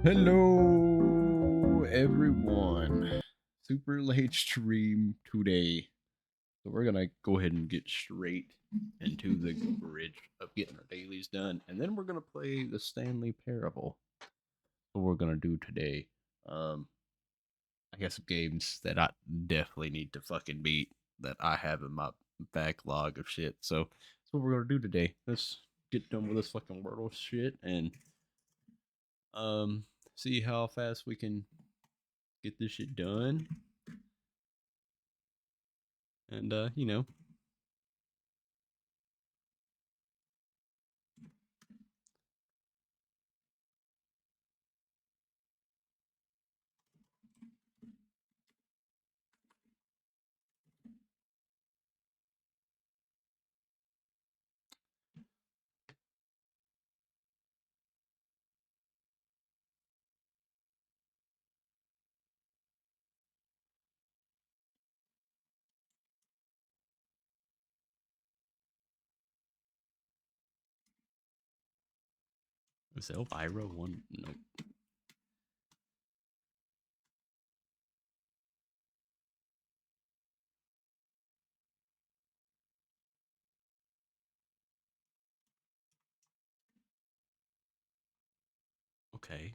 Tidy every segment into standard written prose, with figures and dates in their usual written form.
Hello, everyone. Super late stream today. So we're going to go ahead and get straight into the bridge of getting our dailies done. And then we're going to play the Stanley Parable. What we're going to do today. Um, I got some games that I definitely need to fucking beat that I have in my backlog of shit. So that's what we're going to do today. Let's get done with this fucking Wordle shit and um see how fast we can get this shit done. And is Elvira one? Nope. Okay.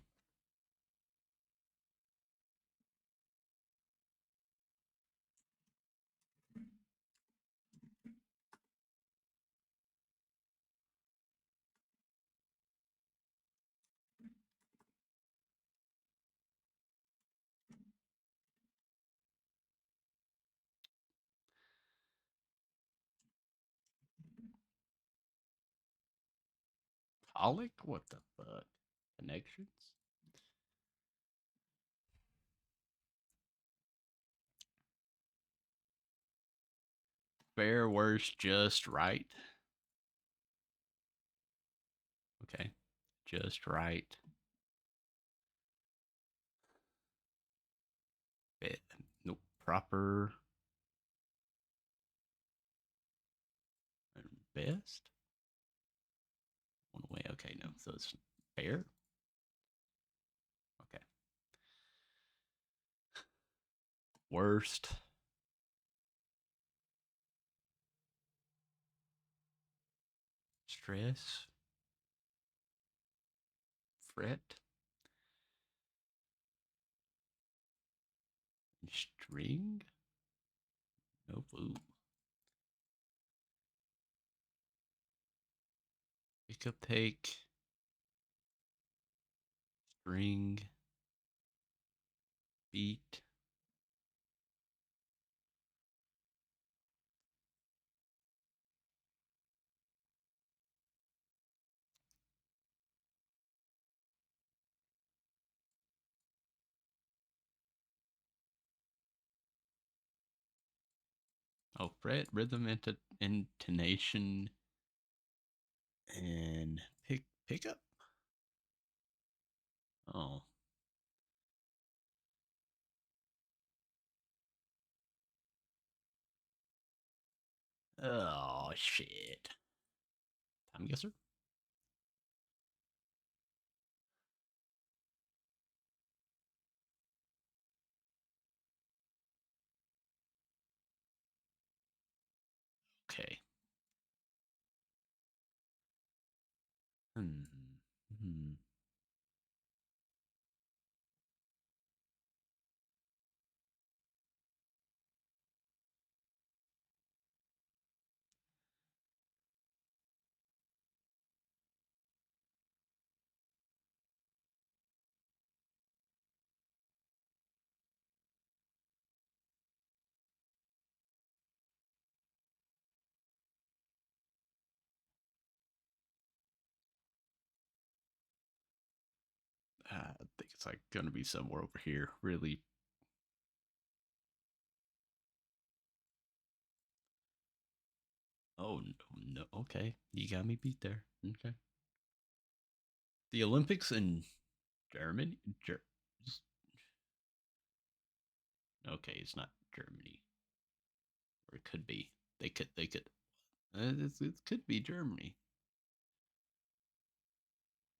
Pollock? What the fuck? Connections? Fair, worse, just right. Okay. Just right. Bit. Nope. Proper. Best? One way. Okay, no. So it's fair? Okay. Worst. Stress. Fret. String? Nope. Ooh. Pick up, take. String. Beat. Oh, fret, rhythm, intonation, and pickup. Oh, oh shit. Time guesser. Okay. Hmm. Hmm. I think it's like gonna be somewhere over here. Really. Oh no, no. Okay, you got me beat there. Okay. The Olympics in Germany. Okay, it's not Germany, or it could be. They could. They could. It could be Germany.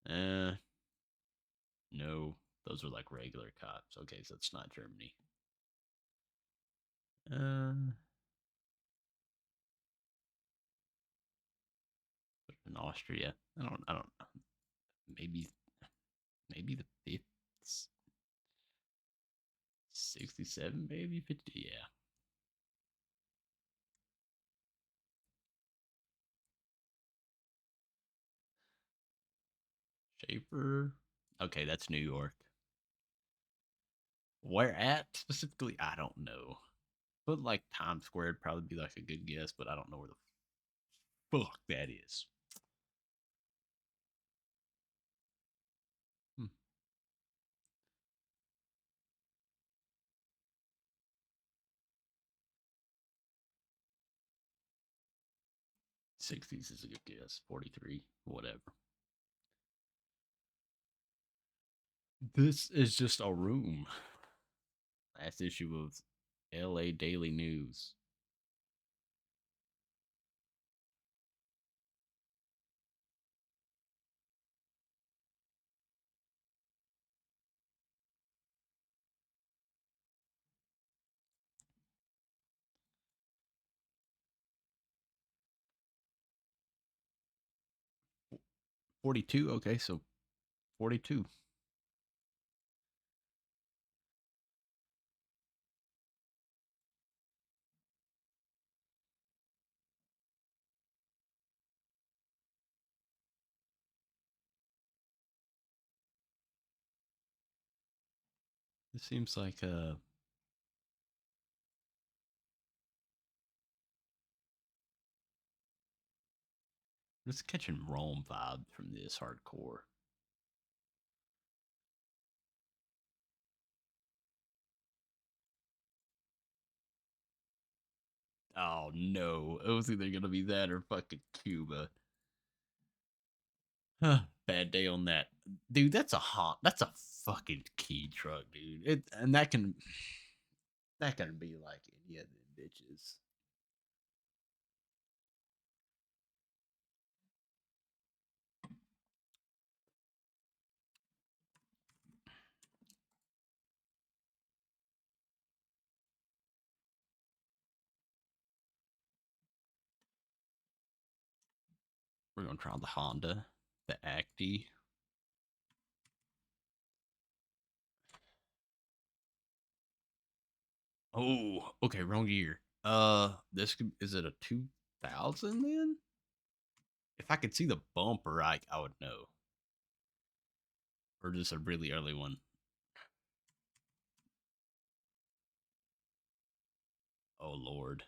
Uh, No, those are like regular cops. Okay, so it's not Germany. Uh, in Austria. I don't know. Maybe the fifth, 67, maybe 50. Yeah. Schaefer. Okay, that's New York. Where at specifically? I don't know. But like Times Square would probably be like a good guess, but I don't know where the fuck that is. Hmm. 60s is a good guess. 43, whatever. This is just a room. Last issue of LA Daily News. 42. Okay, so 42. This seems like just catching Rome vibe from this hardcore. Oh no, it was either gonna be that or fucking Cuba. Huh, bad day on that, dude. That's a hot. That's a fucking key truck, dude. And that can be like any of them bitches. We're gonna try the Honda, the Acti. Oh, okay, wrong year. This is it a 2000 then? If I could see the bumper, I would know. Or just a really early one. Oh lord,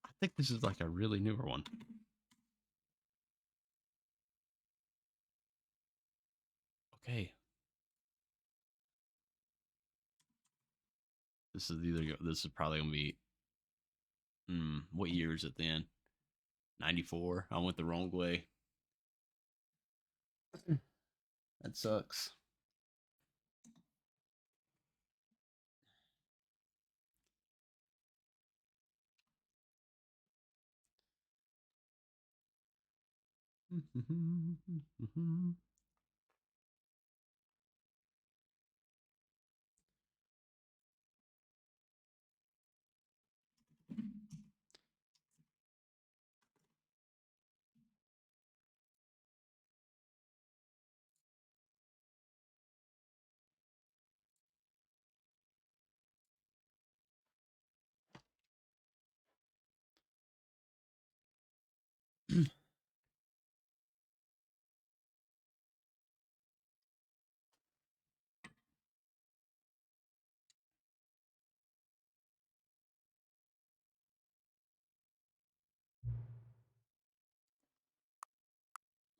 I think this is like a really newer one. Okay, this is probably gonna be. What year is it then? 94. I went the wrong way. That sucks.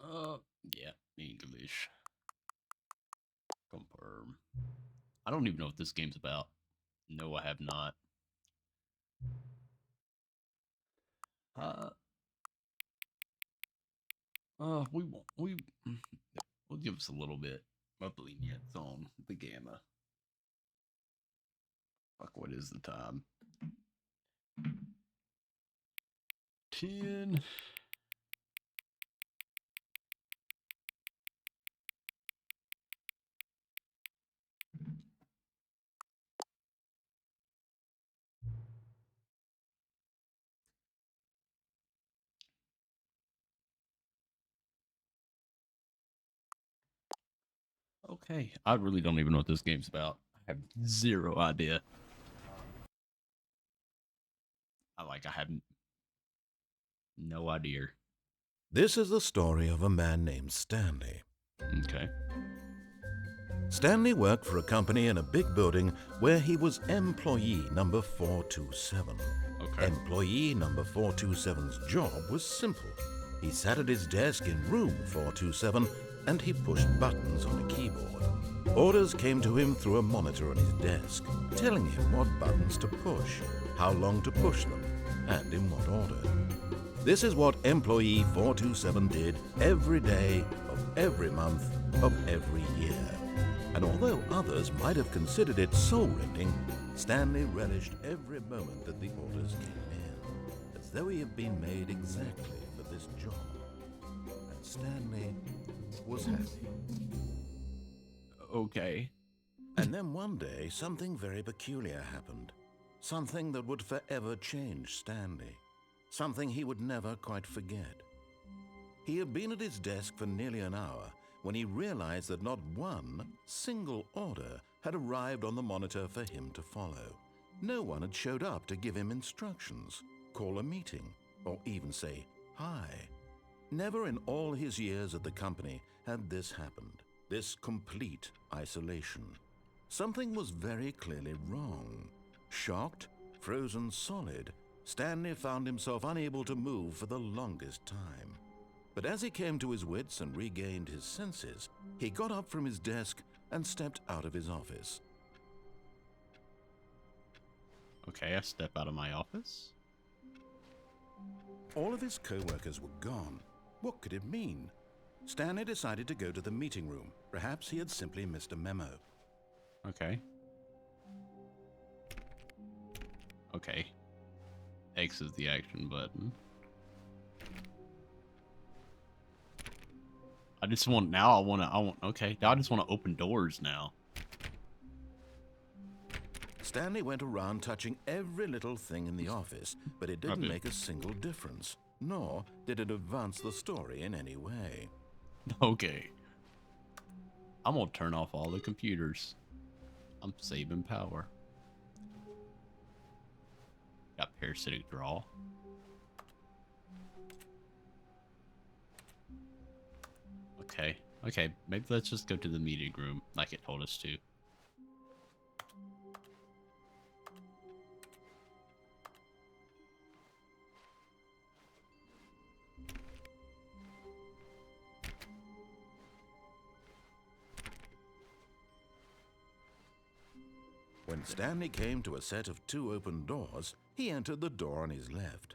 uh, yeah, English. Confirm. I don't even know what this game's about. No, I have not. Uh, we we'll give us a little bit of lenience on the gamma. Fuck, what is the time? 10. Okay, I really don't even know what this game's about. I have zero idea. I have no idea. This is the story of a man named Stanley. Okay. Stanley worked for a company in a big building where he was employee number 427. Okay. Employee number 427's job was simple. He sat at his desk in room 427 and he pushed buttons on a keyboard. Orders came to him through a monitor on his desk, telling him what buttons to push, how long to push them, and in what order. This is what employee 427 did every day of every month of every year. And although others might have considered it soul-rending, Stanley relished every moment that the orders came in, as though he had been made exactly for this job. And Stanley was happy. Okay. And then one day, something very peculiar happened. Something that would forever change Stanley. Something he would never quite forget. He had been at his desk for nearly an hour when he realized that not one single order had arrived on the monitor for him to follow. No one had showed up to give him instructions, call a meeting, or even say hi. Never in all his years at the company had this happened, this complete isolation. Something was very clearly wrong. Shocked, frozen solid, Stanley found himself unable to move for the longest time. But as he came to his wits and regained his senses, he got up from his desk and stepped out of his office. Okay, I step out of my office. All of his co-workers were gone. What could it mean? Stanley decided to go to the meeting room. Perhaps he had simply missed a memo. Okay. Okay. X is the action button. I just want, now okay, now I just want to open doors now. Stanley went around touching every little thing in the office, but it didn't make a single difference, nor did it advance the story in any way. Okay. I'm gonna turn off all the computers. I'm saving power. Got parasitic draw. Okay. Okay, maybe let's just go to the meeting room like it told us to. When Stanley came to a set of 2 open doors, he entered the door on his left.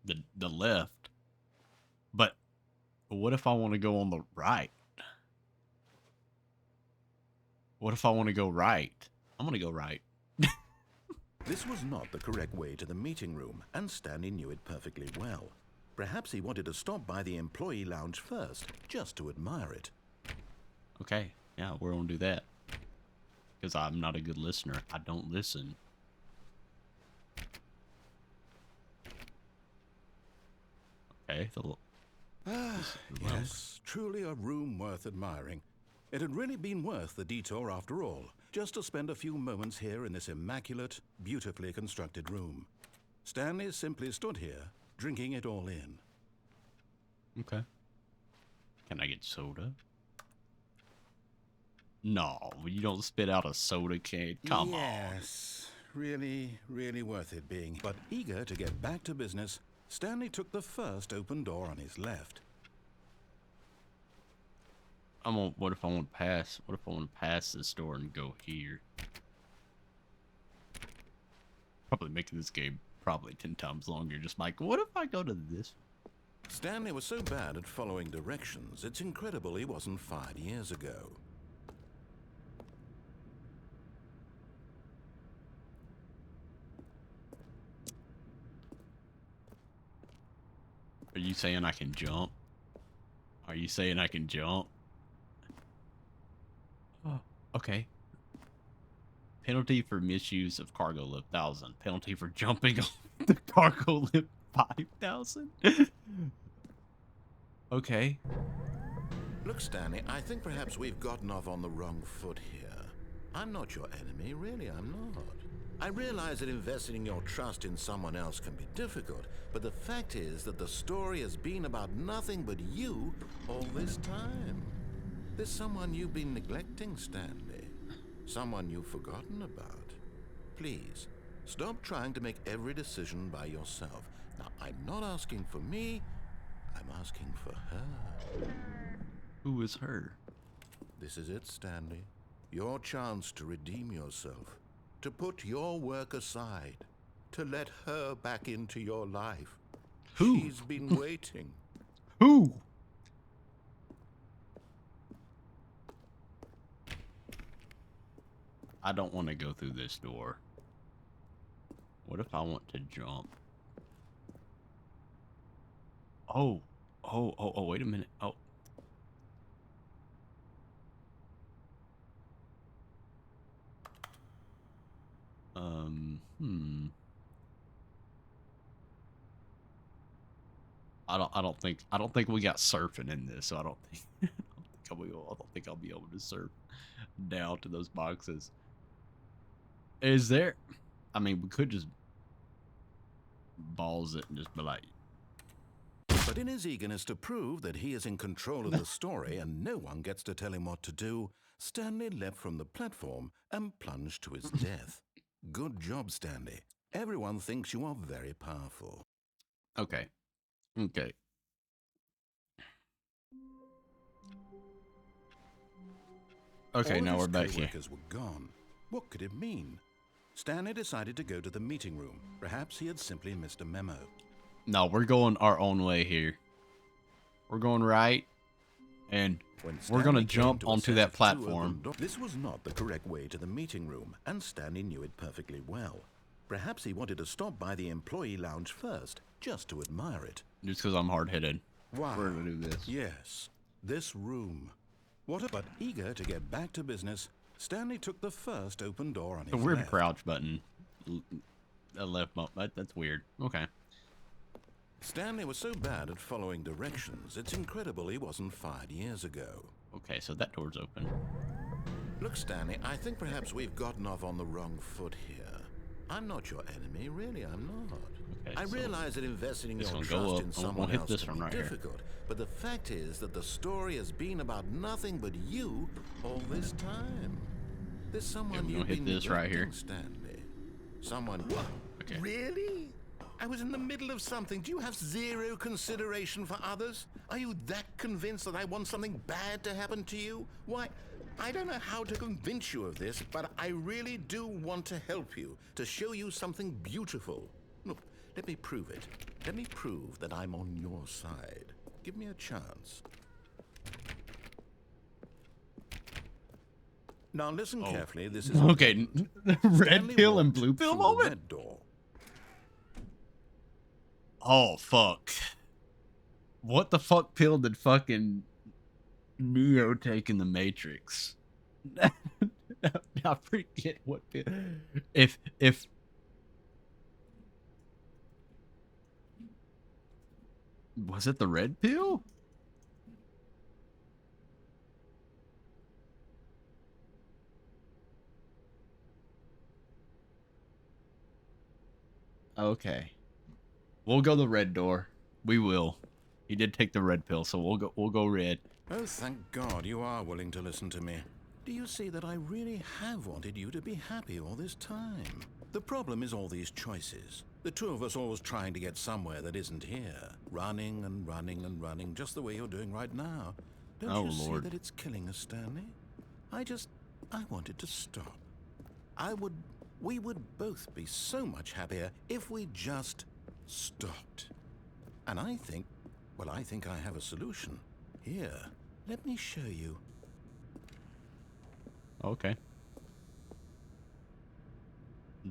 The left? But what if I want to go on the right? What if I want to go right? I'm gonna go right. This was not the correct way to the meeting room, and Stanley knew it perfectly well. Perhaps he wanted to stop by the employee lounge first, just to admire it. Okay, yeah, we're gonna do that. Because I'm not a good listener. I don't listen. Okay, Yes, truly a room worth admiring. It had really been worth the detour after all, just to spend a few moments here in this immaculate, beautifully constructed room. Stanley simply stood here, drinking it all in. Okay. Can I get soda? No, you don't spit out a soda can. Come on. Yes, really, really worth it being. But eager to get back to business, Stanley took the first open door on his left. What if I want to pass? What if I want to pass this door and go here? Probably making this game probably 10 times longer. Just like, what if I go to this? Stanley was so bad at following directions, it's incredible he wasn't 5 years ago. Are you saying I can jump? Are you saying I can jump? Oh, okay. Penalty for misuse of cargo lift 1,000. Penalty for jumping off the cargo lift 5,000. Okay. Look, Stanley, I think perhaps we've gotten off on the wrong foot here. I'm not your enemy, really, I'm not. I realize that investing your trust in someone else can be difficult, but the fact is that the story has been about nothing but you all this time. There's someone you've been neglecting, Stanley. Someone you've forgotten about. Please, stop trying to make every decision by yourself. Now, I'm not asking for me, I'm asking for her. Who is her? This is it, Stanley. Your chance to redeem yourself. To put your work aside. To let her back into your life. Who? She's been waiting. Who? I don't want to go through this door. What if I want to jump? Oh, wait a minute. Oh. I don't think we got surfing in this, so I don't think I don't think I'll be able to surf down to those boxes. Is there? I mean, we could just balls it and just be like. But in his eagerness to prove that he is in control of the story and no one gets to tell him what to do, Stanley leapt from the platform and plunged to his death. Good job, Stanley. Everyone thinks you are very powerful. Okay. Okay. Okay, now we're back here. Co-workers were gone. What could it mean? Stanley decided to go to the meeting room. Perhaps he had simply missed a memo. No, we're going our own way here. We're going right, and we're going to jump onto that platform. This was not the correct way to the meeting room, and Stanley knew it perfectly well. Perhaps he wanted to stop by the employee lounge first, just to admire it. Just because I'm hard-headed. Wow. We're going to do this. Yes, this room. But eager to get back to business, Stanley took the first open door on his The weird left. crouch button. A left button. That's weird. Okay. Stanley was so bad at following directions, it's incredible he wasn't fired years ago. Okay, so that door's open. Look, Stanley, I think perhaps we've gotten off on the wrong foot here. I'm not your enemy, really, I'm not. Okay, I so realize that investing this your one go trust up. in I'm someone gonna hit else this can one be right here. difficult, but the fact is that the story has been about nothing but you all this time. There's someone we're you've gonna hit been this right here. neglecting, Stanley. Someone... What? Okay. Really? I was in the middle of something. Do you have zero consideration for others? Are you that convinced that I want something bad to happen to you? Why, I don't know how to convince you of this, but I really do want to help you, to show you something beautiful. Look, let me prove it. Let me prove that I'm on your side. Give me a chance. Now listen carefully. This is Okay. Red Stanley pill and walked blue pill through the moment? red door. Oh, fuck. What the fuck pill did fucking Neo take in the Matrix? I forget what pill. If was it the red pill? Okay. We'll go the red door. We will. He did take the red pill, so we'll go red. Oh, thank God you are willing to listen to me. Do you see that I really have wanted you to be happy all this time? The problem is all these choices. The two of us always trying to get somewhere that isn't here. Running and running and running, just the way you're doing right now. Don't you see that it's killing us, Stanley? I wanted to stop. We would both be so much happier if we just stopped. And I think I have a solution. Here, let me show you. Okay.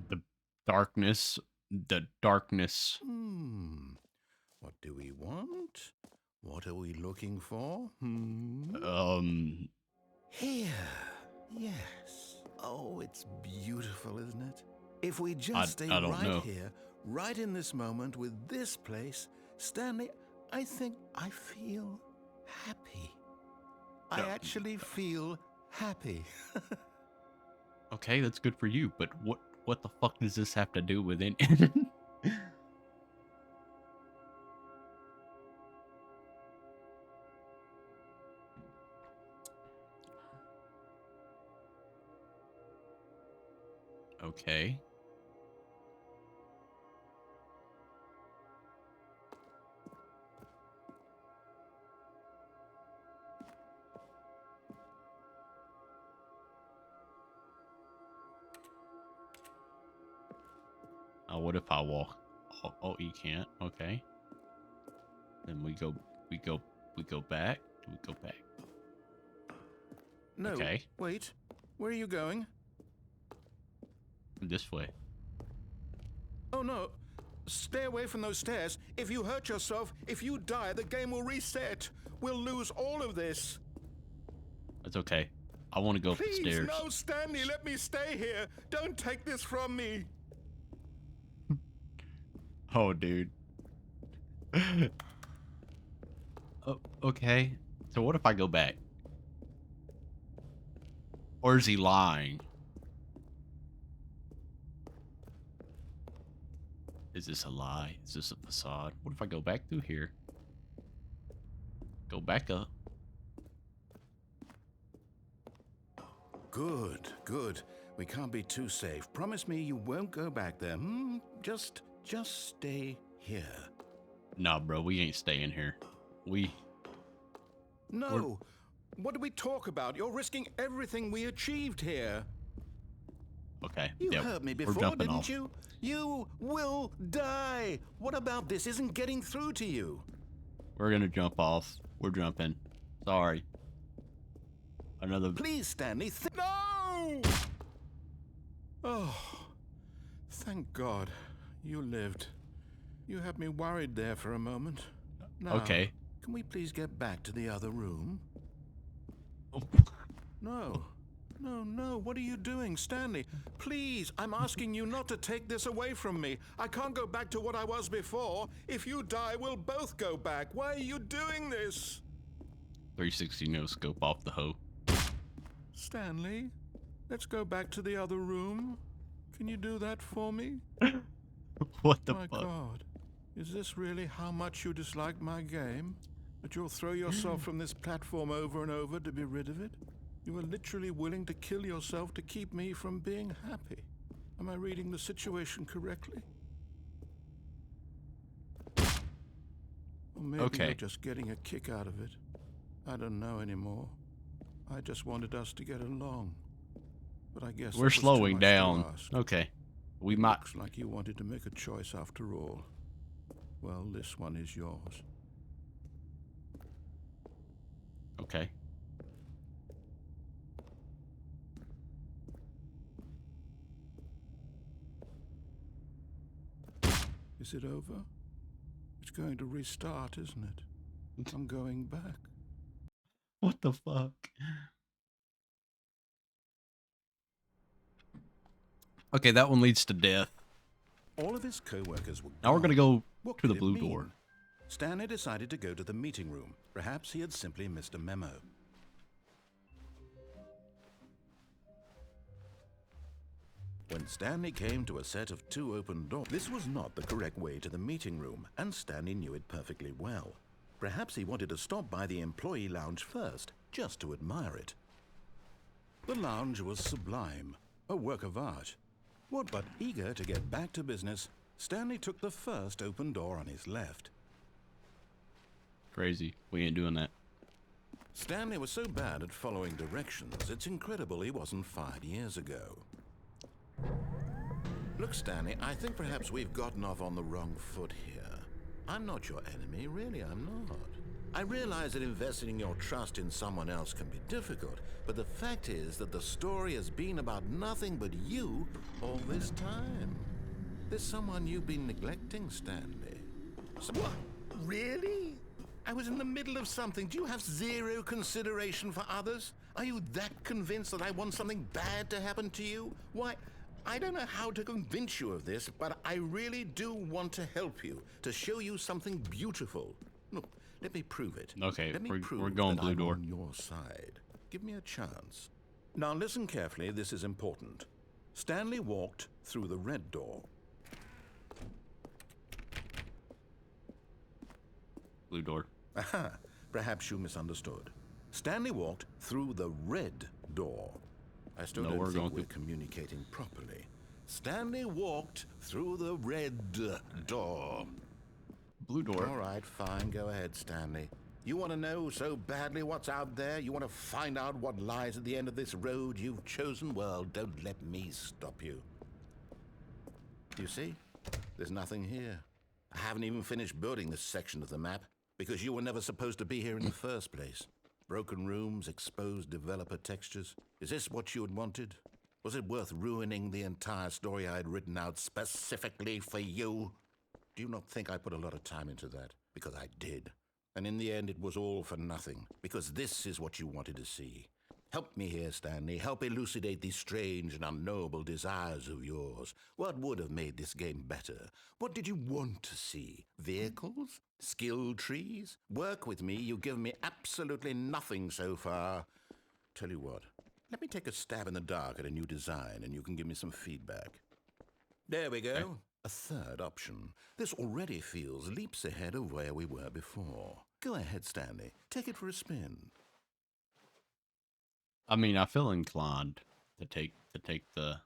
The darkness. What do we want? What are we looking for? Here. Yes. Oh, it's beautiful, isn't it? If we just stay right here, right in this moment with this place, Stanley, I think I feel happy. I No. actually feel happy. Okay, that's good for you, but what the fuck does this have to do with it? Okay. What if I walk? Oh, you can't. Okay. Then we go back. Do we go back? No, Okay. wait. Where are you going? This way. Oh, no. Stay away from those stairs. If you hurt yourself, if you die, the game will reset. We'll lose all of this. That's okay. I want to go up the Please, stairs. no, Stanley, let me stay here. Don't take this from me. Oh, dude. Oh, okay. So what if I go back? Or is he lying? Is this a lie? Is this a facade? What if I go back through here? Go back up. Good, good. We can't be too safe. Promise me you won't go back there. Just stay here. Nah, bro, we ain't staying here. No. What do we talk about? You're risking everything we achieved here. Okay. You yeah, heard me we're before, jumping didn't off. you? You will die. What about this isn't getting through to you? We're gonna jump off. We're jumping. Sorry. Another. Please, Stanley. No! Oh, thank God you lived. You had me worried there for a moment. Now, Okay. can we please get back to the other room? No. No, what are you doing, Stanley? Please, I'm asking you not to take this away from me. I can't go back to what I was before. If you die, we'll both go back. Why are you doing this? 360 no scope off the hoe. Stanley, let's go back to the other room. Can you do that for me? What the My fuck? God, is this really how much you dislike my game? That you'll throw yourself from this platform over and over to be rid of it? You are literally willing to kill yourself to keep me from being happy. Am I reading the situation correctly? Or maybe Okay. you're just getting a kick out of it. I don't know anymore. I just wanted us to get along. But I guess We're slowing down. Okay. We might. Looks like you wanted to make a choice after all. Well, this one is yours. Okay. Is it over? It's going to restart, isn't it? I'm going back. What the fuck? Okay, that one leads to death. All of his co-workers were Now we're gonna gone. go What to the could it blue mean? door. Stanley decided to go to the meeting room. Perhaps he had simply missed a memo. When Stanley came to a set of 2 open doors, this was not the correct way to the meeting room, and Stanley knew it perfectly well. Perhaps he wanted to stop by the employee lounge first, just to admire it. The lounge was sublime, a work of art. What but eager to get back to business, Stanley took the first open door on his left. Crazy. We ain't doing that. Stanley was so bad at following directions, it's incredible he wasn't fired years ago. Look, Stanley, I think perhaps we've gotten off on the wrong foot here. I'm not your enemy, really, I'm not. I realize that investing your trust in someone else can be difficult, but the fact is that the story has been about nothing but you all this time. There's someone you've been neglecting, Stanley. What? Really? I was in the middle of something. Do you have zero consideration for others? Are you that convinced that I want something bad to happen to you? Why, I don't know how to convince you of this, but I really do want to help you, to show you something beautiful. Look, Let me prove it. Okay, Let me we're prove going that blue I'm door. on your side. Give me a chance. Now listen carefully, this is important. Stanley walked through the red door. Blue door. Aha, perhaps you misunderstood. Stanley walked through the red door. I still No, don't we're think going we're through. communicating properly. Stanley walked through the red door. Blue door. All right, fine. Go ahead, Stanley. You want to know so badly what's out there? You want to find out what lies at the end of this road you've chosen? Well, don't let me stop you. You see? There's nothing here. I haven't even finished building this section of the map because you were never supposed to be here in the first place. Broken rooms, exposed developer textures. Is this what you had wanted? Was it worth ruining the entire story I had written out specifically for you? Do you not think I put a lot of time into that? Because I did. And in the end, it was all for nothing. Because this is what you wanted to see. Help me here, Stanley. Help elucidate these strange and unknowable desires of yours. What would have made this game better? What did you want to see? Vehicles? Skill trees? Work with me. You've given me absolutely nothing so far. Tell you what. Let me take a stab in the dark at a new design, and you can give me some feedback. There we go. Okay. A third option. This already feels leaps ahead of where we were before. Go ahead, Stanley. Take it for a spin. I mean, I feel inclined to take the.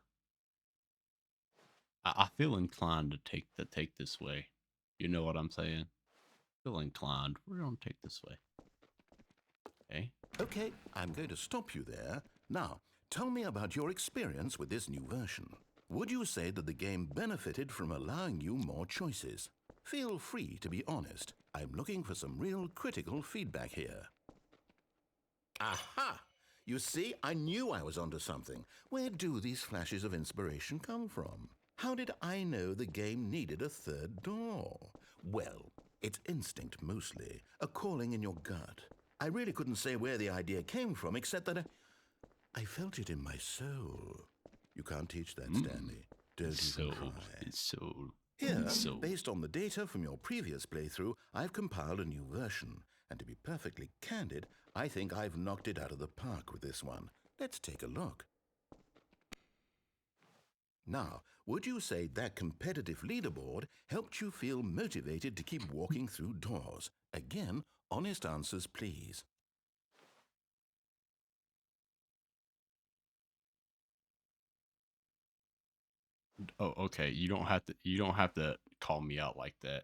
I feel inclined to take this way. You know what I'm saying? Feel inclined. We're gonna take this way. Okay. Okay, I'm going to stop you there. Now, tell me about your experience with this new version. Would you say that the game benefited from allowing you more choices? Feel free to be honest. I'm looking for some real critical feedback here. Aha! You see, I knew I was onto something. Where do these flashes of inspiration come from? How did I know the game needed a third door? Well, it's instinct mostly, a calling in your gut. I really couldn't say where the idea came from, except that I felt it in my soul. You can't teach that, Stanley. Don't even try. Soul. Here, Soul. based on the data from your previous playthrough, I've compiled a new version. And to be perfectly candid, I think I've knocked it out of the park with this one. Let's take a look. Now, would you say that competitive leaderboard helped you feel motivated to keep walking through doors? Again, honest answers, please. Oh, okay. You don't have to. You don't have to call me out like that.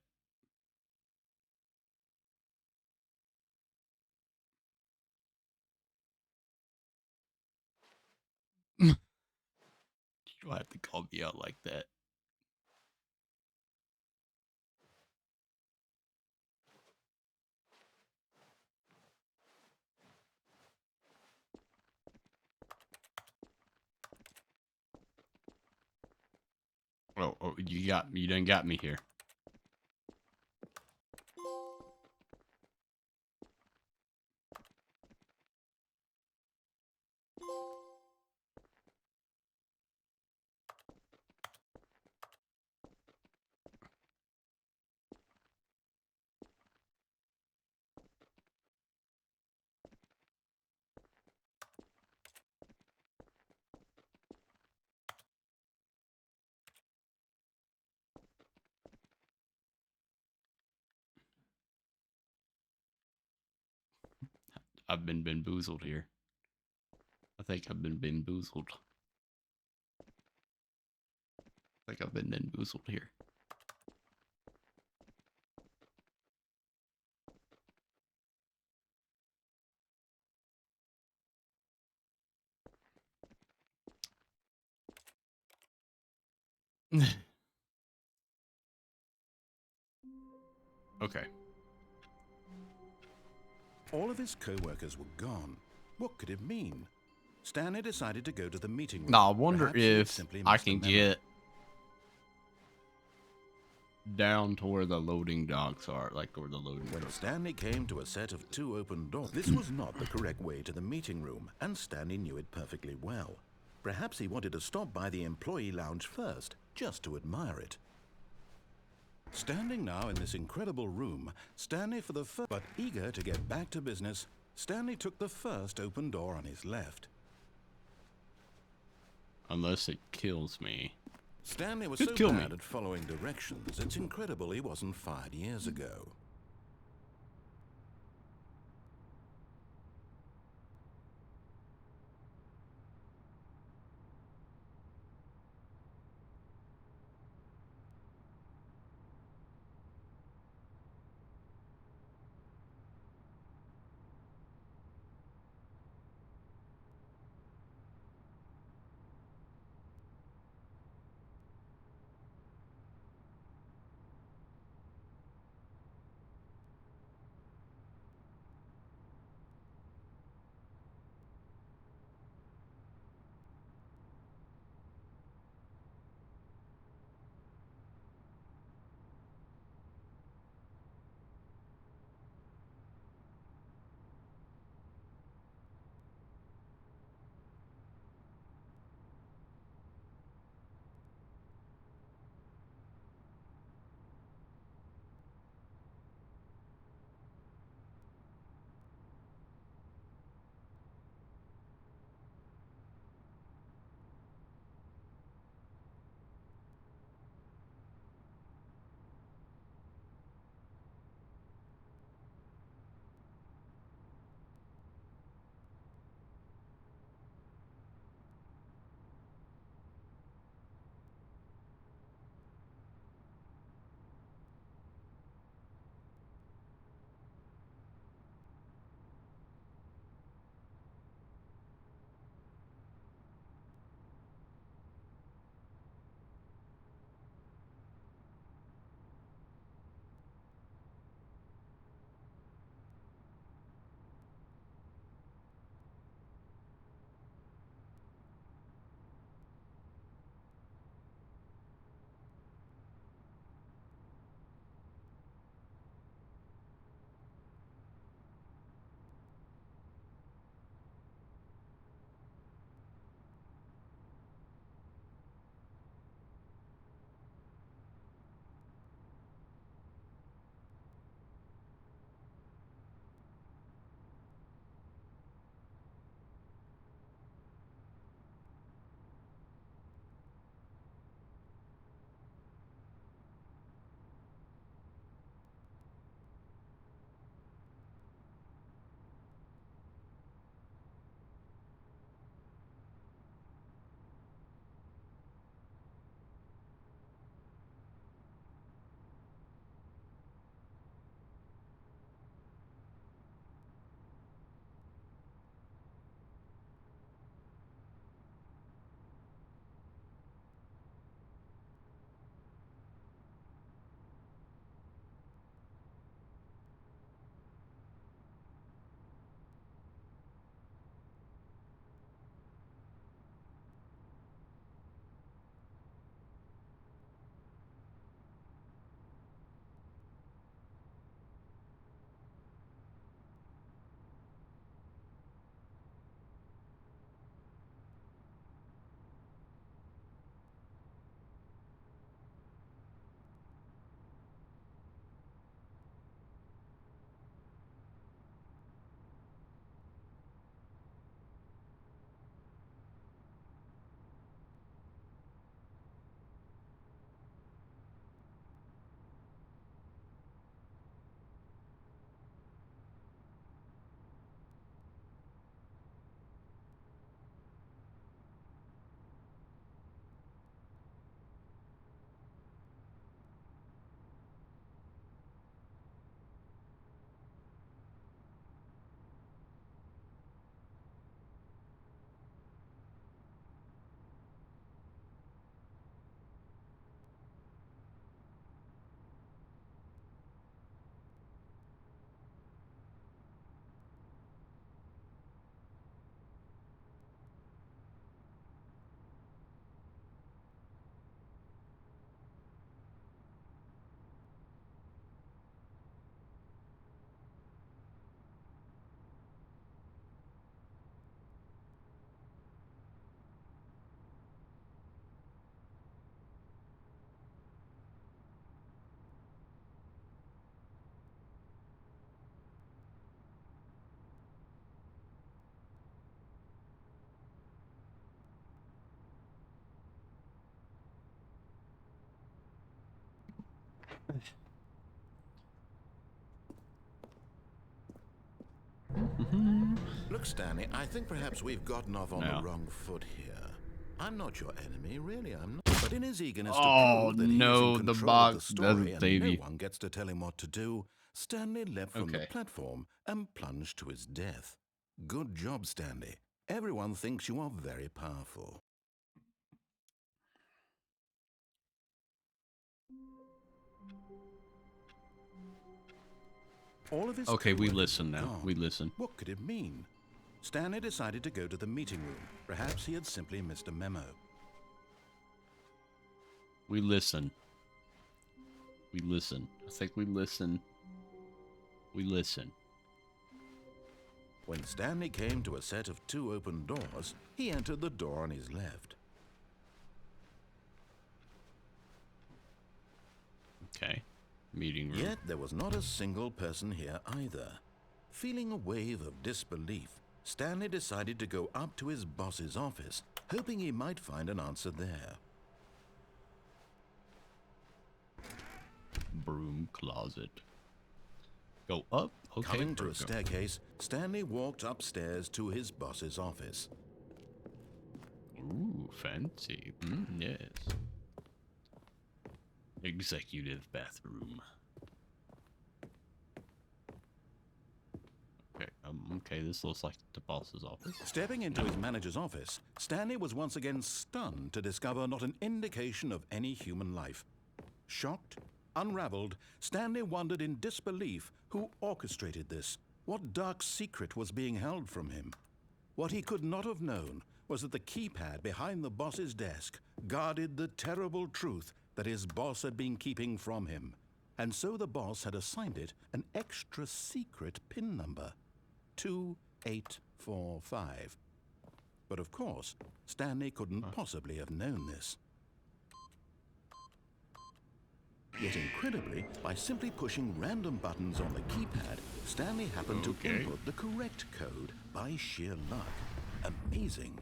You don't have to call me out like that. Oh, you got me. You done got me here. I've been bamboozled here. I think I've been bamboozled. I think I've been bamboozled here. Okay. All of his co-workers were gone. What could it mean? Stanley decided to go to the meeting room. Now I wonder Perhaps he had if simply I missed a can memo. get down to where the loading docks are, like where the loading When docks. Stanley came to a set of 2 open doors, this was not the correct way to the meeting room, and Stanley knew it perfectly well. Perhaps he wanted to stop by the employee lounge first, just to admire it. Standing now in this incredible room, Stanley for the first, but eager to get back to business, Stanley took the first open door on his left. Unless it kills me. Stanley was Just so kill me. bad at following directions, it's incredible he wasn't fired years ago. Look, Stanley, I think perhaps we've gotten off on No. the wrong foot here. I'm not your enemy, really, I'm not. But in his eagerness to Oh prove that he is no, in the control of the box story doesn't and save no you. one gets to tell him what to do, Stanley leapt from the Okay. platform and plunged to his death. Good job, Stanley. Everyone thinks you are very powerful. All of his Okay, we co-workers listen had now. gone. We listen. What could it mean? Stanley decided to go to the meeting room. Perhaps he had simply missed a memo. We listen. We listen. I think we listen. We listen. When Stanley came to a set of 2 open doors, he entered the door on his left. Okay. Meeting room. Yet there was not a single person here either. Feeling a wave of disbelief, Stanley decided to go up to his boss's office, hoping he might find an answer there. Broom closet. Go up. Okay. Coming to a go. staircase, Stanley walked upstairs to his boss's office. Ooh, fancy. Yes. Executive bathroom. Okay. Okay. This looks like the boss's office. Stepping into his manager's office, Stanley was once again stunned to discover not an indication of any human life. Shocked, unraveled, Stanley wondered in disbelief who orchestrated this, what dark secret was being held from him. What he could not have known was that the keypad behind the boss's desk guarded the terrible truth that his boss had been keeping from him. And so the boss had assigned it an extra secret PIN number, 2845. But of course, Stanley couldn't possibly have known this. Yet incredibly, by simply pushing random buttons on the keypad, Stanley happened to input the correct code by sheer luck. Amazing.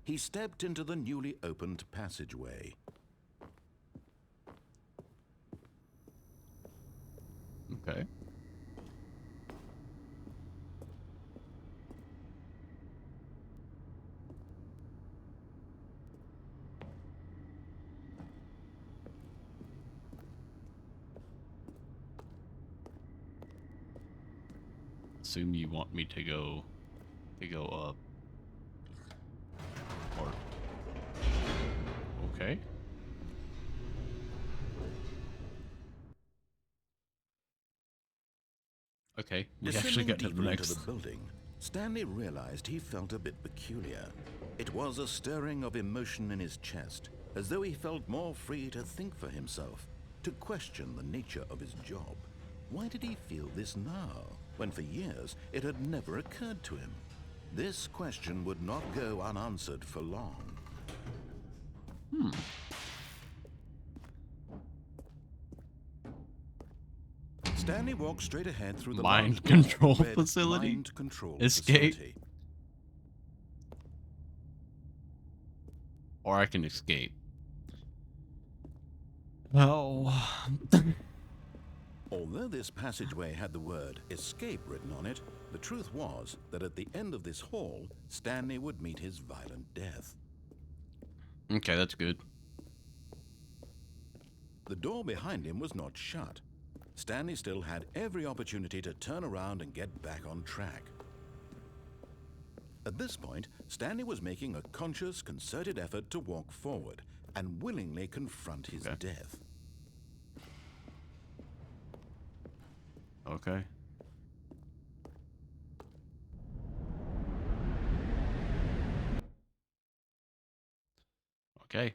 He stepped into the newly opened passageway. Okay. Assume you want me to go up. Or okay. Okay, we actually got to the Descending deeper next. into the building, Stanley realized he felt a bit peculiar. It was a stirring of emotion in his chest, as though he felt more free to think for himself, to question the nature of his job. Why did he feel this now, when for years it had never occurred to him? This question would not go unanswered for long. Stanley walked straight ahead through the Mind large control red facility? Mind control Escape? facility. Or I can escape. Oh. Although this passageway had the word escape written on it, the truth was that at the end of this hall, Stanley would meet his violent death. Okay, that's good. The door behind him was not shut. Stanley still had every opportunity to turn around and get back on track. At this point, Stanley was making a conscious, concerted effort to walk forward and willingly confront his death. Okay. Okay.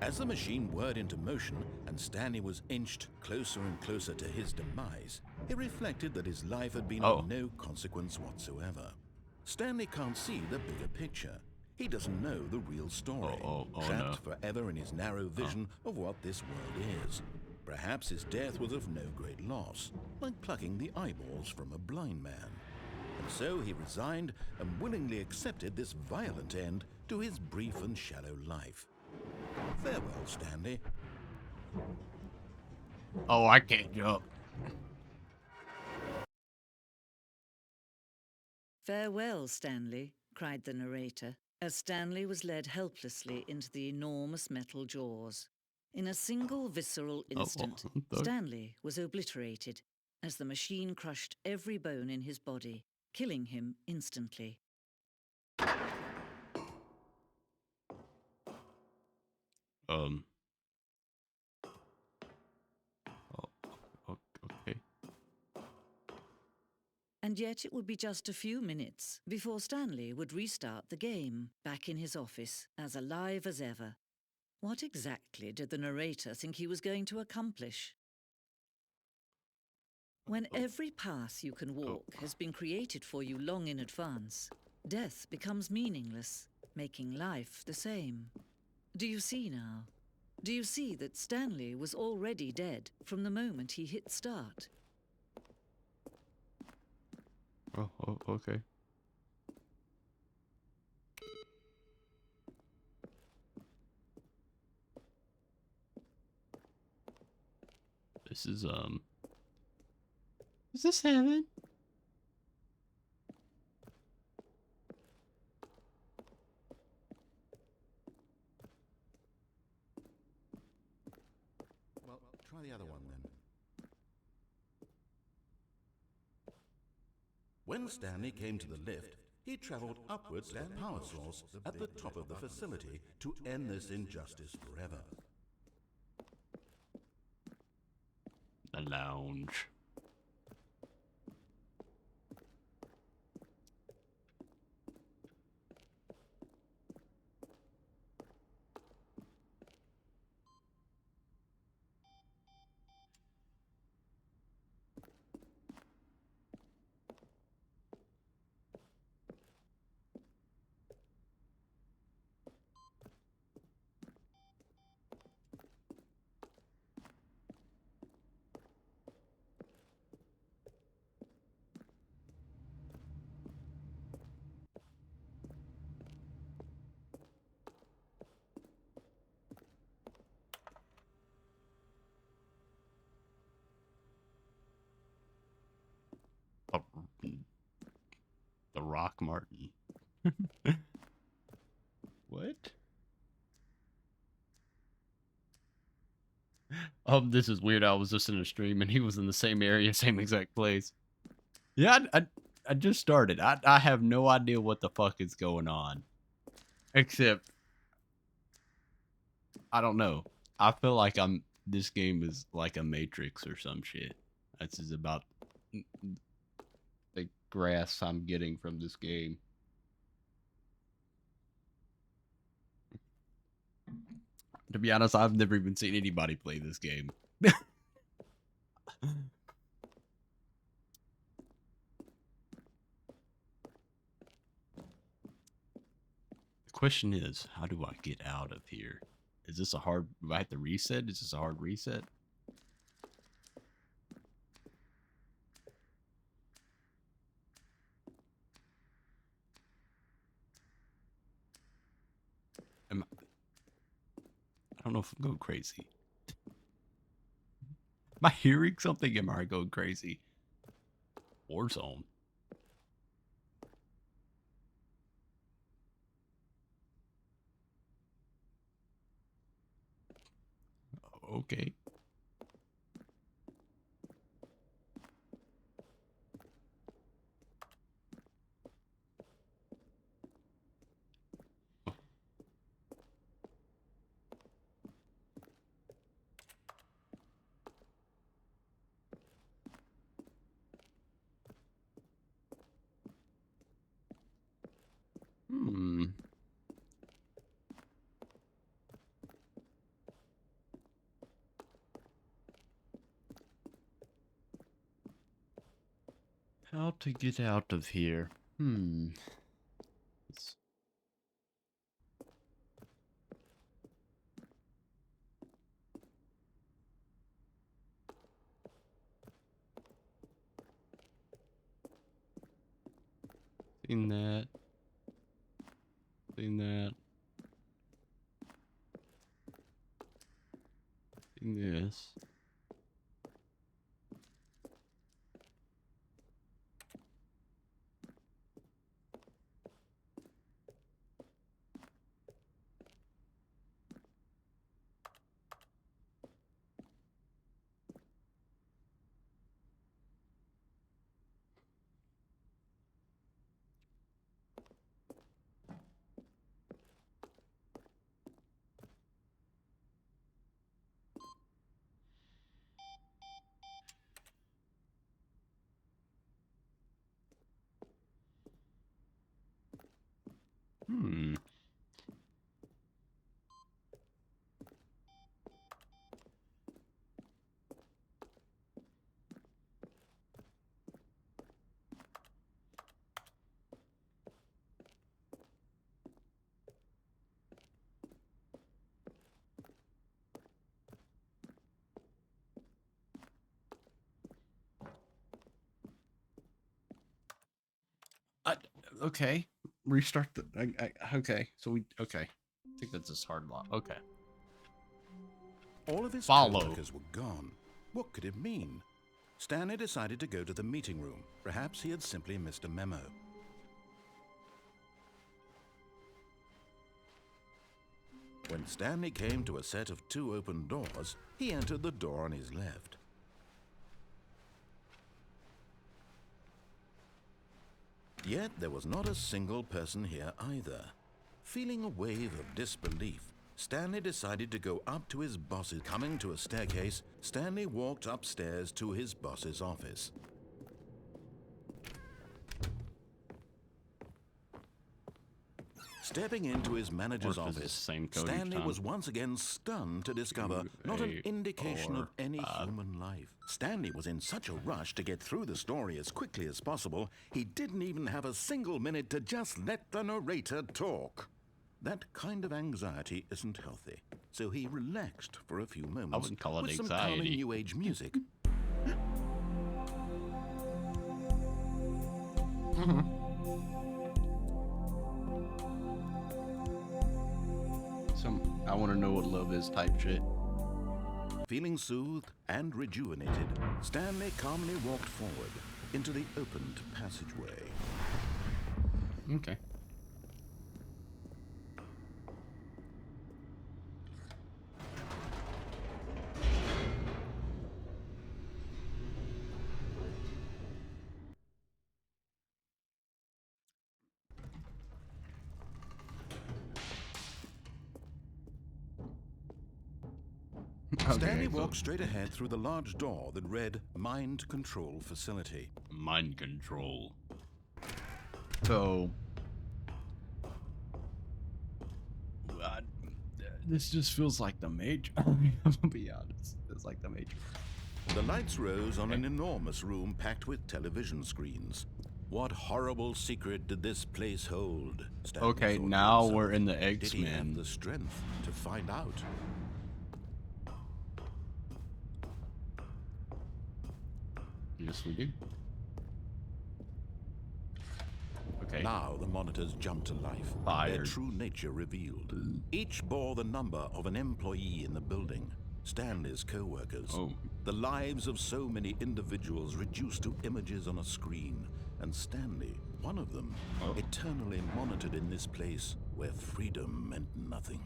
As the machine whirred into motion and Stanley was inched closer and closer to his demise, he reflected that his life had been of no consequence whatsoever. Stanley can't see the bigger picture. He doesn't know the real story, trapped forever in his narrow vision of what this world is. Perhaps his death was of no great loss, like plucking the eyeballs from a blind man. And so he resigned and willingly accepted this violent end to his brief and shallow life. Farewell, Stanley. Oh, I can't jump. "Farewell, Stanley," cried the narrator, as Stanley was led helplessly into the enormous metal jaws. In a single visceral instant, Stanley was obliterated as the machine crushed every bone in his body, killing him instantly. Oh, okay. And yet it would be just a few minutes before Stanley would restart the game, back in his office, as alive as ever. What exactly did the narrator think he was going to accomplish? When every path you can walk has been created for you long in advance, death becomes meaningless, making life the same. Do you see now? Do you see that Stanley was already dead from the moment he hit start? Oh, okay. This is this heaven? Well, try the other one then. When Stanley came to the lift, he traveled upwards to the power source at the top of the facility to end this injustice forever. The lounge. Oh, the Rock Martin. What? This is weird. I was listening to stream and he was in the same area, same exact place. Yeah, I just started. I have no idea what the fuck is going on. Except, I don't know. I feel like this game is like a Matrix or some shit. This is about the grasp I'm getting from this game. To be honest, I've never even seen anybody play this game. The question is, how do I get out of here? Is this a hard... Do I have to reset? Is this a hard reset? I don't know if I'm going crazy. Am I hearing something? Am I going crazy? Warzone. Okay. Hmm. How to get out of here? Hmm. Seen that. Seen that. Seen this. Hmm. Okay. Restart the. Okay. So we. Okay. I think that's this hard lock. Okay. All of his Follow. co-workers were gone. What could it mean? Stanley decided to go to the meeting room. Perhaps he had simply missed a memo. When Stanley came to a set of 2 open doors, he entered the door on his left. Yet there was not a single person here either. Feeling a wave of disbelief, Stanley decided to go up to his boss's. Coming to a staircase, Stanley walked upstairs to his boss's office. Stepping into his manager's office, Stanley was once again stunned to discover not an indication of any human life. Stanley was in such a rush to get through the story as quickly as possible, he didn't even have a single minute to just let the narrator talk. That kind of anxiety isn't healthy, so he relaxed for a few moments. I wouldn't call it with anxiety. Some calming New Age music. I want to know what love is type shit. Feeling soothed and rejuvenated, Stanley calmly walked forward into the opened passageway. Okay. Stanley walked straight ahead through the large door that read Mind Control Facility. Mind control. So, this just feels like the Matrix. I'm gonna be honest. It's like the Matrix. The lights rose on an enormous room packed with television screens. What horrible secret did this place hold? Stanley Okay, thought to now himself. we're in the Did he have X-Men. the strength to find out? Yes, we do. Okay. Now the monitors jumped to life, their Fired. true nature revealed. Each bore the number of an employee in the building, Stanley's co-workers. Oh. The lives of so many individuals reduced to images on a screen, and Stanley, one of them, eternally monitored in this place where freedom meant nothing.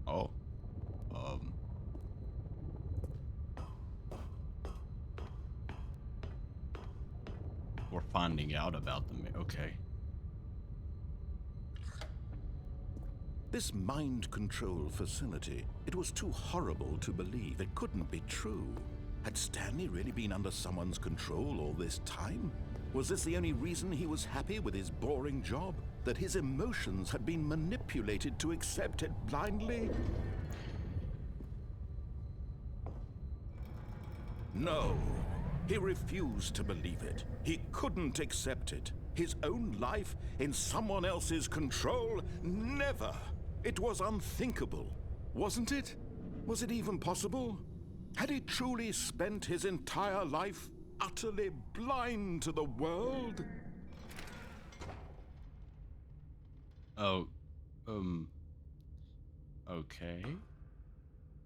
Oh. We're finding out about them. Okay. This mind control facility, it was too horrible to believe. It couldn't be true. Had Stanley really been under someone's control all this time? Was this the only reason he was happy with his boring job? That his emotions had been manipulated to accept it blindly? No. He refused to believe it. He couldn't accept it. His own life in someone else's control? Never. It was unthinkable, wasn't it? Was it even possible? Had he truly spent his entire life utterly blind to the world? Oh, okay.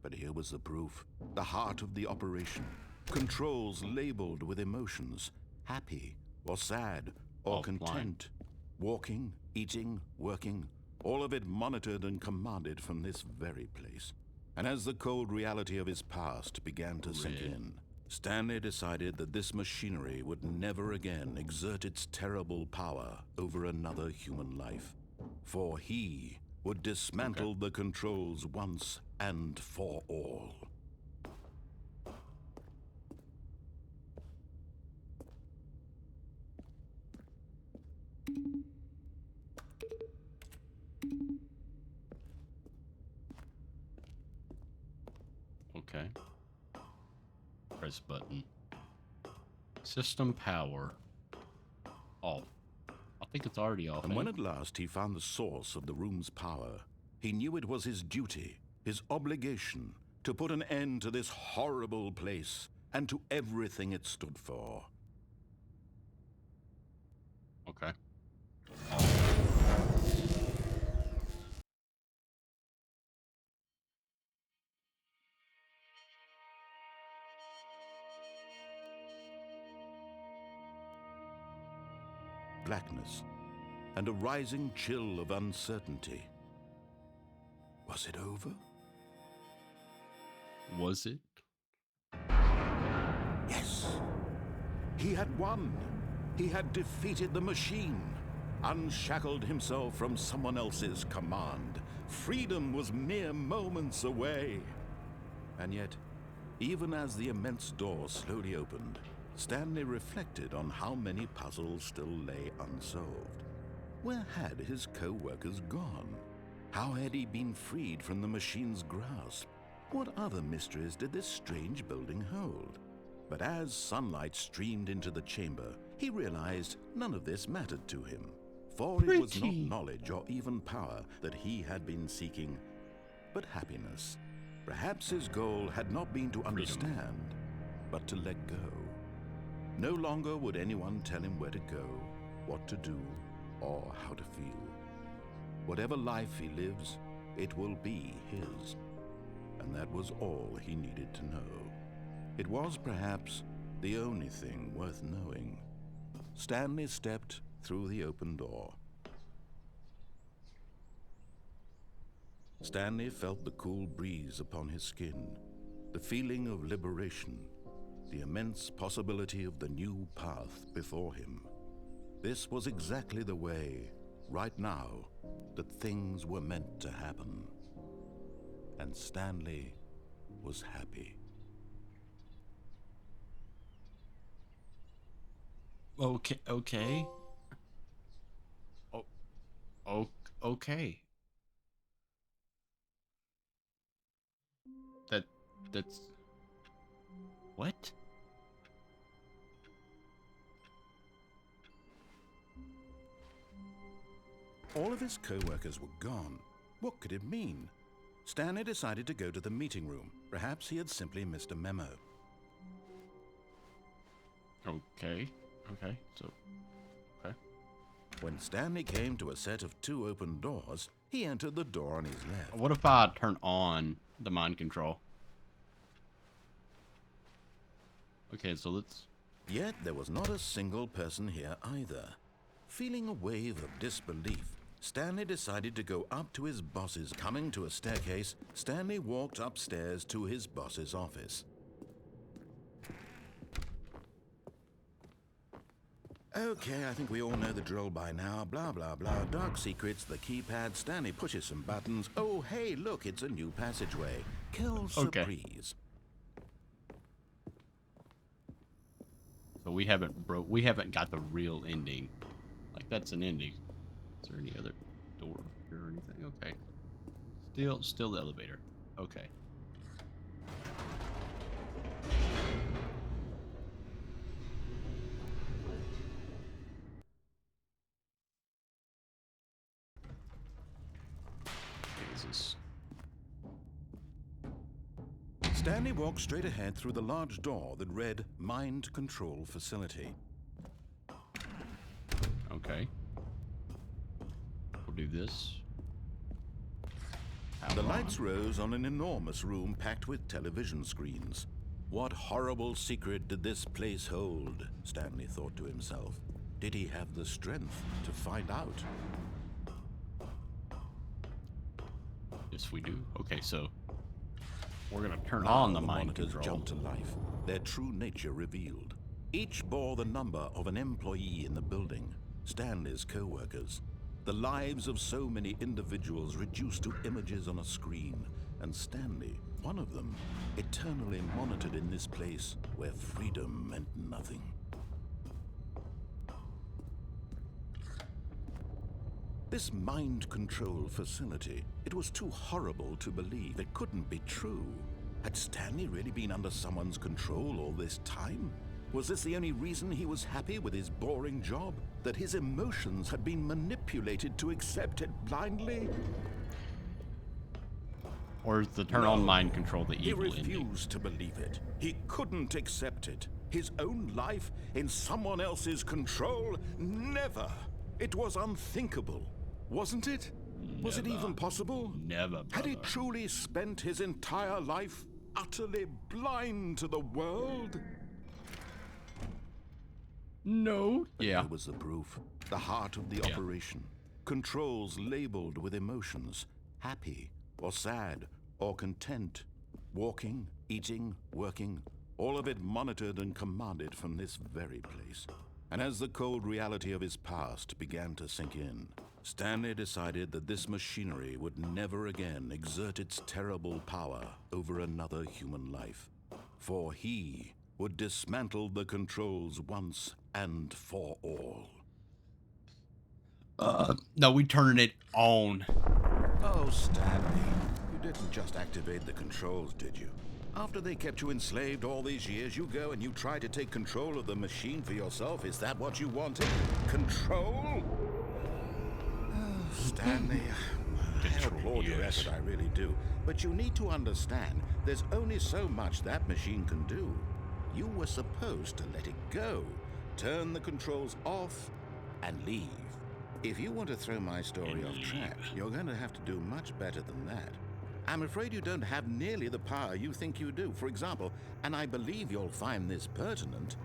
But here was the proof. The heart of the operation. Controls labeled with emotions. Happy or sad or Oh, content. Walking, eating, working. All of it monitored and commanded from this very place. And as the cold reality of his past began to sink in, Stanley decided that this machinery would never again exert its terrible power over another human life. For he would dismantle the controls once and for all. Okay. Press button. System power off. I think it's already off. And when at last he found the source of the room's power, he knew it was his duty, his obligation, to put an end to this horrible place and to everything it stood for. Okay. Blackness and a rising chill of uncertainty. Was it over? Was it? Yes. He had won. He had defeated the machine, unshackled himself from someone else's command. Freedom was mere moments away. And yet, even as the immense door slowly opened, Stanley reflected on how many puzzles still lay unsolved. Where had his co-workers gone? How had he been freed from the machine's grasp? What other mysteries did this strange building hold? But as sunlight streamed into the chamber, he realized none of this mattered to him. For it was not knowledge or even power that he had been seeking, but happiness. Perhaps his goal had not been to understand, but to let go. No longer would anyone tell him where to go, what to do, or how to feel. Whatever life he lives, it will be his. And that was all he needed to know. It was perhaps the only thing worth knowing. Stanley stepped through the open door. Stanley felt the cool breeze upon his skin, the feeling of liberation, the immense possibility of the new path before him. This was exactly the way, right now, that things were meant to happen. And Stanley was happy. Okay. Oh, okay. That's what? All of his co-workers were gone. What could it mean? Stanley decided to go to the meeting room. Perhaps he had simply missed a memo. Okay. So, okay. When Stanley came to a set of 2 open doors, he entered the door on his left. What if I turn on the mind control? Okay, so let's... Yet there was not a single person here either. Feeling a wave of disbelief, Stanley decided to go up to his boss's. Coming to a staircase, Stanley walked upstairs to his boss's office. Okay, I think we all know the drill by now. Blah, blah, blah. Dark secrets, the keypad. Stanley pushes some buttons. Oh, hey, look, it's a new passageway. Quelle surprise. So we haven't got the real ending. Like, that's an ending. Is there any other door here or anything? Okay. Still the elevator. Okay. Stanley walked straight ahead through the large door that read Mind Control Facility. Okay. We'll do this. The lights rose on an enormous room packed with television screens. What horrible secret did this place hold? Stanley thought to himself. Did he have the strength to find out? Yes, we do. Okay, so we're gonna turn Now on the mind monitors control. jumped to life, their true nature revealed. Each bore the number of an employee in the building, Stanley's co-workers. The lives of so many individuals reduced to images on a screen, and Stanley, one of them, eternally monitored in this place where freedom meant nothing. This mind control facility, it was too horrible to believe. It couldn't be true. Had Stanley really been under someone's control all this time? Was this the only reason he was happy with his boring job? That his emotions had been manipulated to accept it blindly? Or is the turn on No. mind control the He evil ending? refused to believe it. He couldn't accept it. His own life in someone else's control? Never. It was unthinkable, wasn't it? Was it even possible? Never, Had he brother. truly spent his entire life utterly blind to the world? No. But Yeah. here was the proof. The heart of the Yeah. operation. Controls labeled with emotions. Happy, or sad, or content. Walking, eating, working. All of it monitored and commanded from this very place. And as the cold reality of his past began to sink in, Stanley decided that this machinery would never again exert its terrible power over another human life. For he would dismantle the controls once and for all. No, we turning it on. Oh, Stanley, you didn't just activate the controls, did you? After they kept you enslaved all these years, you go and you try to take control of the machine for yourself. Is that what you wanted? Control? Oh, Stanley, I applaud your yes. effort, I really do. But you need to understand, there's only so much that machine can do. You were supposed to let it go, turn the controls off, and leave. If you want to throw my story off track, you're going to have to do much better than that. I'm afraid you don't have nearly the power you think you do. For example, and I believe you'll find this pertinent,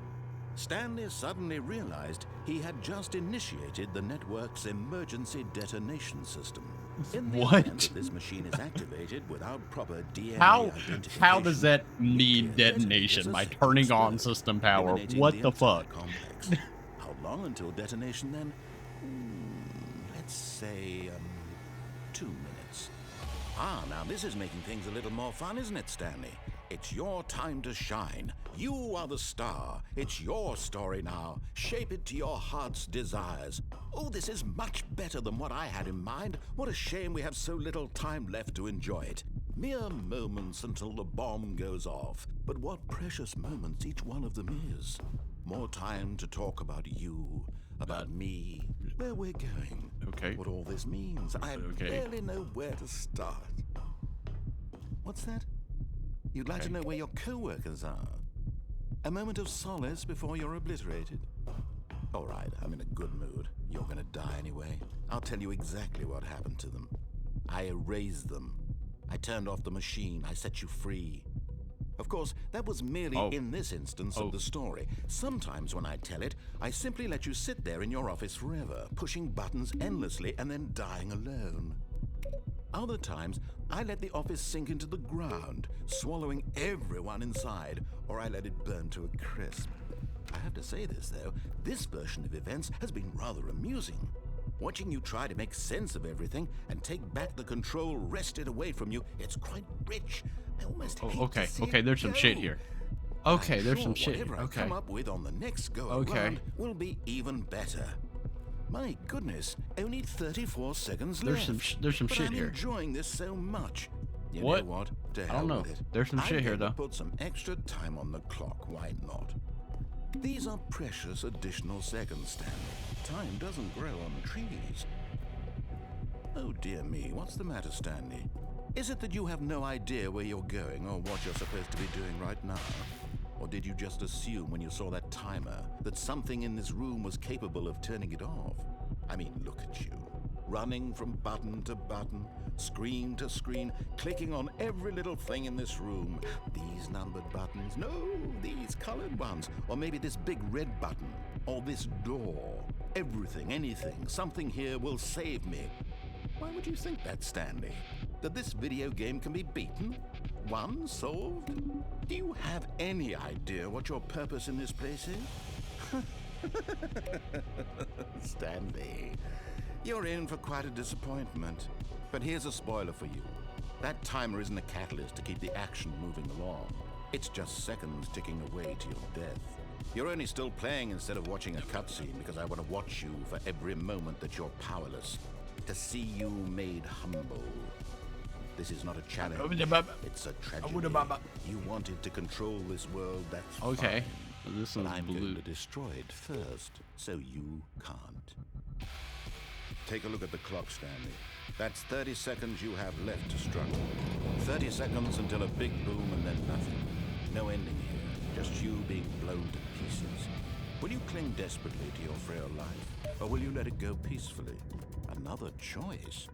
Stanley suddenly realized he had just initiated the network's emergency detonation system. In the What? event that this machine is activated without proper DNA How identification, does that need nuclear detonation? is By a turning on explode, system power? eliminating What the entire fuck? complex. How long until detonation then? Let's say 2 minutes. Ah, now this is making things a little more fun, isn't it, Stanley? It's your time to shine. You are the star. It's your story now. Shape it to your heart's desires. Oh, this is much better than what I had in mind. What a shame we have so little time left to enjoy it. Mere moments until the bomb goes off. But what precious moments each one of them is. More time to talk about you, about me, where we're going. Okay. What all this means. I Okay. barely know where to start. What's that? You'd like to know where your co-workers are? A moment of solace before you're obliterated? All right, I'm in a good mood. You're gonna die anyway. I'll tell you exactly what happened to them. I erased them. I turned off the machine. I set you free. Of course, that was merely in this instance of the story. Sometimes when I tell it, I simply let you sit there in your office forever, pushing buttons endlessly and then dying alone. Other times, I let the office sink into the ground, swallowing everyone inside, or I let it burn to a crisp. I have to say this, though, this version of events has been rather amusing. Watching you try to make sense of everything and take back the control wrested away from you, it's quite rich. I almost hate to see Okay, it there's some shit go. here. Okay, I'm there's sure some shit whatever here. I Okay. come up with on the next go Okay. around will be even better. My goodness, only 34 seconds There's left. some But shit I'm here. enjoying this so much. You What? know what? To I hell don't know. with it. There's some shit I'm here, going to though. put some extra time on the clock. Why not? These are precious additional seconds, Stanley. Time doesn't grow on trees. Oh dear me, what's the matter, Stanley? Is it that you have no idea where you're going or what you're supposed to be doing right now? Or did you just assume when you saw that timer that something in this room was capable of turning it off? I mean, look at you. Running from button to button, screen to screen, clicking on every little thing in this room. These numbered buttons, no, these colored ones. Or maybe this big red button, or this door. Everything, anything, something here will save me. Why would you think that, Stanley? That this video game can be beaten? Won? Solved? Do you have any idea what your purpose in this place is? Stanley, you're in for quite a disappointment. But here's a spoiler for you. That timer isn't a catalyst to keep the action moving along. It's just seconds ticking away to your death. You're only still playing instead of watching a cutscene because I want to watch you for every moment that you're powerless. To see you made humble. This is not a challenge. It's a tragedy. You wanted to control this world, that's okay. fine. This But one's I'm blue. going to destroy it first, so you can't. Take a look at the clock, Stanley. That's 30 seconds you have left to struggle. 30 seconds until a big boom and then nothing. No ending here, just you being blown to pieces. Will you cling desperately to your frail life, or will you let it go peacefully? Another choice.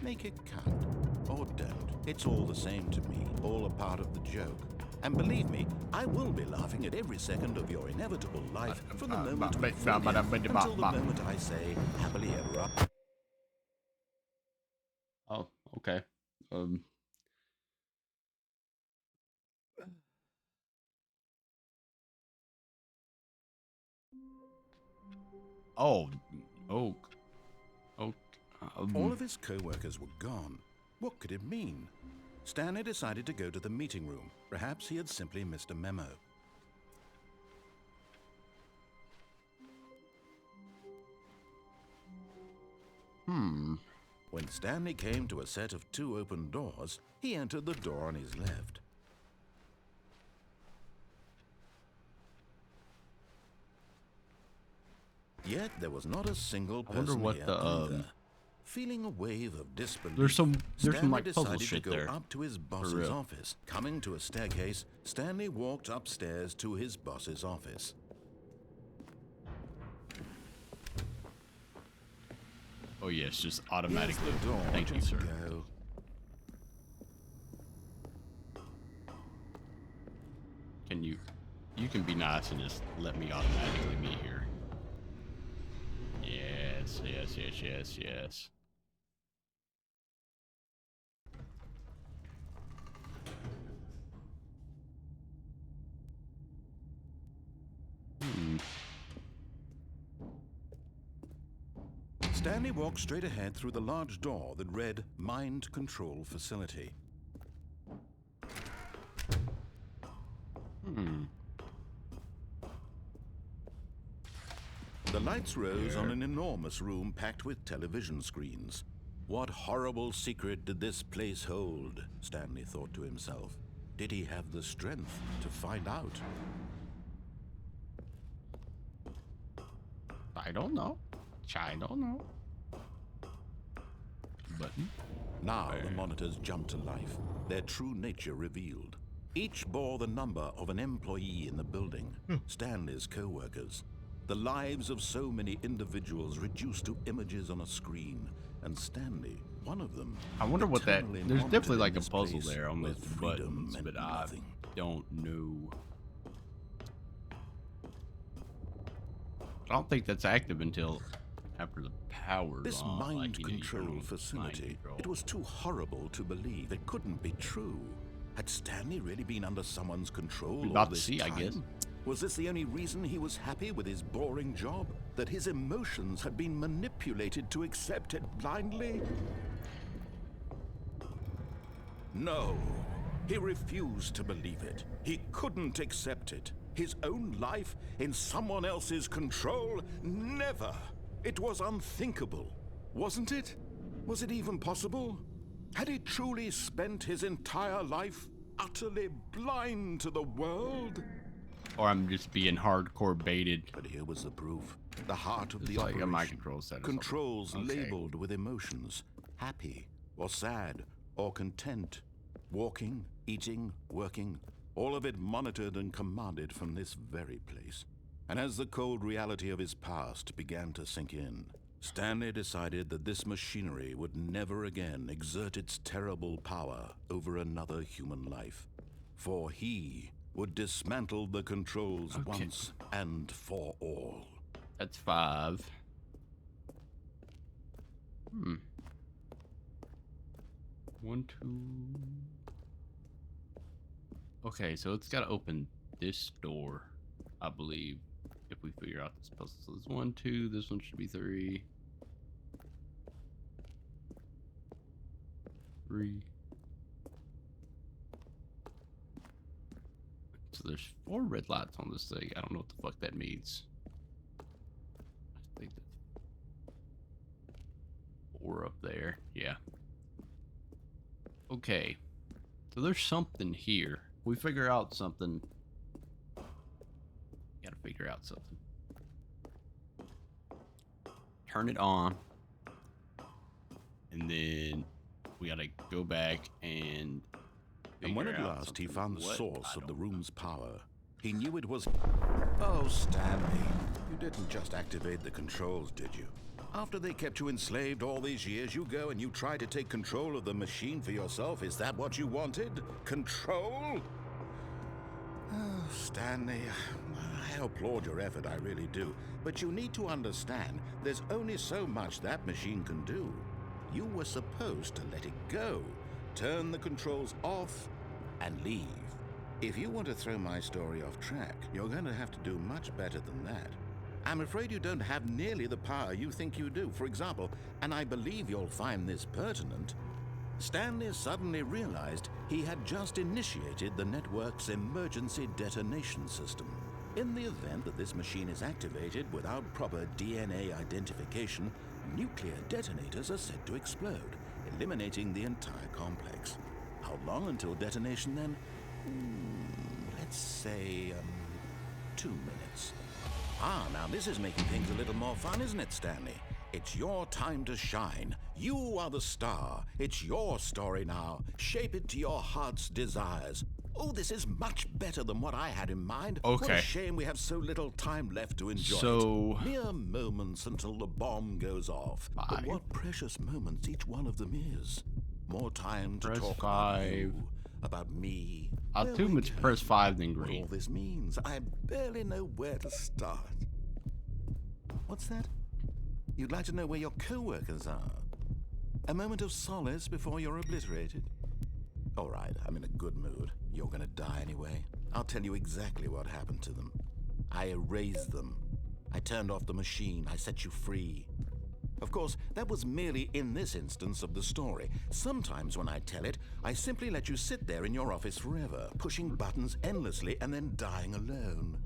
Make it count, or don't. It's all the same to me, all a part of the joke. And believe me, I will be laughing at every second of your inevitable life from the moment we fall in until the moment I say, happily ever after. Oh, okay. Oh, oh, oh. All of his co-workers were gone. What could it mean? Stanley decided to go to the meeting room. Perhaps he had simply missed a memo. When Stanley came to a set of 2 open doors, he entered the door on his left. Yet there was not a single person wonder what here the, either. Feeling a wave of disbelief, there's some Stanley like puzzle decided shit to go there. up to his boss's real. office. Coming to a staircase, Stanley walked upstairs to his boss's office. Oh yes, just Here's automatically. the door. Thank you, Just sir. go. Can you can be nice and just let me automatically be here. Yes, yes, yes, yes, yes. Stanley walked straight ahead through the large door that read Mind Control Facility. The lights rose on an enormous room packed with television screens. What horrible secret did this place hold? Stanley thought to himself. Did he have the strength to find out? I don't know. I don't know. Button. Now the monitors jumped to life, their true nature revealed. Each bore the number of an employee in the building, Stanley's co-workers. The lives of so many individuals reduced to images on a screen, and Stanley, one of them. I wonder what that. eternally There's monitored definitely like in a this puzzle place there on where those freedom buttons, meant but I nothing. don't know. I don't think that's active until after the power's This on. mind like, you know, you control turn on mind facility, control. it was too horrible to believe. It couldn't be true. Had Stanley really been under someone's control all About to this see, I time? guess. Was this the only reason he was happy with his boring job? That his emotions had been manipulated to accept it blindly? No. He refused to believe it. He couldn't accept it. His own life in someone else's control? Never. It was unthinkable. Wasn't it? Was it even possible? Had he truly spent his entire life utterly blind to the world? Or I'm just being hardcore baited. But here was the proof. The heart of It's the like a operation. mind control set or something. Controls Okay. labeled with emotions. happy or sad or content, walking, eating, working, all of it monitored and commanded from this very place. And as the cold reality of his past began to sink in, Stanley decided that this machinery would never again exert its terrible power over another human life. For he would dismantle the controls once and for all. That's 5. 1, 2. Okay, so it's got to open this door, I believe, if we figure out this puzzle. So there's 1, 2. This one should be 3. 3. So there's 4 red lights on this thing. I don't know what the fuck that means. I think that's 4 up there. Yeah. Okay. So there's something here. We figure out something. Gotta figure out something. Turn it on. And then we gotta go back and when at last he found the source of the room's power, he knew it was... Oh, Stanley, you didn't just activate the controls, did you? After they kept you enslaved all these years, you go and you try to take control of the machine for yourself. Is that what you wanted? Control? Oh, Stanley, I applaud your effort, I really do. But you need to understand, there's only so much that machine can do. You were supposed to let it go, turn the controls off, and leave. If you want to throw my story off track, you're going to have to do much better than that. I'm afraid you don't have nearly the power you think you do. For example, and I believe you'll find this pertinent, Stanley suddenly realized he had just initiated the network's emergency detonation system. In the event that this machine is activated without proper DNA identification, nuclear detonators are said to explode, eliminating the entire complex. How long until detonation then? Let's say, 2 minutes. Now this is making things a little more fun, isn't it, Stanley? It's your time to shine. You are the star. It's your story now. Shape it to your heart's desires. Oh, this is much better than what I had in mind. Okay. What a shame we have so little time left to enjoy it. Mere moments until the bomb goes off. 5. But what precious moments each one of them is. More time to Press talk 5. about you, about me. I'll too much press 5 than What green. all this means, I barely know where to start. What's that? You'd like to know where your co-workers are? A moment of solace before you're obliterated? All right, I'm in a good mood. You're gonna die anyway. I'll tell you exactly what happened to them. I erased them. I turned off the machine. I set you free. Of course, that was merely in this instance of the story. Sometimes when I tell it, I simply let you sit there in your office forever, pushing buttons endlessly and then dying alone.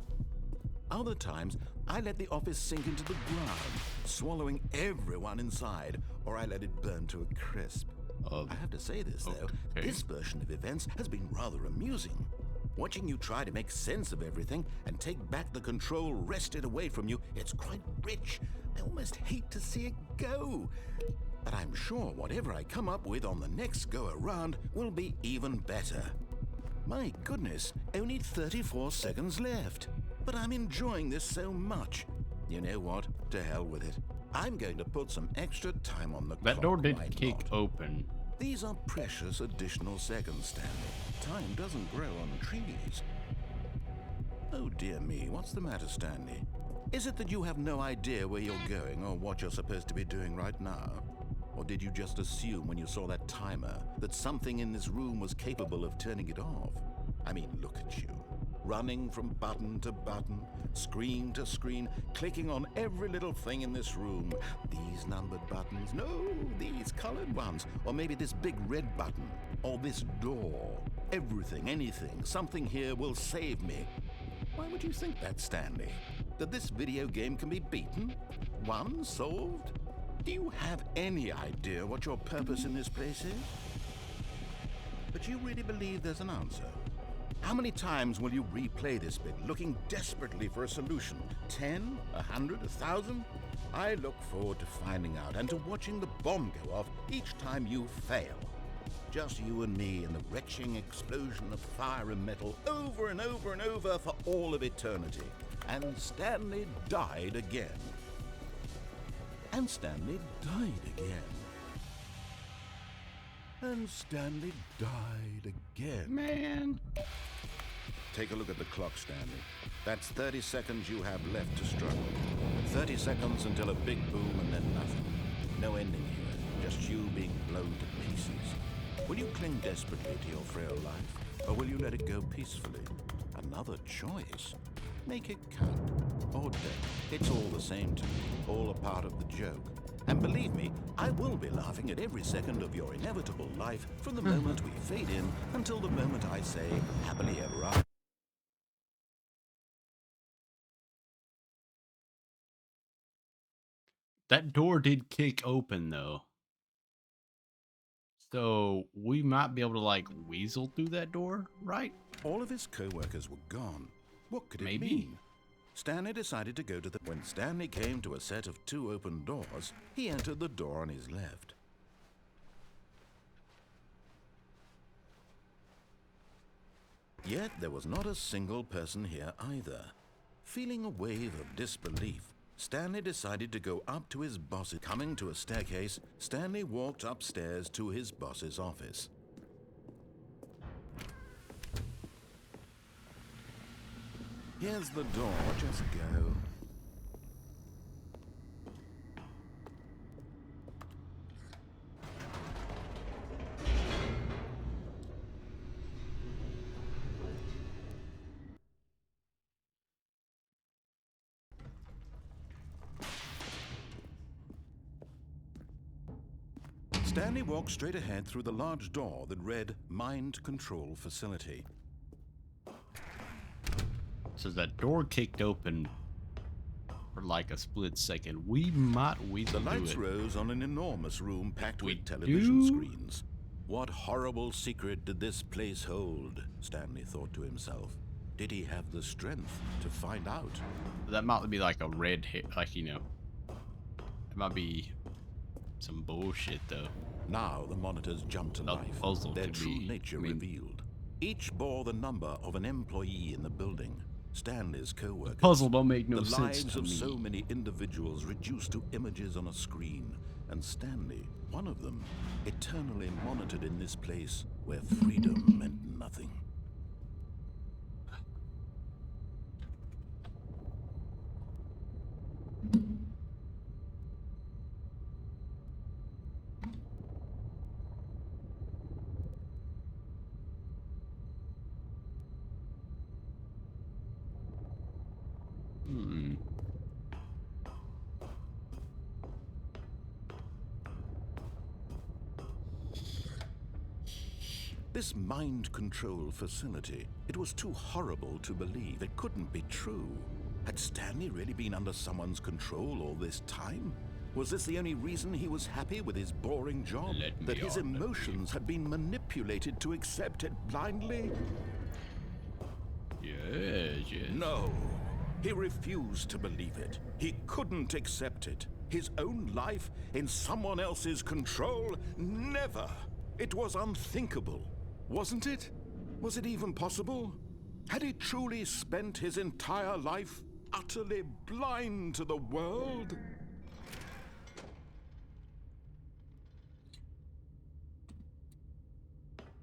Other times, I let the office sink into the ground, swallowing everyone inside, or I let it burn to a crisp. I have to say this, though. Okay. This version of events has been rather amusing. Watching you try to make sense of everything and take back the control wrested away from you, it's quite rich. I almost hate to see it go. But I'm sure whatever I come up with on the next go-around will be even better. My goodness, only 34 seconds left. But I'm enjoying this so much. You know what? To hell with it. I'm going to put some extra time on the clock. That door did why kick not? open. These are precious additional seconds, Stanley. Time doesn't grow on trees. Oh dear me, what's the matter, Stanley? Is it that you have no idea where you're going or what you're supposed to be doing right now? Or did you just assume when you saw that timer that something in this room was capable of turning it off? I mean, look at you. Running from button to button, screen to screen, clicking on every little thing in this room. These numbered buttons, no, these colored ones. Or maybe this big red button, or this door. Everything, anything, something here will save me. Why would you think that, Stanley? That this video game can be beaten? Won? Solved? Do you have any idea what your purpose in this place is? But you really believe there's an answer? How many times will you replay this bit, looking desperately for a solution? 10? 100? 1,000? I look forward to finding out and to watching the bomb go off each time you fail. Just you and me and the retching explosion of fire and metal over and over and over for all of eternity. And Stanley died again. And Stanley died again. And Stanley died again. Man. Take a look at the clock, Stanley. That's 30 seconds you have left to struggle. 30 seconds until a big boom and then nothing. No ending here, just you being blown to pieces. Will you cling desperately to your frail life, or will you let it go peacefully? Another choice. Make it count. Or death. It's all the same to me, all a part of the joke. And believe me, I will be laughing at every second of your inevitable life from the moment we fade in until the moment I say, happily ever after. That door did kick open, though. So we might be able to, like, weasel through that door, right? All of his co-workers were gone. What could it Maybe. mean? Stanley decided to go to the... When Stanley came to a set of 2 open doors, he entered the door on his left. Yet there was not a single person here either. Feeling a wave of disbelief, Stanley decided to go up to his boss. Coming to a staircase, Stanley walked upstairs to his boss's office. Here's the door, just go. Stanley walked straight ahead through the large door that read Mind Control Facility. So that door kicked open for like a split second. We might weasel The through lights it. rose on an enormous room packed We with television do? screens. What horrible secret did this place hold? Stanley thought to himself. Did he have the strength to find out? That might be like a red hair, like, you know. It might be some bullshit, though. Now the monitors jumped to Another life, puzzle their could true be- nature I mean- revealed. Each bore the number of an employee in the building. Stanley's co-workers. Puzzle don't make no The sense lives to of me. so many individuals reduced to images on a screen, and Stanley, one of them, eternally monitored in this place where freedom meant nothing. Hmm. This mind control facility, it was too horrible to believe. It couldn't be true. Had Stanley really been under someone's control all this time? Was this the only reason he was happy with his boring job? Let me That his on, let me. emotions had been manipulated to accept it blindly? Yes, yes. No. He refused to believe it. He couldn't accept it. His own life in someone else's control? Never. It was unthinkable. Wasn't it? Was it even possible? Had he truly spent his entire life utterly blind to the world?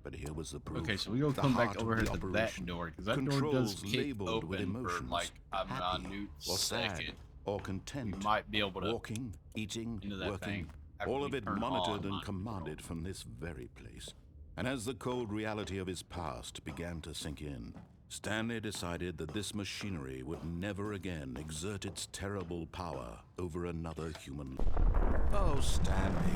But here was the proof. Okay, so we go The come back heart of over here the to that operation. door, because that door Controls does kick labeled with open for emotions, like a happy minute or sad second. or We content, might be able to walking, eating, into that working, thing after all we of it turn monitored on and commanded from this very place. And as the cold reality of his past began to sink in, Stanley decided that this machinery would never again exert its terrible power over another human. Oh, Stanley,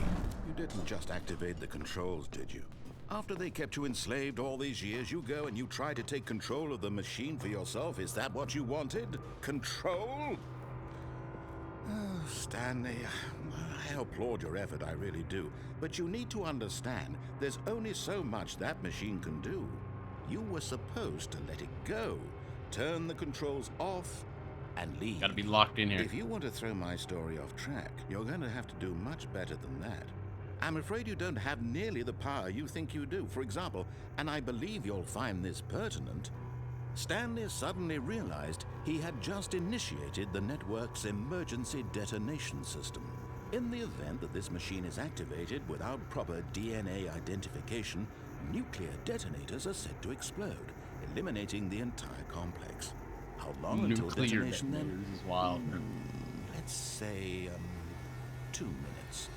you didn't just activate the controls, did you? After they kept you enslaved all these years, you go and you try to take control of the machine for yourself. Is that what you wanted? Control? Oh, Stanley, I applaud your effort, I really do. But you need to understand, there's only so much that machine can do. You were supposed to let it go, turn the controls off, and leave. Gotta be locked in here. If you want to throw my story off track, you're going to have to do much better than that. I'm afraid you don't have nearly the power you think you do. For example, and I believe you'll find this pertinent, Stanley suddenly realized he had just initiated the network's emergency detonation system. In the event that this machine is activated without proper DNA identification, nuclear detonators are said to explode, eliminating the entire complex. How long until Nuclear detonation then? This is wild. Let's say, 2 minutes.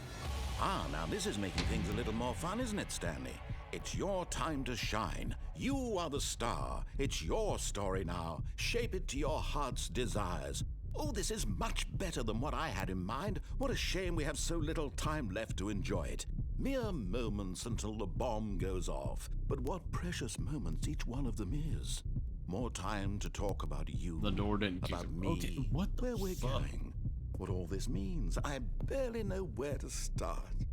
Now this is making things a little more fun, isn't it, Stanley? It's your time to shine. You are the star. It's your story now. Shape it to your heart's desires. Oh, this is much better than what I had in mind. What a shame we have so little time left to enjoy it. Mere moments until the bomb goes off. But what precious moments each one of them is. More time to talk about you. The door didn't kick about him. me. Okay, what the where we're fuck? going. What all this means. I barely know where to start.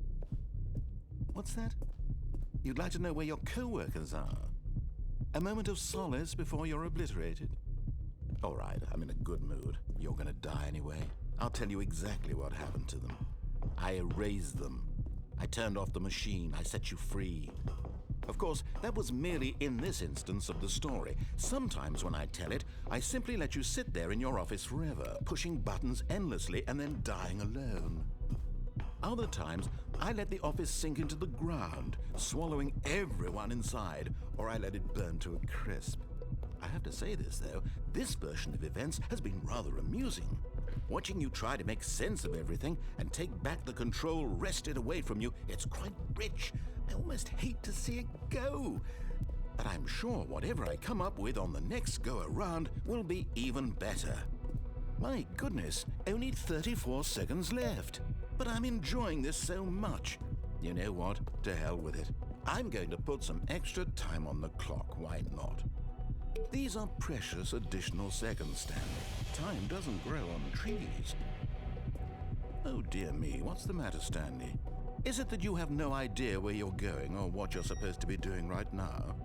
What's that? You'd like to know where your co-workers are? A moment of solace before you're obliterated? All right, I'm in a good mood. You're gonna die anyway. I'll tell you exactly what happened to them. I erased them. I turned off the machine. I set you free. Of course, that was merely in this instance of the story. Sometimes when I tell it, I simply let you sit there in your office forever, pushing buttons endlessly and then dying alone. Other times, I let the office sink into the ground, swallowing everyone inside, or I let it burn to a crisp. I have to say this, though, this version of events has been rather amusing. Watching you try to make sense of everything and take back the control wrested away from you, it's quite rich. I almost hate to see it go. But I'm sure whatever I come up with on the next go-around will be even better. My goodness, only 34 seconds left. But I'm enjoying this so much. You know what? To hell with it. I'm going to put some extra time on the clock, why not? These are precious additional seconds, Stanley. Time doesn't grow on trees. Oh dear me, what's the matter, Stanley? Is it that you have no idea where you're going or what you're supposed to be doing right now?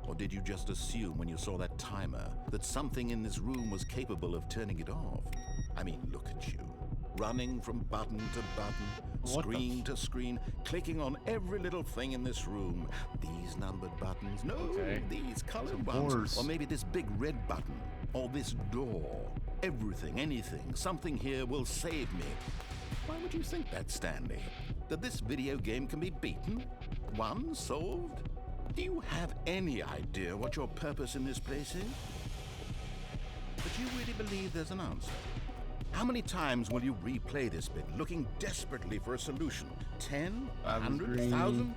Or did you just assume when you saw that timer that something in this room was capable of turning it off? I mean, look at you. Running from button to button, screen to screen, clicking on every little thing in this room. These numbered buttons, no, these colored ones. Or maybe this big red button, or this door. Everything, anything, something here will save me. Why would you think that, Stanley? That this video game can be beaten? Won? Solved? Do you have any idea what your purpose in this place is? But you really believe there's an answer? How many times will you replay this bit, looking desperately for a solution? 10? 100? 1,000?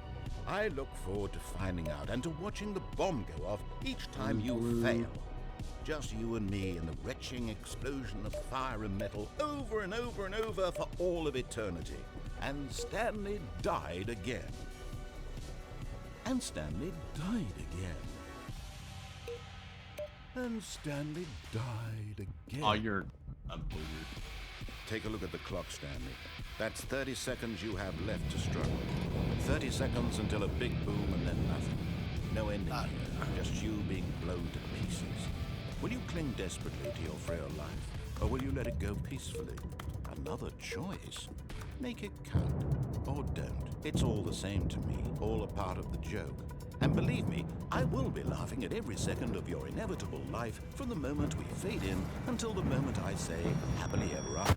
I look forward to finding out and to watching the bomb go off each time you fail. Just you and me in the retching explosion of fire and metal over and over and over for all of eternity. And Stanley died again. And Stanley died again. And Stanley died again. Oh, you're a booger. Take a look at the clock, Stanley. That's 30 seconds you have left to struggle. 30 seconds until a big boom and then nothing. No ending here, just you being blown to pieces. Will you cling desperately to your frail life, or will you let it go peacefully? Another choice. Make it count, or don't. It's all the same to me, all a part of the joke. And believe me, I will be laughing at every second of your inevitable life from the moment we fade in until the moment I say, happily ever after.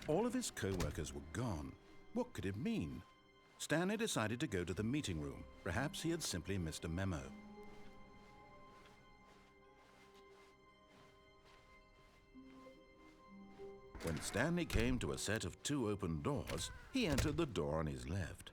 All of his co-workers were gone. What could it mean? Stanley decided to go to the meeting room. Perhaps he had simply missed a memo. When Stanley came to a set of 2 open doors, he entered the door on his left.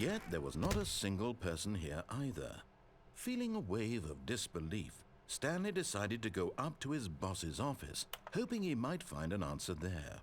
Yet there was not a single person here either. Feeling a wave of disbelief, Stanley decided to go up to his boss's office, hoping he might find an answer there.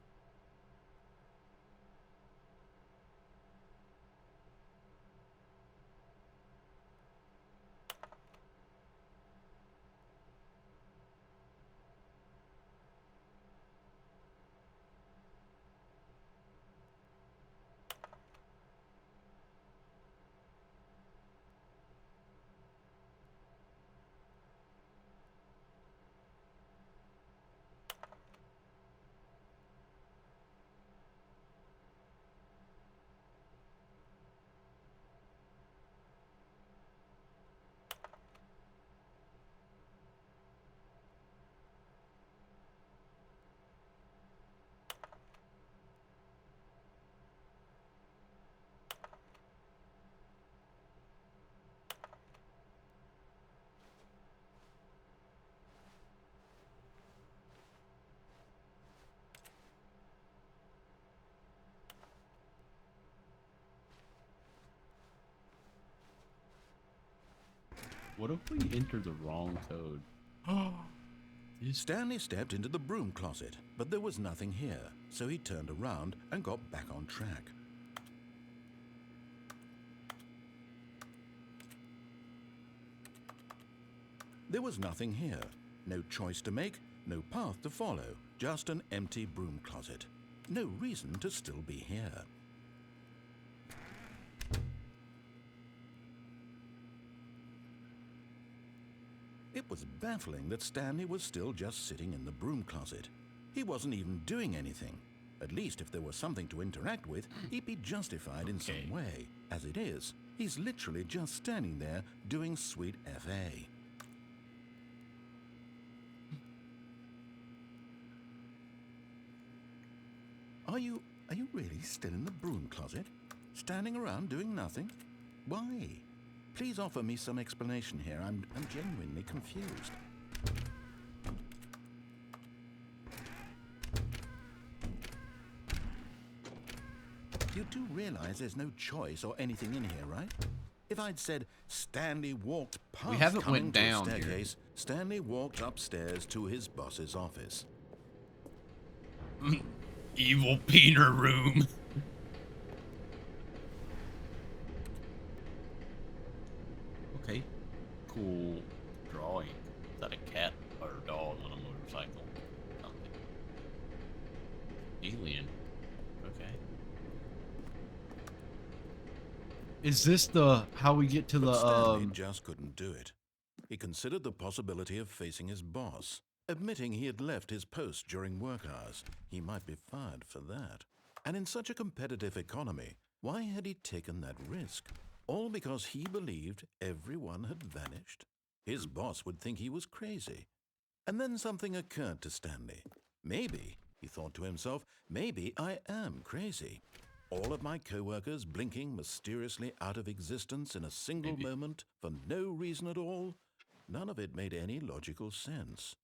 What if we enter the wrong code? Stanley stepped into the broom closet, but there was nothing here, so he turned around and got back on track. There was nothing here. No choice to make, no path to follow, just an empty broom closet. No reason to still be here. It was baffling that Stanley was still just sitting in the broom closet. He wasn't even doing anything. At least if there was something to interact with, he'd be justified in some way. As it is, he's literally just standing there doing sweet FA. Are you really still in the broom closet? Standing around doing nothing? Why? Please offer me some explanation here. I'm genuinely confused. You do realize there's no choice or anything in here, right? If I'd said Stanley walked past We haven't coming went to a down staircase, Stanley walked upstairs to his boss's office. Evil Peter room. Okay. Cool drawing. Is that a cat or a dog on a motorcycle? Something. Alien. Okay. Is this the how we get to But the Stanley just couldn't do it. He considered the possibility of facing his boss, admitting he had left his post during work hours. He might be fired for that. And in such a competitive economy, why had he taken that risk? All because he believed everyone had vanished? His boss would think he was crazy. And then something occurred to Stanley. Maybe, he thought to himself, maybe I am crazy. All of my co-workers blinking mysteriously out of existence in a single moment for no reason at all? None of it made any logical sense.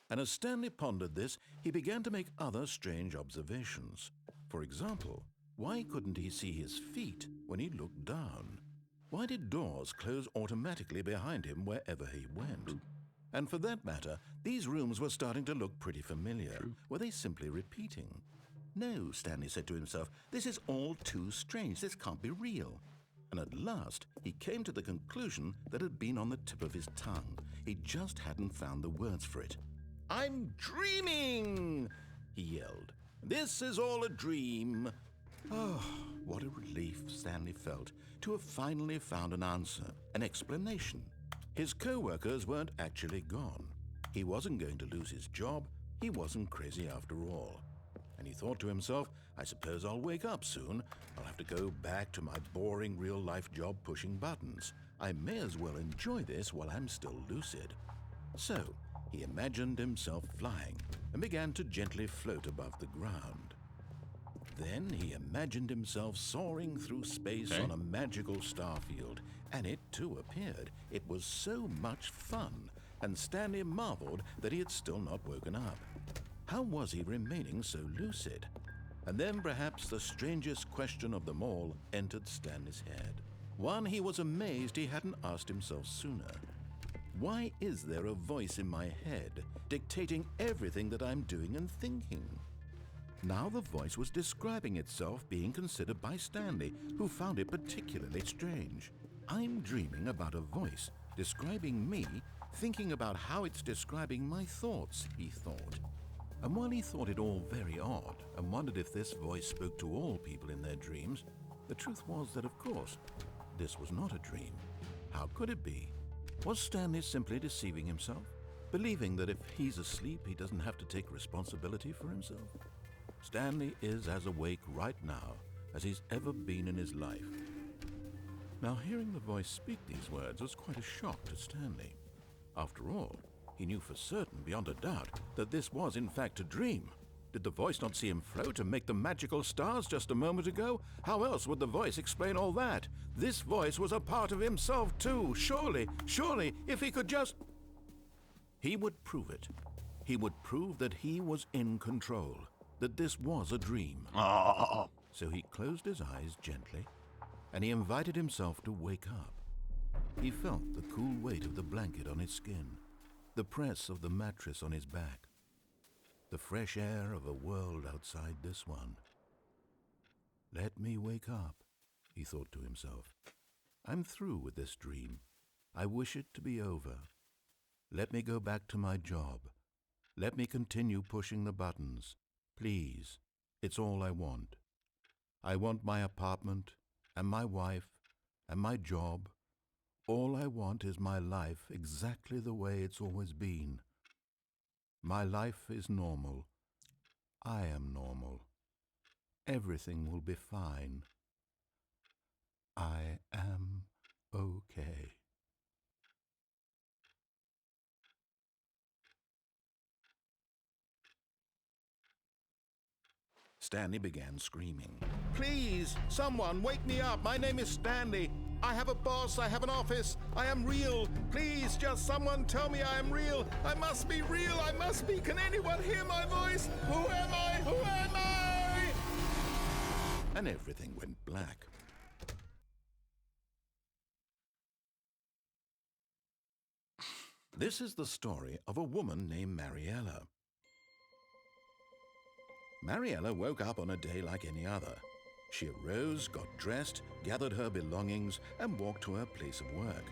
And as Stanley pondered this, he began to make other strange observations. For example, why couldn't he see his feet when he looked down? Why did doors close automatically behind him wherever he went? And for that matter, these rooms were starting to look pretty familiar. Were they simply repeating? No, Stanley said to himself, this is all too strange. This can't be real. And at last, he came to the conclusion that had been on the tip of his tongue. He just hadn't found the words for it. I'm dreaming, he yelled. This is all a dream. Oh, what a relief Stanley felt to have finally found an answer, an explanation. His co-workers weren't actually gone. He wasn't going to lose his job. He wasn't crazy after all. And he thought to himself, I suppose I'll wake up soon. I'll have to go back to my boring real-life job pushing buttons. I may as well enjoy this while I'm still lucid. So, he imagined himself flying and began to gently float above the ground. Then he imagined himself soaring through space on a magical starfield, and it too appeared. It was so much fun, and Stanley marveled that he had still not woken up. How was he remaining so lucid? And then perhaps the strangest question of them all entered Stanley's head. One he was amazed he hadn't asked himself sooner. Why is there a voice in my head dictating everything that I'm doing and thinking? Now the voice was describing itself being considered by Stanley, who found it particularly strange. I'm dreaming about a voice describing me, thinking about how it's describing my thoughts, he thought. And while he thought it all very odd and wondered if this voice spoke to all people in their dreams, the truth was that, of course, this was not a dream. How could it be? Was Stanley simply deceiving himself, believing that if he's asleep, he doesn't have to take responsibility for himself? Stanley is as awake right now as he's ever been in his life. Now, hearing the voice speak these words was quite a shock to Stanley. After all, he knew for certain, beyond a doubt, that this was in fact a dream. Did the voice not see him float and make the magical stars just a moment ago? How else would the voice explain all that? This voice was a part of himself too. Surely, if he could just... He would prove it. He would prove that he was in control, that this was a dream. So he closed his eyes gently, and he invited himself to wake up. He felt the cool weight of the blanket on his skin, the press of the mattress on his back, the fresh air of a world outside this one. Let me wake up, he thought to himself. I'm through with this dream. I wish it to be over. Let me go back to my job. Let me continue pushing the buttons. Please, it's all I want. I want my apartment and my wife and my job. All I want is my life exactly the way it's always been. My life is normal. I am normal. Everything will be fine. I am okay. Stanley began screaming. Please, someone, wake me up. My name is Stanley. I have a boss. I have an office. I am real. Please, just someone tell me I am real. I must be real. I must be. Can anyone hear my voice? Who am I? Who am I? And everything went black. This is the story of a woman named Mariella. Mariella woke up on a day like any other. She arose, got dressed, gathered her belongings, and walked to her place of work.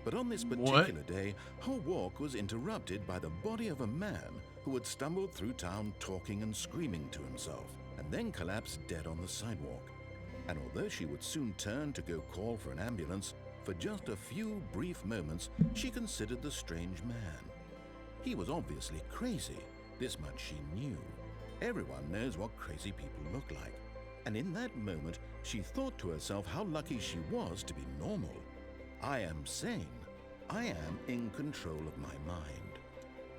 But on this particular day, her walk was interrupted by the body of a man who had stumbled through town talking and screaming to himself, and then collapsed dead on the sidewalk. And although she would soon turn to go call for an ambulance, for just a few brief moments, she considered the strange man. He was obviously crazy. This much she knew. Everyone knows what crazy people look like. And in that moment, she thought to herself how lucky she was to be normal. I am sane. I am in control of my mind.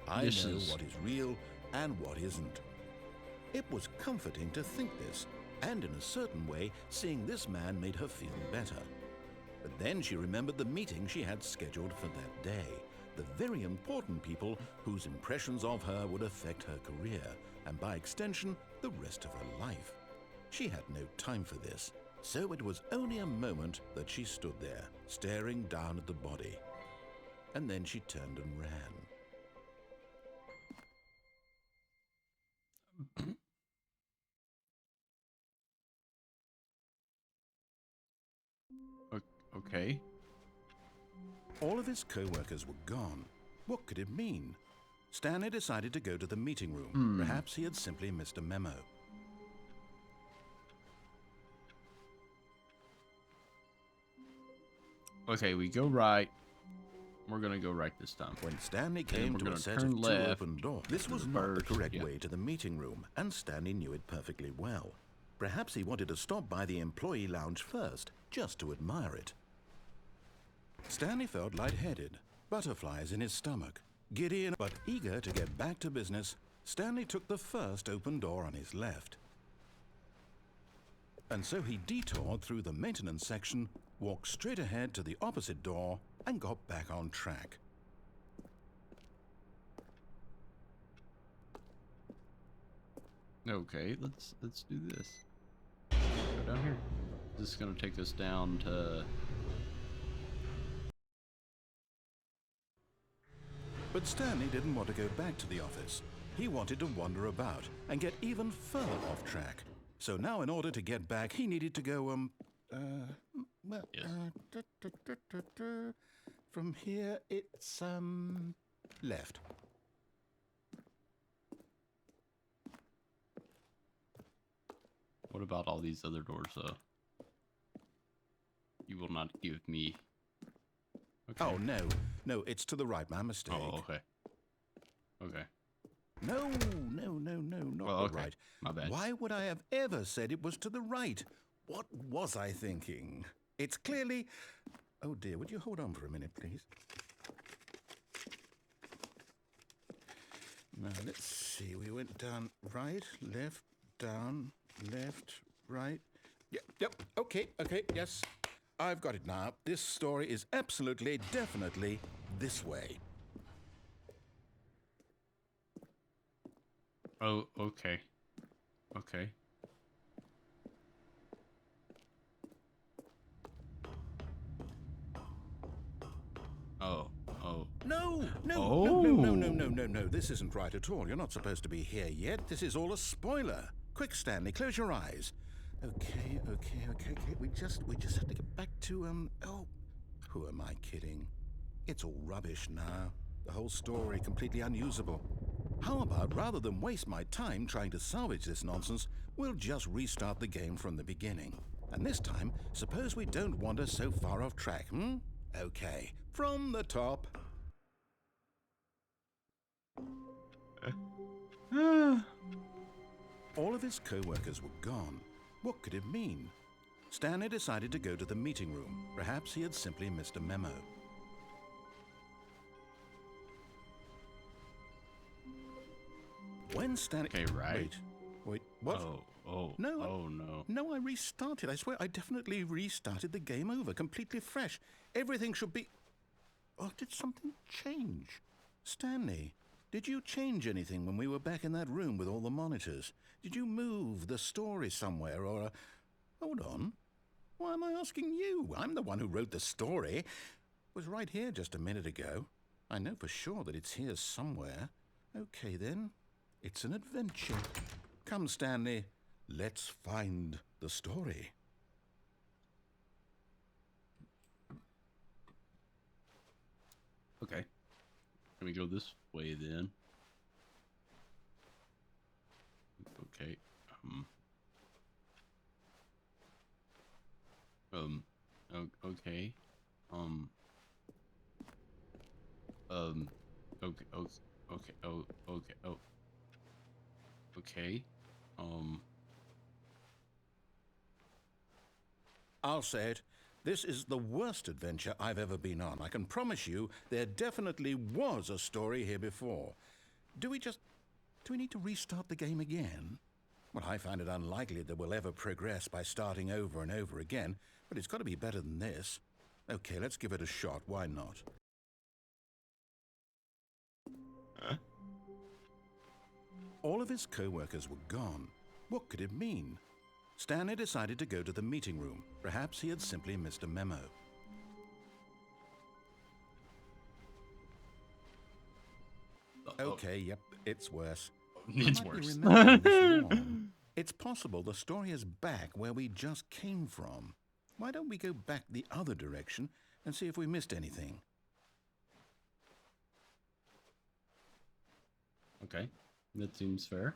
I know what is real and what isn't. It was comforting to think this, and in a certain way, seeing this man made her feel better. But then she remembered the meeting she had scheduled for that day, the very important people whose impressions of her would affect her career, and by extension, the rest of her life. She had no time for this, so it was only a moment that she stood there, staring down at the body. And then she turned and ran. Okay. All of his co-workers were gone. What could it mean? Stanley decided to go to the meeting room. Perhaps he had simply missed a memo. Okay, we go right. We're gonna go right this time. When Stanley came to a set of two open doors, this was not the correct way to the meeting room, and Stanley knew it perfectly well. Perhaps he wanted to stop by the employee lounge first, just to admire it. Stanley felt lightheaded, butterflies in his stomach. Giddy but eager to get back to business, Stanley took the first open door on his left. And so he detoured through the maintenance section, walked straight ahead to the opposite door, and got back on track. Okay, let's do this. Go down here. This is gonna take us down to But Stanley didn't want to go back to the office. He wanted to wander about and get even further off track. So now in order to get back, he needed to go, from here it's, left. What about all these other doors, though? You will not give me... Okay. Oh, no. No, it's to the right. My mistake. Oh, okay. Okay. No, not the Okay. right. My bad. Why would I have ever said it was to the right? What was I thinking? It's clearly... Oh, dear. Would you hold on for a minute, please? Now, let's see. We went down right, left, down, left, right. Yep. Okay, yes. I've got it now. This story is absolutely, definitely this way. Oh, okay. Okay. Oh. No. This isn't right at all. You're not supposed to be here yet. This is all a spoiler. Quick, Stanley, close your eyes. Okay. We just have to get back to, oh, who am I kidding? It's all rubbish now. The whole story completely unusable. How about, rather than waste my time trying to salvage this nonsense, we'll just restart the game from the beginning. And this time, suppose we don't wander so far off track, Okay, from the top. All of his co-workers were gone. What could it mean? Stanley decided to go to the meeting room. Perhaps he had simply missed a memo. When Stanley... Okay, right. Wait, what? No. No, I restarted. I swear I definitely restarted the game over, completely fresh. Everything should be... Oh, did something change? Stanley, did you change anything when we were back in that room with all the monitors? Did you move the story somewhere or... Hold on. Why am I asking you? I'm the one who wrote the story. It was right here just a minute ago. I know for sure that it's here somewhere. Okay, then. It's an adventure. Come, Stanley. Let's find the story. Okay. Can we go this way then? Okay. Okay. Okay. I'll say it. This is the worst adventure I've ever been on. I can promise you there definitely was a story here before. Do we need to restart the game again? Well, I find it unlikely that we'll ever progress by starting over and over again, but it's got to be better than this. Okay, let's give it a shot. Why not? Huh? All of his co-workers were gone. What could it mean? Stanley decided to go to the meeting room. Perhaps he had simply missed a memo. Okay, yep, it's worse. It's I might be worse. remembering this wrong. It's possible the story is back where we just came from. Why don't we go back the other direction and see if we missed anything? Okay. That seems fair.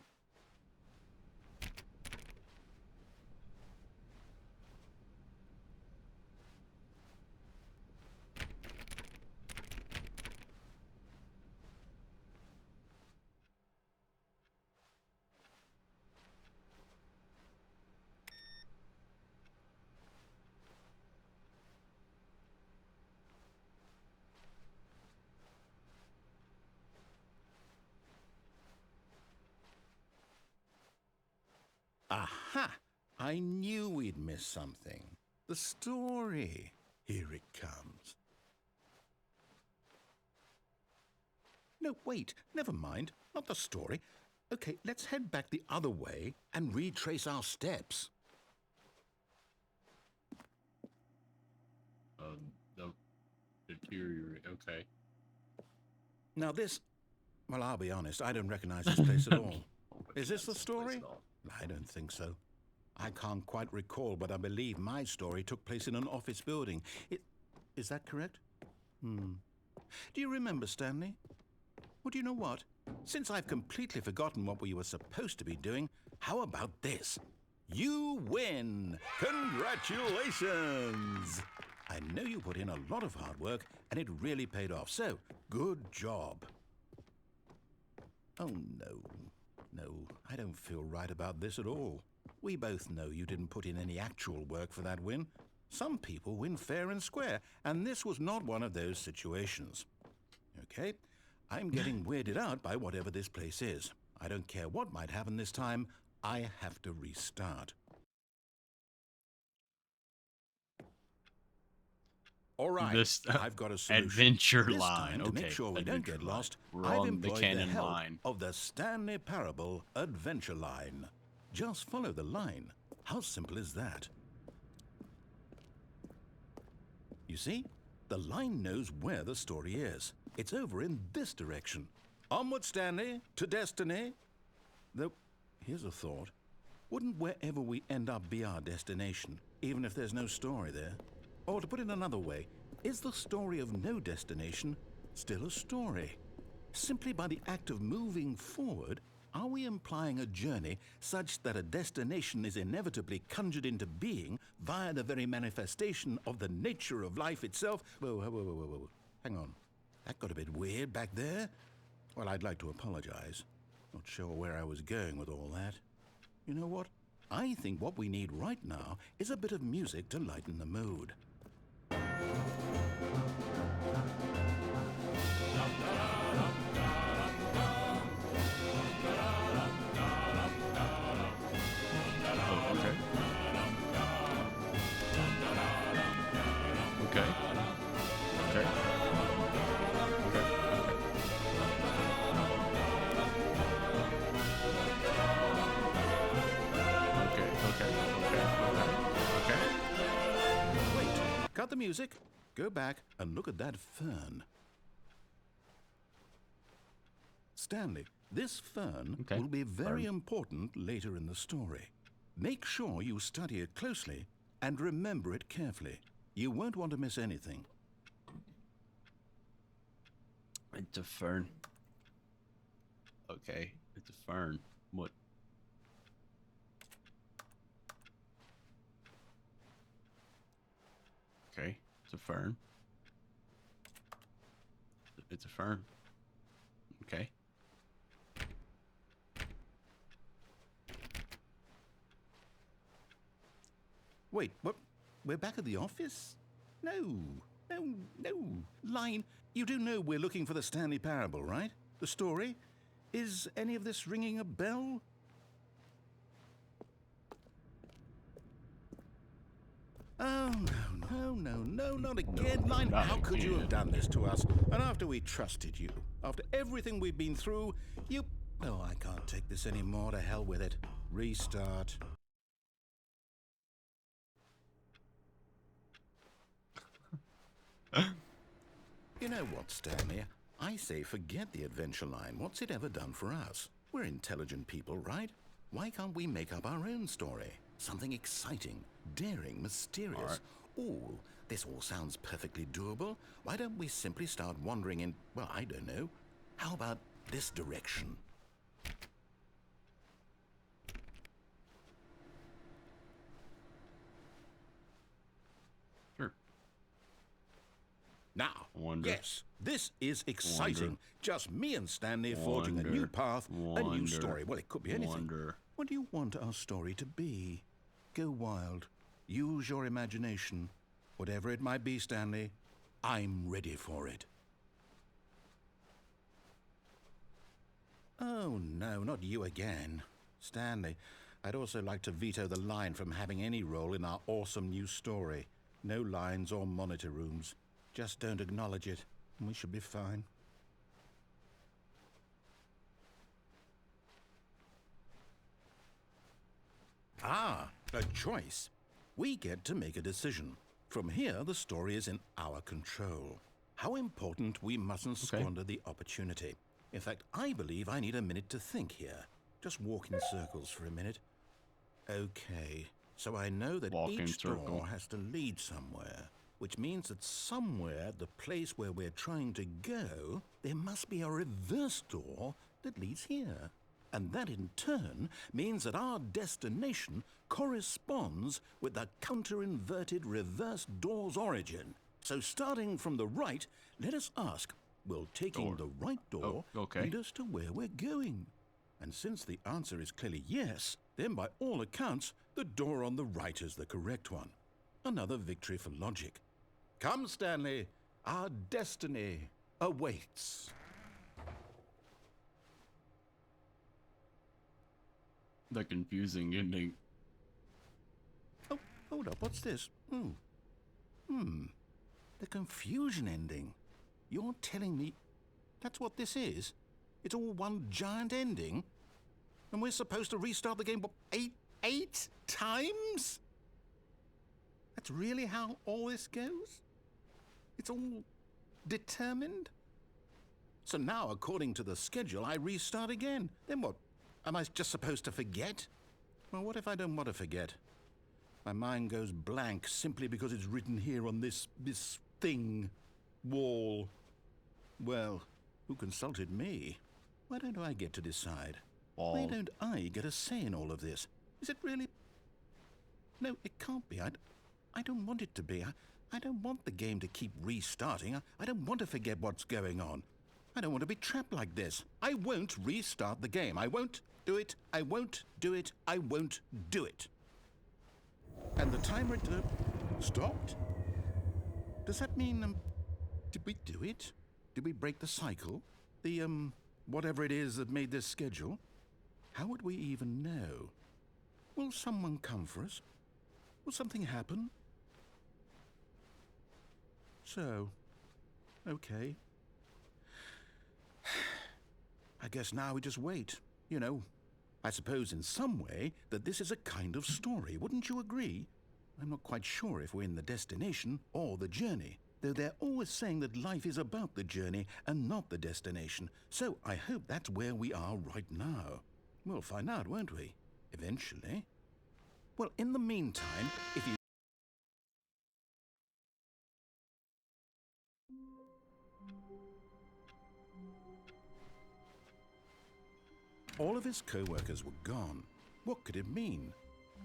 Aha! I knew we'd miss something. The story. Here it comes. No, wait. Never mind. Not the story. Okay, let's head back the other way and retrace our steps. The deteriorate. Okay. Now this, well, I'll be honest, I don't recognize this place at all. Is this the story? I don't think so. I can't quite recall, but I believe my story took place in an office building. Is that correct? Do you remember, Stanley? Well, do you know what? Since I've completely forgotten what we were supposed to be doing, how about this? You win! Congratulations! I know you put in a lot of hard work, and it really paid off, so good job. Oh, no. No, I don't feel right about this at all. We both know you didn't put in any actual work for that win. Some people win fair and square, and this was not one of those situations. Okay, I'm getting weirded out by whatever this place is. I don't care what might happen this time. I have to restart. All right, This I've got a solution. adventure This line. time, to Okay, make sure we don't get lost, We're I've on the employed the canon help line. of the Stanley Parable adventure line. Just follow the line. How simple is that? You see, the line knows where the story is. It's over in this direction. Onward, Stanley, to destiny. Though, here's a thought. Wouldn't wherever we end up be our destination, even if there's no story there? Or to put it another way, is the story of no destination still a story? Simply by the act of moving forward, are we implying a journey such that a destination is inevitably conjured into being via the very manifestation of the nature of life itself? Whoa. Hang on. That got a bit weird back there. Well, I'd like to apologize. Not sure where I was going with all that. You know what? I think what we need right now is a bit of music to lighten the mood. Okay. Wait, cut the music. Go back and look at that fern. Stanley, this fern will be very important later in the story. Make sure you study it closely and remember it carefully. You won't want to miss anything. It's a fern. Okay, it's a fern. What? Okay, it's a fern. It's a fern. Okay. Wait, what? We're back at the office? No. Line, you do know we're looking for the Stanley Parable, right? The story? Is any of this ringing a bell? Oh, no, not again. Line, how could you have done this to us? And after we trusted you, after everything we've been through, you... Oh, I can't take this anymore. To hell with it. Restart. You know what, Stanley? I say forget the adventure line. What's it ever done for us? We're intelligent people, right? Why can't we make up our own story? Something exciting, daring, mysterious. Oh, this all sounds perfectly doable. Why don't we simply start wandering in, well, I don't know. How about this direction? Sure. Now, Wonder. yes, this is exciting. Wonder. Just me and Stanley forging a new path, a new story. Well, it could be anything. What do you want our story to be? Go wild. Use your imagination. Whatever it might be, Stanley, I'm ready for it. Oh, no, not you again. Stanley, I'd also like to veto the line from having any role in our awesome new story. No lines or monitor rooms. Just don't acknowledge it, and we should be fine. Ah, a choice. We get to make a decision. From here, the story is in our control. how important we mustn't squander the opportunity. In fact, I believe I need a minute to think here. Just walk in circles for a minute. Okay, so I know that each door has to lead somewhere, which means that somewhere, the place where we're trying to go, there must be a reverse door that leads here. And that in turn means that our destination corresponds with the counter-inverted reverse door's origin. So starting from the right, let us ask, will taking the right door lead us to where we're going? And since the answer is clearly yes, then by all accounts, the door on the right is the correct one. Another victory for logic. Come, Stanley, our destiny awaits. The confusing ending. Oh, hold up, what's this? The confusion ending. You're telling me that's what this is? It's all one giant ending? And we're supposed to restart the game, what, eight times? That's really how all this goes? It's all determined? So now, according to the schedule, I restart again. Then what? Am I just supposed to forget? Well, what if I don't want to forget? My mind goes blank simply because it's written here on this thing, wall. Well, who consulted me? Why don't I get to decide? Why don't I get a say in all of this? Is it really? No, it can't be. I don't want it to be. I don't want the game to keep restarting. I don't want to forget what's going on. I don't want to be trapped like this. I won't restart the game. I won't do it. I won't do it. I won't do it. And the timer stopped? Does that mean, did we do it? Did we break the cycle? The, whatever it is that made this schedule? How would we even know? Will someone come for us? Will something happen? So, okay. I guess now we just wait, you know. I suppose in some way that this is a kind of story, wouldn't you agree? I'm not quite sure if we're in the destination or the journey, though they're always saying that life is about the journey and not the destination, so I hope that's where we are right now. We'll find out, won't we? Eventually. Well, in the meantime, if you... All of his co-workers were gone. What could it mean?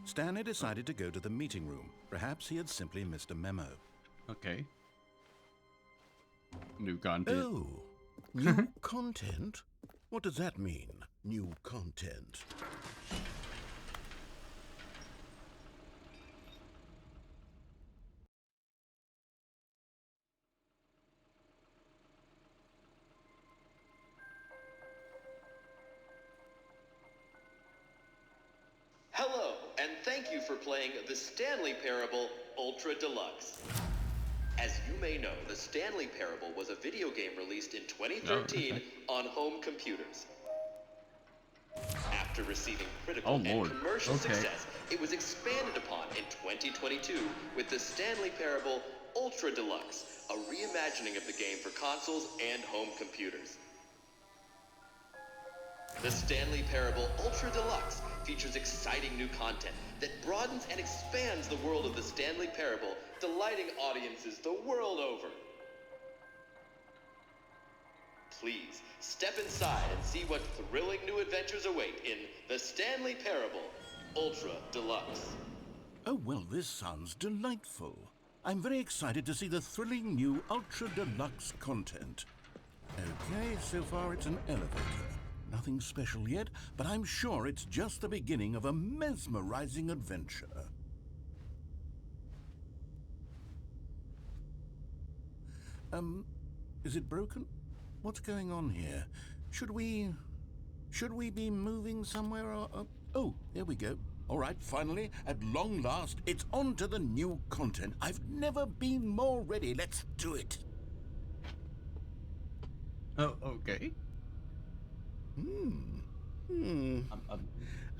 Stanley decided to go to the meeting room. Perhaps he had simply missed a memo. Okay. New content. Oh, new content? What does that mean, new content? Hello, and thank you for playing The Stanley Parable Ultra Deluxe. As you may know, The Stanley Parable was a video game released in 2013 on home computers. After receiving critical and commercial success, it was expanded upon in 2022 with The Stanley Parable Ultra Deluxe, a reimagining of the game for consoles and home computers. The Stanley Parable Ultra Deluxe features exciting new content that broadens and expands the world of the Stanley Parable, delighting audiences the world over. Please, step inside and see what thrilling new adventures await in The Stanley Parable Ultra Deluxe. Oh, well, this sounds delightful. I'm very excited to see the thrilling new Ultra Deluxe content. Okay, so far it's an elevator. Nothing special yet, but I'm sure it's just the beginning of a mesmerizing adventure. Is it broken? What's going on here? Should we be moving somewhere or... Oh, there we go. All right, finally, at long last, it's on to the new content. I've never been more ready. Let's do it. Oh, okay. I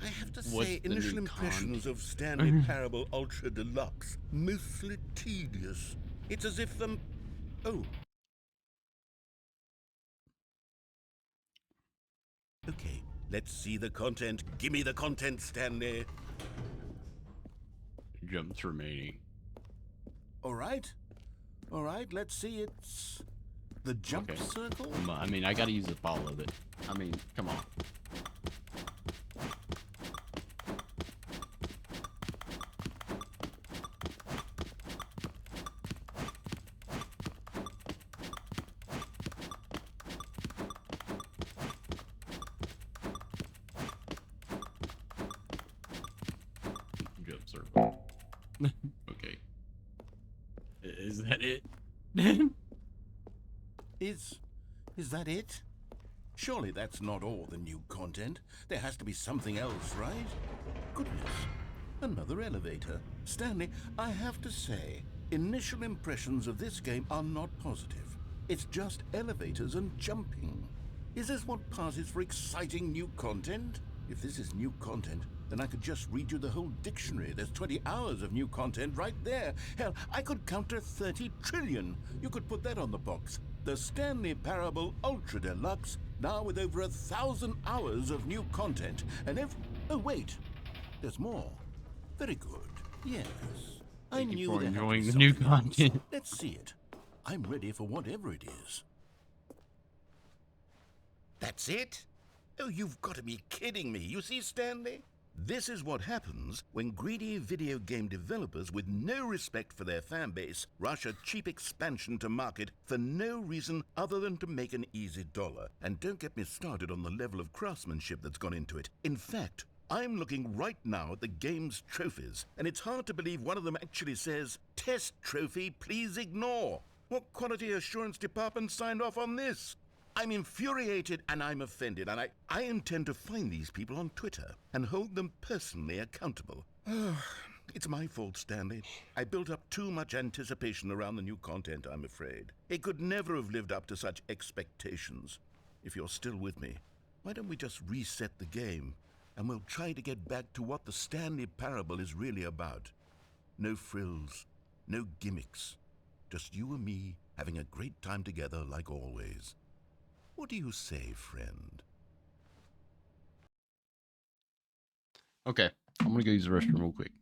have to say, initial impressions of Stanley Parable Ultra Deluxe, mostly tedious. It's as if, oh, Okay, let's see the content. Give me the content, Stanley. Jumps remaining. All right, let's see. It's the jump Okay. circle. I mean, I gotta use the ball of it. I mean, come on. Jump circle. Okay. Is that it? Is that it? Surely that's not all the new content. There has to be something else, right? Goodness, another elevator. Stanley, I have to say, initial impressions of this game are not positive. It's just elevators and jumping. Is this what passes for exciting new content? If this is new content, then I could just read you the whole dictionary. There's 20 hours of new content right there. Hell, I could count to 30 trillion. You could put that on the box. The Stanley Parable Ultra Deluxe, now with over 1,000 hours of new content. And oh wait, there's more. Very good. Yes. Thank you knew for there had to enjoying be the new something else. content. Let's see it. I'm ready for whatever it is. That's it? Oh, you've got to be kidding me. You see, Stanley? This is what happens when greedy video game developers with no respect for their fan base rush a cheap expansion to market for no reason other than to make an easy dollar. And don't get me started on the level of craftsmanship that's gone into it. In fact, I'm looking right now at the game's trophies, and it's hard to believe one of them actually says, "Test trophy, please ignore." What quality assurance department signed off on this? I'm infuriated and I'm offended, and I intend to find these people on Twitter and hold them personally accountable. It's my fault, Stanley. I built up too much anticipation around the new content, I'm afraid. It could never have lived up to such expectations. If you're still with me, why don't we just reset the game, and we'll try to get back to what the Stanley Parable is really about. No frills, no gimmicks. Just you and me having a great time together like always. What do you say, friend? Okay, I'm gonna go use the restroom real quick.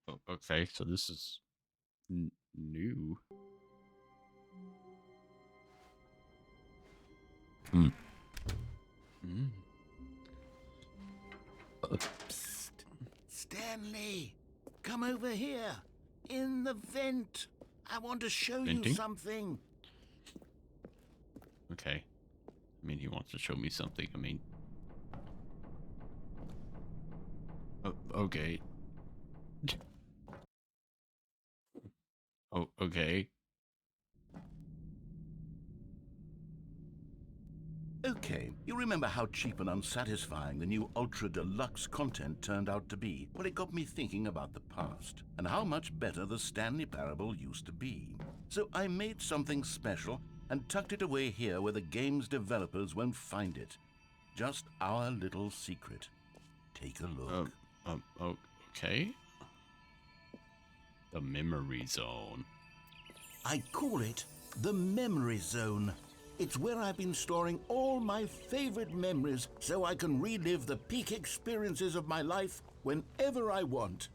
Oh, okay, so this is new. Hmm. Mm. Psst. Stanley, come over here. In the vent. I want to show you Venting? something. Okay. I mean, he wants to show me something. I mean, okay. Oh, okay. Okay, you remember how cheap and unsatisfying the new Ultra Deluxe content turned out to be? Well, it got me thinking about the past and how much better the Stanley Parable used to be. So I made something special and tucked it away here where the game's developers won't find it. Just our little secret. Take a look. Okay. The memory zone. I call it The Memory Zone. It's where I've been storing all my favorite memories so I can relive the peak experiences of my life whenever I want.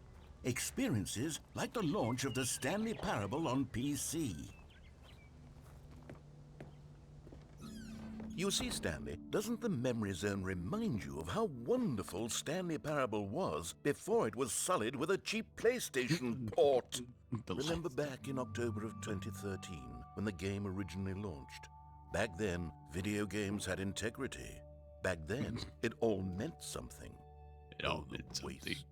Experiences like the launch of the Stanley Parable on PC. You see, Stanley, doesn't the Memory Zone remind you of how wonderful Stanley Parable was before it was sullied with a cheap PlayStation port? Remember back in October of 2013 when the game originally launched? Back then, video games had integrity. Back then, it all meant something. It all Oh, the meant something. waste.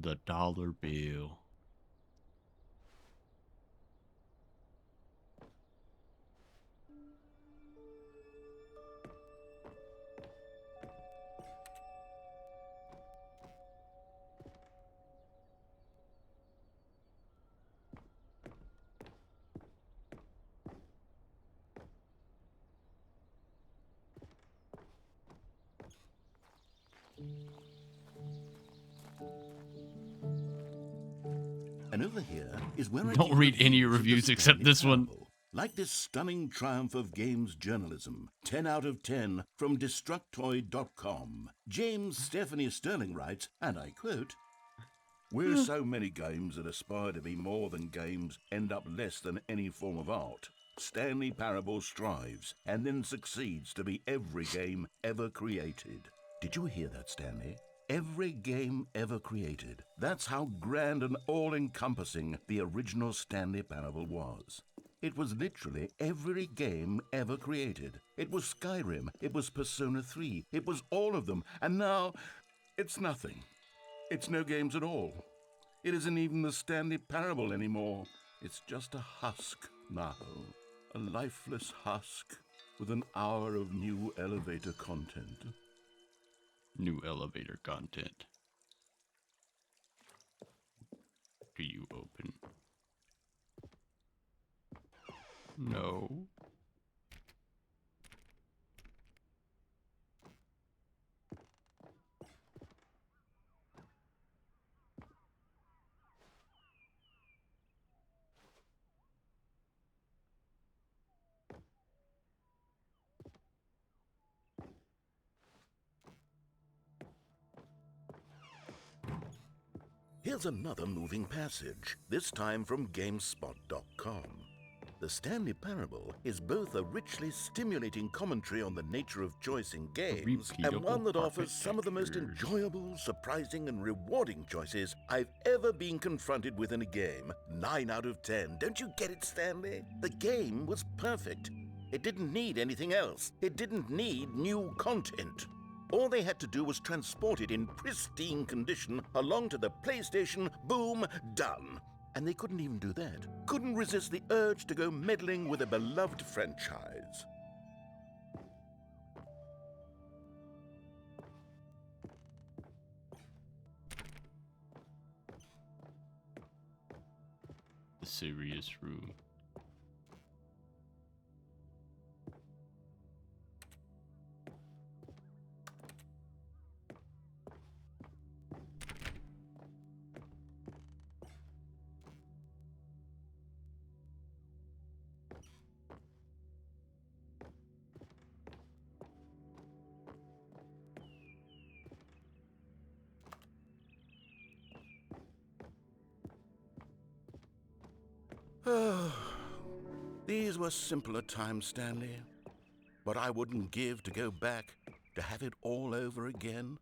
The dollar bill. And over here is where I Don't give read any reviews of the reviews except Stanley this one. Parable. Like this stunning triumph of games journalism, 10 out of 10 from Destructoid.com. James Stephanie Sterling writes, and I quote, "Where so many games that aspire to be more than games end up less than any form of art, Stanley Parable strives and then succeeds to be every game ever created." Did you hear that, Stanley? Every game ever created. That's how grand and all-encompassing the original Stanley Parable was. It was literally every game ever created. It was Skyrim, it was Persona 3, it was all of them, and now it's nothing. It's no games at all. It isn't even the Stanley Parable anymore. It's just a husk now. A lifeless husk with an hour of new elevator content. New elevator content. Do you open? No. Here's another moving passage, this time from GameSpot.com. The Stanley Parable is both a richly stimulating commentary on the nature of choice in games and one that offers some of the most enjoyable, surprising, and rewarding choices I've ever been confronted with in a game. 9 out of 10. Don't you get it, Stanley? The game was perfect. It didn't need anything else. It didn't need new content. All they had to do was transport it in pristine condition along to the PlayStation, boom, done. And they couldn't even do that. Couldn't resist the urge to go meddling with a beloved franchise. The serious room. These were simpler times, Stanley. But I wouldn't give to go back to have it all over again.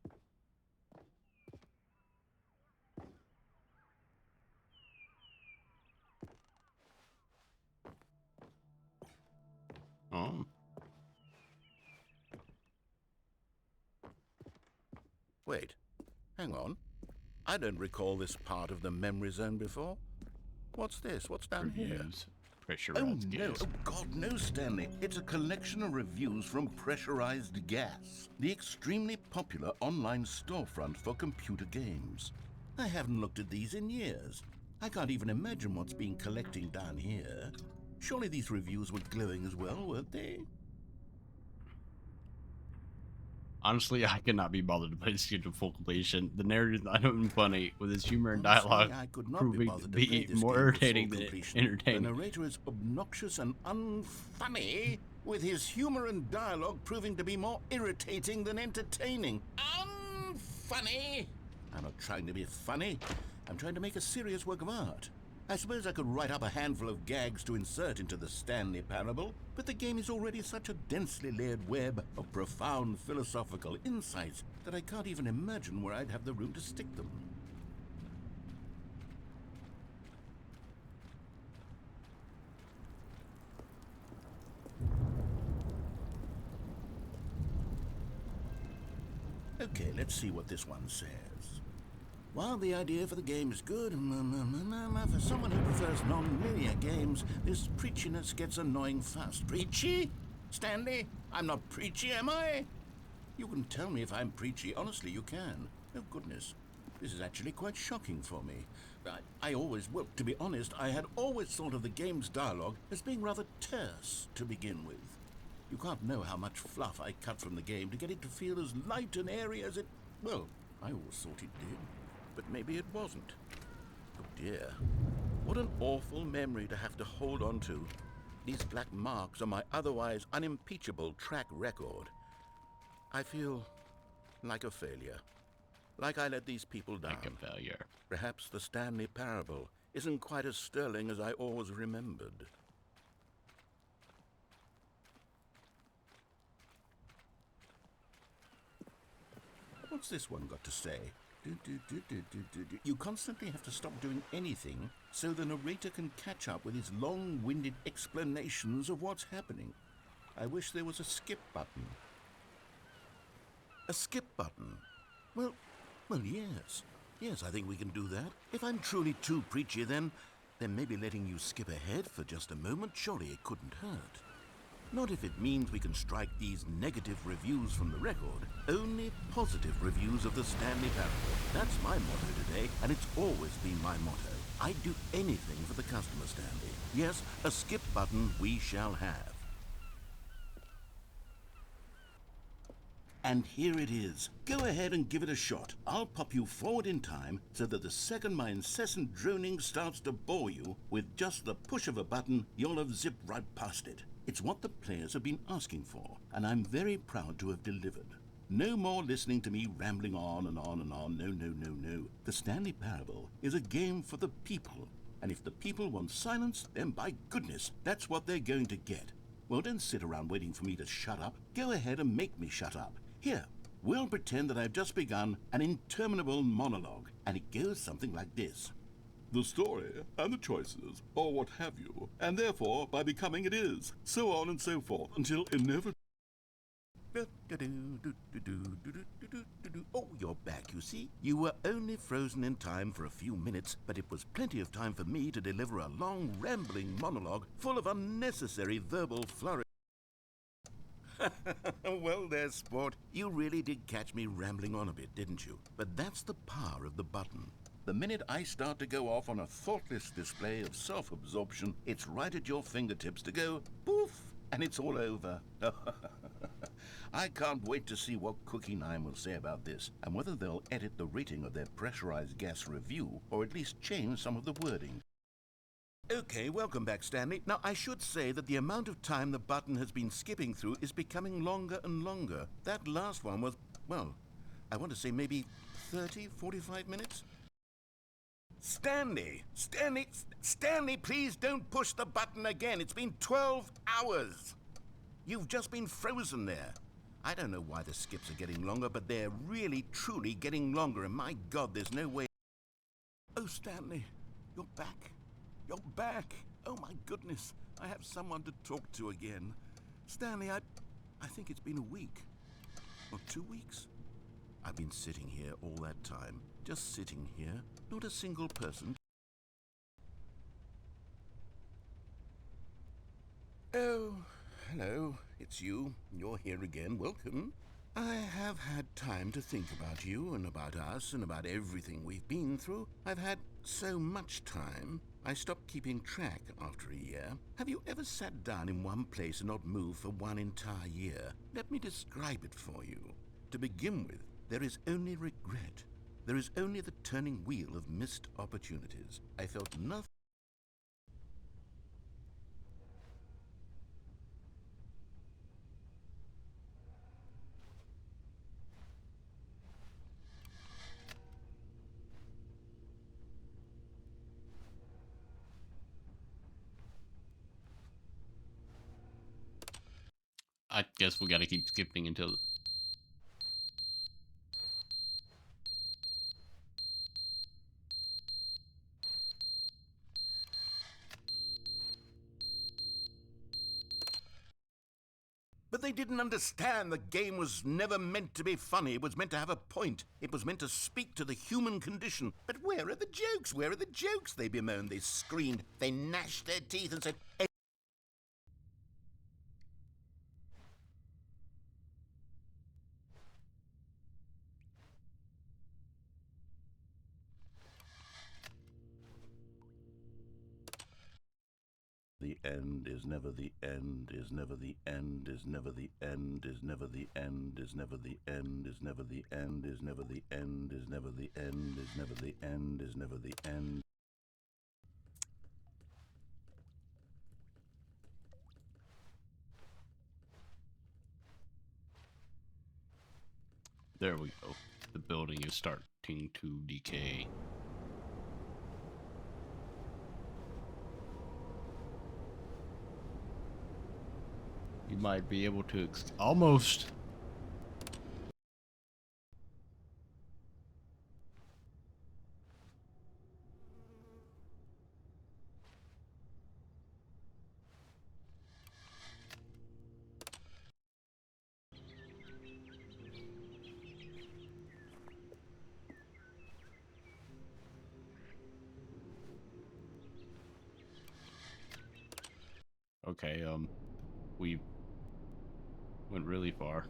Oh. Wait, hang on. I don't recall this part of the memory zone before. What's this? What's down here? Reviews. Oh Pressurized no, gas. oh God, no, Stanley. It's a collection of reviews from Pressurized Gas, the extremely popular online storefront for computer games. I haven't looked at these in years. I can't even imagine what's been collecting down here. Surely these reviews were glowing as well, weren't they? Honestly, I could not be bothered to play this game to full completion. The narrative is not even funny, with its humor and Honestly, dialogue I could not be proving to bothered to play be this more game to full irritating than completion. entertaining. The narrator is obnoxious and unfunny, with his humor and dialogue proving to be more irritating than entertaining. Unfunny! I'm not trying to be funny. I'm trying to make a serious work of art. I suppose I could write up a handful of gags to insert into the Stanley Parable, but the game is already such a densely layered web of profound philosophical insights that I can't even imagine where I'd have the room to stick them. Okay, let's see what this one says. While the idea for the game is good, for someone who prefers non-linear games, this preachiness gets annoying fast. Preachy? Stanley? I'm not preachy, am I? You can tell me if I'm preachy. Honestly, you can. Oh, goodness. This is actually quite shocking for me. Well, to be honest, I had always thought of the game's dialogue as being rather terse to begin with. You can't know how much fluff I cut from the game to get it to feel as light and airy as it... Well, I always thought it did. But maybe it wasn't. Oh dear. What an awful memory to have to hold on to. These black marks are my otherwise unimpeachable track record. I feel like a failure. Like I let these people down. Like a failure. Perhaps the Stanley Parable isn't quite as sterling as I always remembered. What's this one got to say? You constantly have to stop doing anything so the narrator can catch up with his long-winded explanations of what's happening. I wish there was a skip button. A skip button? Well, yes. Yes, I think we can do that. If I'm truly too preachy, then maybe letting you skip ahead for just a moment, surely it couldn't hurt. Not if it means we can strike these negative reviews from the record. Only positive reviews of the Stanley Parable. That's my motto today, and it's always been my motto. I'd do anything for the customer, Stanley. Yes, a skip button we shall have. And here it is. Go ahead and give it a shot. I'll pop you forward in time so that the second my incessant droning starts to bore you, with just the push of a button, you'll have zipped right past it. It's what the players have been asking for, and I'm very proud to have delivered. No more listening to me rambling on and on and on. No. The Stanley Parable is a game for the people, and if the people want silence, then by goodness, that's what they're going to get. Well, don't sit around waiting for me to shut up. Go ahead and make me shut up. Here, we'll pretend that I've just begun an interminable monologue, and it goes something like this. The story, and the choices, or what have you, and therefore, by becoming it is, so on and so forth, until inevitably... Oh, you're back, you see. You were only frozen in time for a few minutes, but it was plenty of time for me to deliver a long, rambling monologue full of unnecessary verbal flourish. Well there, sport. You really did catch me rambling on a bit, didn't you? But that's the power of the button. The minute I start to go off on a thoughtless display of self-absorption, it's right at your fingertips to go poof, and it's all over. I can't wait to see what Cookie 9 will say about this, and whether they'll edit the rating of their pressurized gas review, or at least change some of the wording. Okay, welcome back, Stanley. Now, I should say that the amount of time the button has been skipping through is becoming longer and longer. That last one was, well, I want to say maybe 30, 45 minutes? Stanley, please don't push the button again. It's been 12 hours. You've just been frozen there. I don't know why the skips are getting longer, but they're really, truly getting longer, and my God, there's no way... Oh, Stanley, you're back. You're back. Oh, my goodness. I have someone to talk to again. Stanley, I think it's been a week. Or 2 weeks. I've been sitting here all that time. Just sitting here. Not a single person. Oh, hello. It's you. You're here again. Welcome. I have had time to think about you and about us and about everything we've been through. I've had so much time, I stopped keeping track after a year. Have you ever sat down in one place and not moved for one entire year? Let me describe it for you. To begin with, there is only regret. There is only the turning wheel of missed opportunities. I felt nothing. I guess we gotta keep skipping until... But they didn't understand the game was never meant to be funny. It was meant to have a point. It was meant to speak to the human condition. But where are the jokes? Where are the jokes? They bemoaned, they screamed, they gnashed their teeth and said, the end is never the end, is never the end, is never the end, is never the end, is never the end, is never the end, is never the end, is never the end, is never the end, is never the end. There we go. The building is starting to decay. You might be able to almost. Okay, we went really far.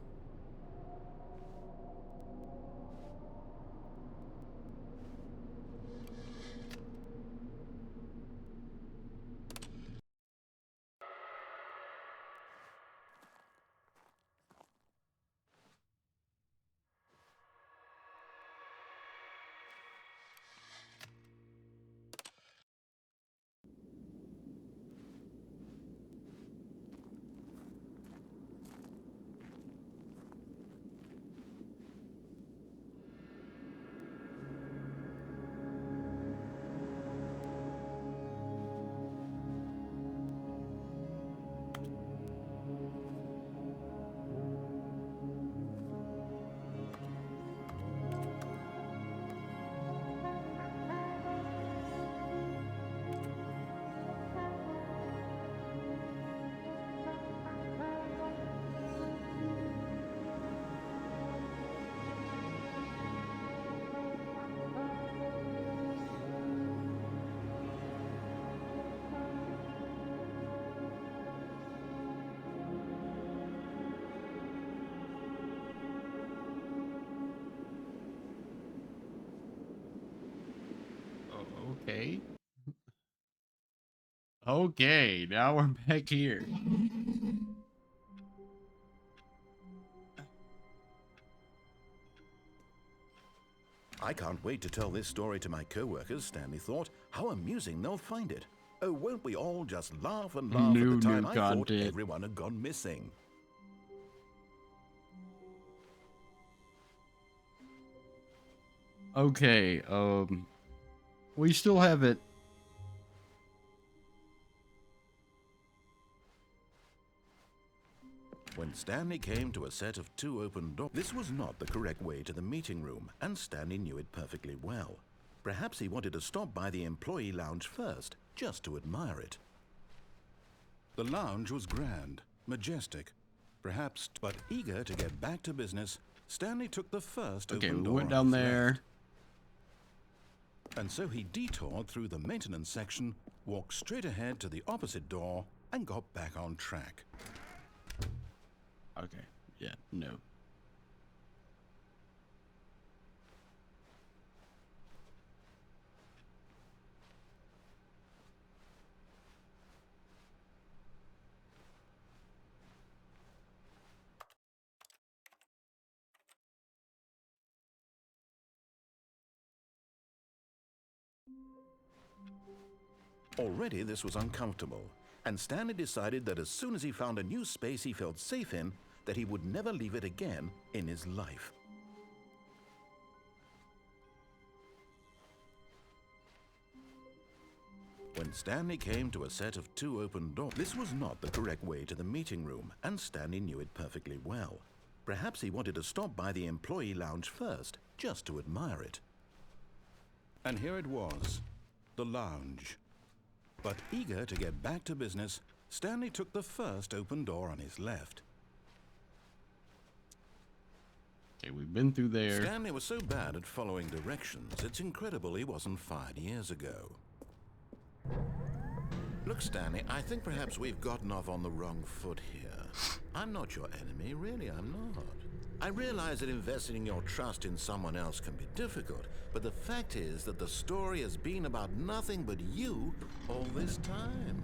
Okay. Okay, now we're back here. I can't wait to tell this story to my co-workers, Stanley thought. How amusing they'll find it. Oh, won't we all just laugh and laugh at the time I thought everyone had gone missing. Okay, we still have it. When Stanley came to a set of 2 open doors, this was not the correct way to the meeting room, and Stanley knew it perfectly well. Perhaps he wanted to stop by the employee lounge first, just to admire it. The lounge was grand, majestic, perhaps, but eager to get back to business, Stanley took the first Okay, open we door went on down his there. left. And so he detoured through the maintenance section, walked straight ahead to the opposite door, and got back on track. Okay, yeah, no. Already this was uncomfortable, and Stanley decided that as soon as he found a new space he felt safe in, that he would never leave it again in his life. When Stanley came to a set of 2 open doors, this was not the correct way to the meeting room, and Stanley knew it perfectly well. Perhaps he wanted to stop by the employee lounge first, just to admire it. And here it was, the lounge. But eager to get back to business, Stanley took the first open door on his left. Okay, we've been through there. Stanley was so bad at following directions, it's incredible he wasn't fired years ago. Look, Stanley, I think perhaps we've gotten off on the wrong foot here. I'm not your enemy, really, I'm not. I realize that investing your trust in someone else can be difficult, but the fact is that the story has been about nothing but you all this time.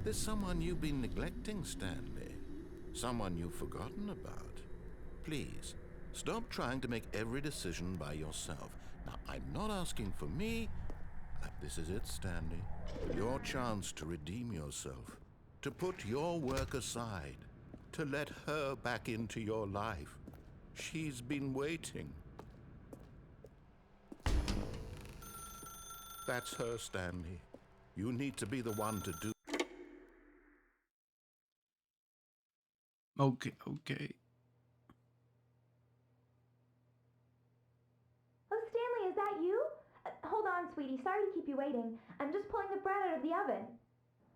There's someone you've been neglecting, Stanley. Someone you've forgotten about. Please, stop trying to make every decision by yourself. Now, I'm not asking for me. This is it, Stanley. Your chance to redeem yourself. To put your work aside. To let her back into your life. She's been waiting. That's her, Stanley. You need to be the one to do. Okay. Oh, Stanley, is that you? Hold on, sweetie. Sorry to keep you waiting. I'm just pulling the bread out of the oven.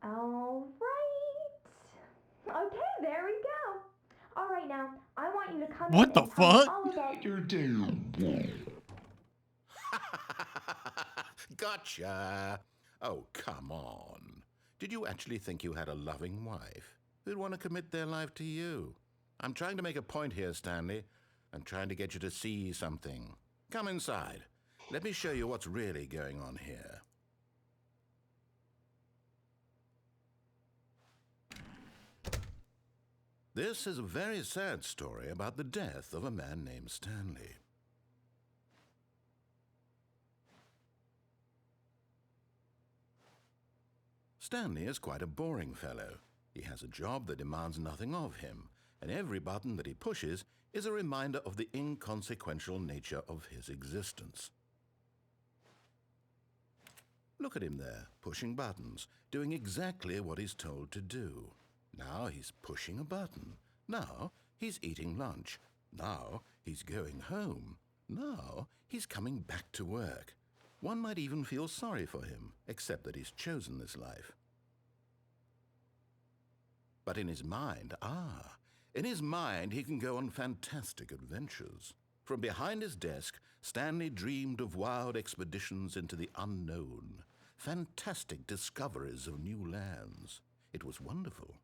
All right. Okay, there we go. All right, now, I want you to come What in the and tell me fuck? all about... You're doing. Gotcha. Oh, come on. Did you actually think you had a loving wife who'd want to commit their life to you? I'm trying to make a point here, Stanley. I'm trying to get you to see something. Come inside. Let me show you what's really going on here. This is a very sad story about the death of a man named Stanley. Stanley is quite a boring fellow. He has a job that demands nothing of him, and every button that he pushes is a reminder of the inconsequential nature of his existence. Look at him there, pushing buttons, doing exactly what he's told to do. Now he's pushing a button. Now he's eating lunch. Now he's going home. Now he's coming back to work. One might even feel sorry for him, except that he's chosen this life. But in his mind, he can go on fantastic adventures. From behind his desk, Stanley dreamed of wild expeditions into the unknown, fantastic discoveries of new lands. It was wonderful.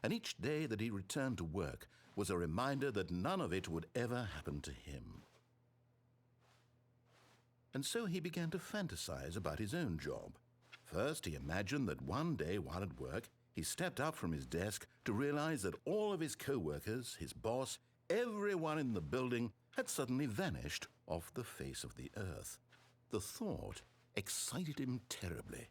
And each day that he returned to work was a reminder that none of it would ever happen to him. And so he began to fantasize about his own job. First, he imagined that one day while at work, he stepped up from his desk to realize that all of his co-workers, his boss, everyone in the building had suddenly vanished off the face of the earth. The thought excited him terribly.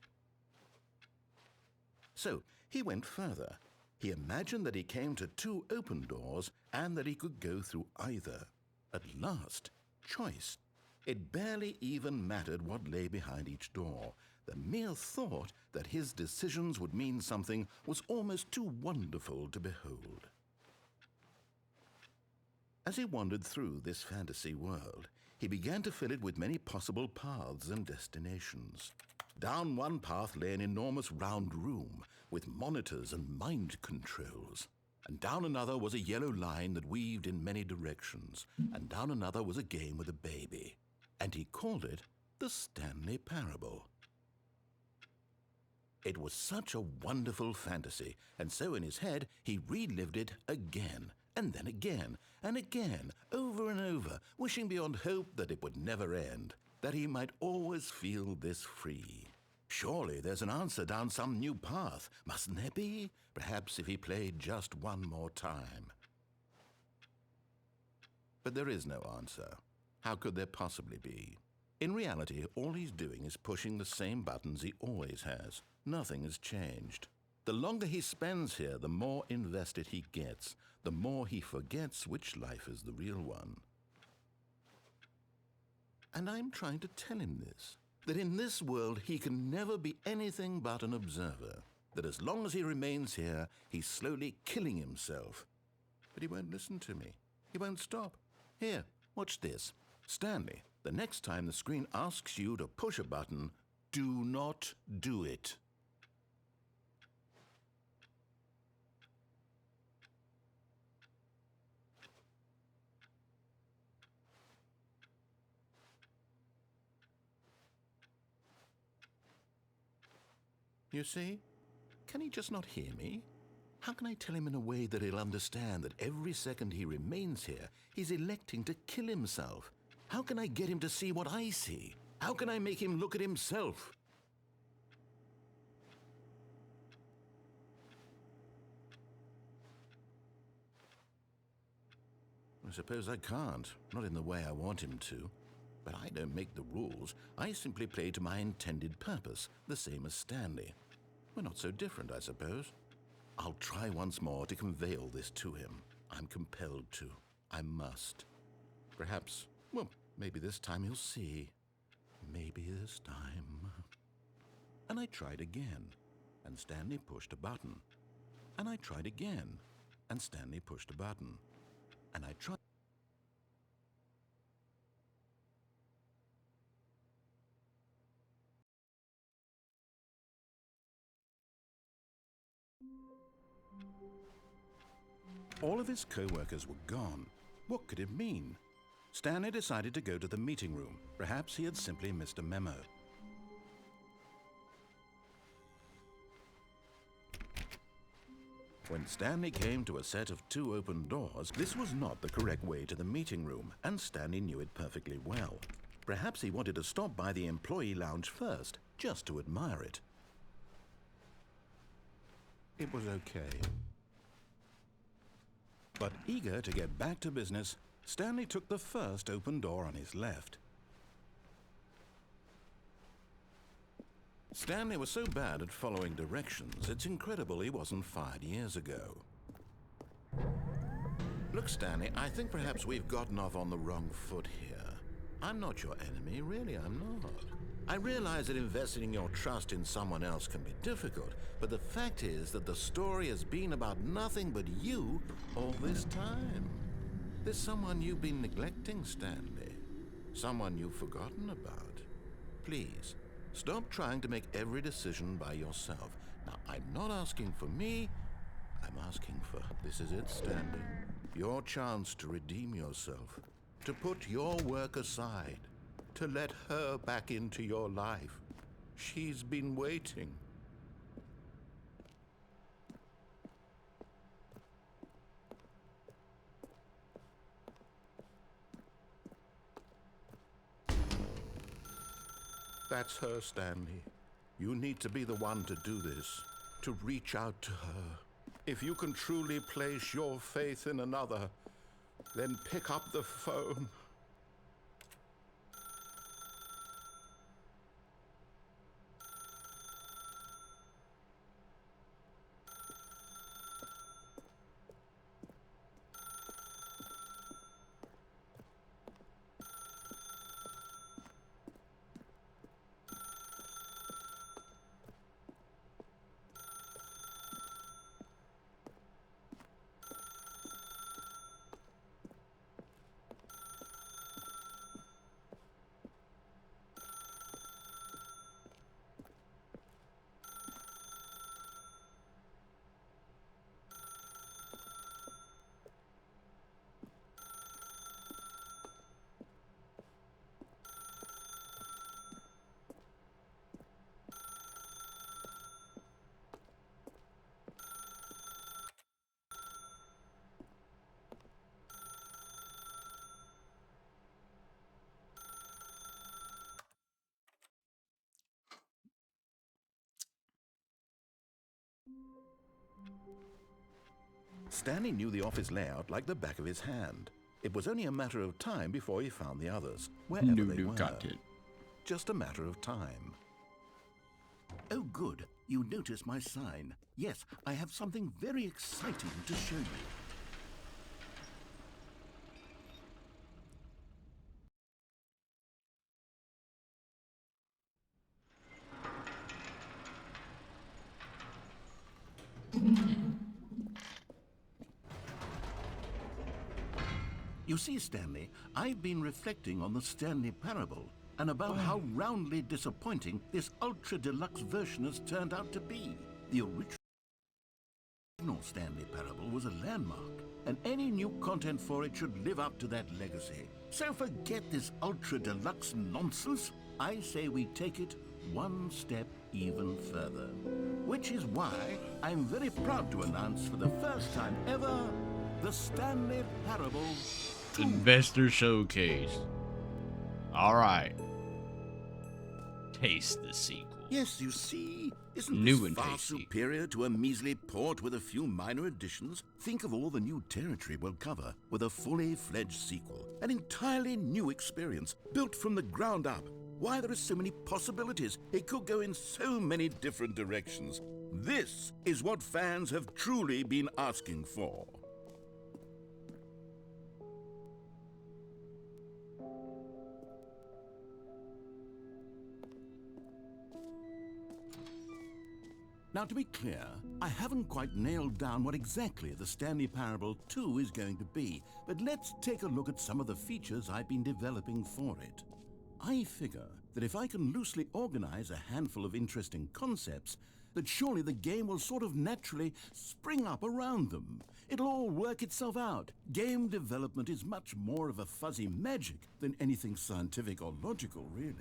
So he went further. He imagined that he came to 2 open doors and that he could go through either. At last, choice. It barely even mattered what lay behind each door. The mere thought that his decisions would mean something was almost too wonderful to behold. As he wandered through this fantasy world, he began to fill it with many possible paths and destinations. Down one path lay an enormous round room with monitors and mind controls. And down another was a yellow line that weaved in many directions. And down another was a game with a baby. And he called it The Stanley Parable. It was such a wonderful fantasy, and so in his head he relived it again, and then again, and again, over and over, wishing beyond hope that it would never end, that he might always feel this free. Surely there's an answer down some new path, mustn't there be? Perhaps if he played just one more time. But there is no answer. How could there possibly be? In reality, all he's doing is pushing the same buttons he always has, nothing has changed. The longer he spends here, the more invested he gets, the more he forgets which life is the real one. And I'm trying to tell him this, that in this world he can never be anything but an observer, that as long as he remains here, he's slowly killing himself. But he won't listen to me. He won't stop. Here, watch this. Stanley, the next time the screen asks you to push a button, do not do it. You see? Can he just not hear me? How can I tell him in a way that he'll understand that every second he remains here, he's electing to kill himself? How can I get him to see what I see? How can I make him look at himself? I suppose I can't, not in the way I want him to. But I don't make the rules. I simply play to my intended purpose, the same as Stanley. We're not so different, I suppose. I'll try once more to convey all this to him. I'm compelled to. I must. Perhaps, well, maybe this time he'll see. Maybe this time. And I tried again, and Stanley pushed a button. And I tried again, and Stanley pushed a button. And I tried. All of his co-workers were gone. What could it mean? Stanley decided to go to the meeting room. Perhaps he had simply missed a memo. When Stanley came to a set of 2 open doors, this was not the correct way to the meeting room, and Stanley knew it perfectly well. Perhaps he wanted to stop by the employee lounge first, just to admire it. It was okay. But eager to get back to business, Stanley took the first open door on his left. Stanley was so bad at following directions, it's incredible he wasn't fired years ago. Look, Stanley, I think perhaps we've gotten off on the wrong foot here. I'm not your enemy, really, I'm not. I realize that investing your trust in someone else can be difficult, but the fact is that the story has been about nothing but you all this time. There's someone you've been neglecting, Stanley. Someone you've forgotten about. Please, stop trying to make every decision by yourself. Now, I'm not asking for me, I'm asking for... This is it, Stanley. Your chance to redeem yourself. To put your work aside. To let her back into your life. She's been waiting. That's her, Stanley. You need to be the one to do this, to reach out to her. If you can truly place your faith in another, then pick up the phone. Stanley knew the office layout like the back of his hand. It was only a matter of time before he found the others, wherever they were. Content. Just a matter of time. Oh, good. you notice my sign. Yes, I have something very exciting to show you. You see, Stanley, I've been reflecting on the Stanley Parable and about how roundly disappointing this ultra-deluxe version has turned out to be. The original Stanley Parable was a landmark, and any new content for it should live up to that legacy. So forget this ultra-deluxe nonsense. I say we take it one step even further. Which is why I'm very proud to announce for the first time ever, the Stanley Parable Investor Showcase. All right. Taste the sequel. Yes, you see, isn't New this and far tasty. superior to a measly port with a few minor additions? Think of all the new territory we'll cover with a fully fledged sequel. An entirely new experience, built from the ground up. Why, there are so many possibilities. It could go in so many different directions. This is what fans have truly been asking for. Now, to be clear, I haven't quite nailed down what exactly the Stanley Parable 2 is going to be, but let's take a look at some of the features I've been developing for it. I figure that if I can loosely organize a handful of interesting concepts, that surely the game will sort of naturally spring up around them. It'll all work itself out. Game development is much more of a fuzzy magic than anything scientific or logical, really.